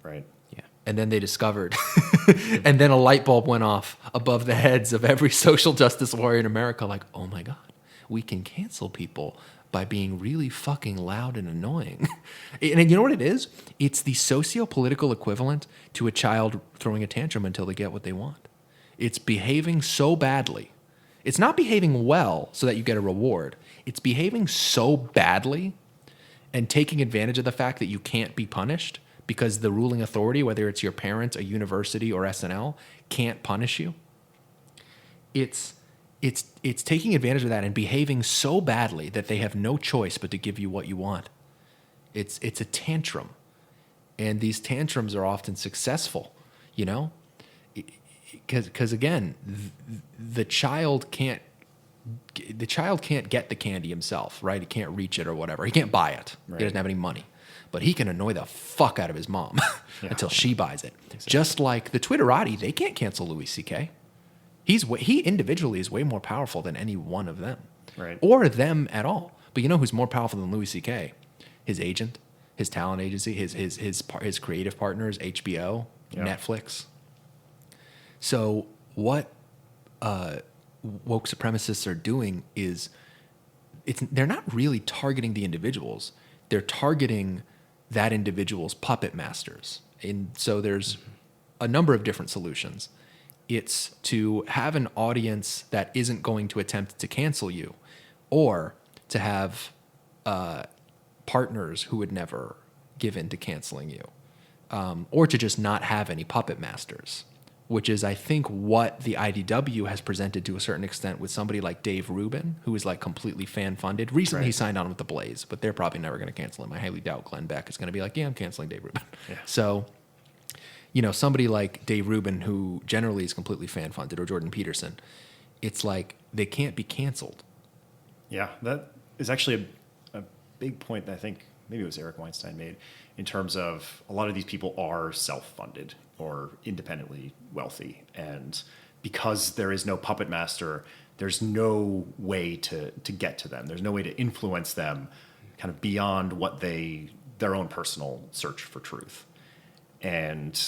C: Right.
B: Yeah.
A: And then they discovered, and then a light bulb went off above the heads of every social justice warrior in America, like, oh my God, we can cancel people by being really fucking loud and annoying. And you know what it is? It's the socio-political equivalent to a child throwing a tantrum until they get what they want. It's behaving so badly. It's not behaving well so that you get a reward. It's behaving so badly and taking advantage of the fact that you can't be punished because the ruling authority, whether it's your parents, a university, or SNL, can't punish you. It's taking advantage of that and behaving so badly that they have no choice but to give you what you want. It's a tantrum. And these tantrums are often successful, Because again, the child can't get the candy himself, right? He can't reach it or whatever. He can't buy it.
C: Right.
A: He doesn't have any money. But he can annoy the fuck out of his mom until she buys it. Exactly. Just like the Twitterati, they can't cancel Louis C.K. He individually is way more powerful than any one of them.
C: Right.
A: Or them at all. But you know who's more powerful than Louis C.K.? His agent, his talent agency, his creative partners, HBO, Netflix. So what woke supremacists are doing is they're not really targeting the individuals. They're targeting that individual's puppet masters. And so there's a number of different solutions. It's to have an audience that isn't going to attempt to cancel you, or to have partners who would never give in to canceling you, or to just not have any puppet masters, which is, I think, what the IDW has presented to a certain extent with somebody like Dave Rubin, who is like completely fan-funded. Recently, he signed on with The Blaze, but they're probably never going to cancel him. I highly doubt Glenn Beck is going to be like, yeah, I'm canceling Dave Rubin.
C: Yeah.
A: So, somebody like Dave Rubin, who generally is completely fan-funded, or Jordan Peterson, it's like they can't be canceled.
C: Yeah, that is actually a big point that I think maybe it was Eric Weinstein made, in terms of a lot of these people are self-funded or independently wealthy. And because there is no puppet master, there's no way to get to them. There's no way to influence them kind of beyond what their own personal search for truth. And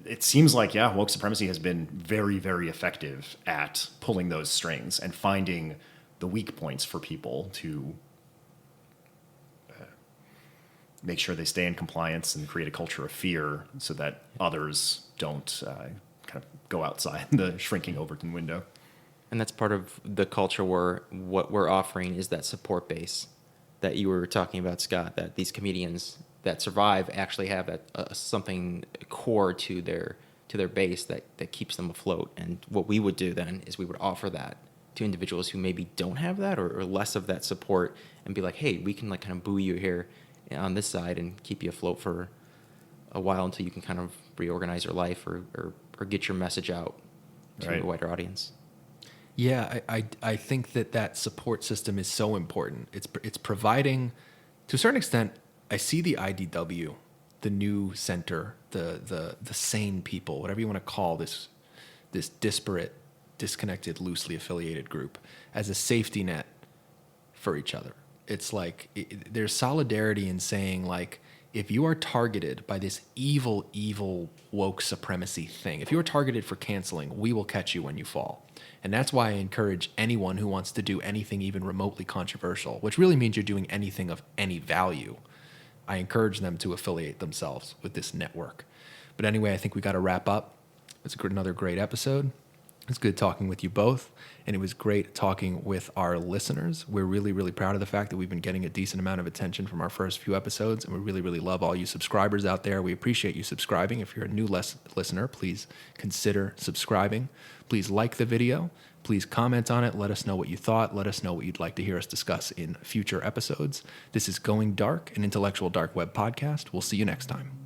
C: it seems like, woke supremacy has been very, very effective at pulling those strings and finding the weak points for people to make sure they stay in compliance and create a culture of fear so that others don't kind of go outside the shrinking Overton window.
B: And that's part of the culture where what we're offering is that support base that you were talking about, Scott, that these comedians that survive actually have something core to their base that keeps them afloat. And what we would do then is we would offer that to individuals who maybe don't have that or less of that support, and be like, hey, we can like kind of buoy you here on this side and keep you afloat for a while until you can kind of reorganize your life or get your message out to a wider audience.
A: Yeah, I think that support system is so important. It's providing, to a certain extent, I see the IDW, the new center, the sane people, whatever you want to call this disparate disconnected, loosely affiliated group as a safety net for each other. It's like there's solidarity in saying, like, if you are targeted by this evil woke supremacy thing, if you are targeted for canceling, we will catch you when you fall. And that's why I encourage anyone who wants to do anything even remotely controversial, which really means you're doing anything of any value, I encourage them to affiliate themselves with this network. But anyway, I think we got to wrap up. It's another great episode. It's good talking with you both, and it was great talking with our listeners. We're really, really proud of the fact that we've been getting a decent amount of attention from our first few episodes, and we really, really love all you subscribers out there. We appreciate you subscribing. If you're a new listener, please consider subscribing. Please like the video. Please comment on it. Let us know what you thought. Let us know what you'd like to hear us discuss in future episodes. This is Going Dark, an intellectual dark web podcast. We'll see you next time.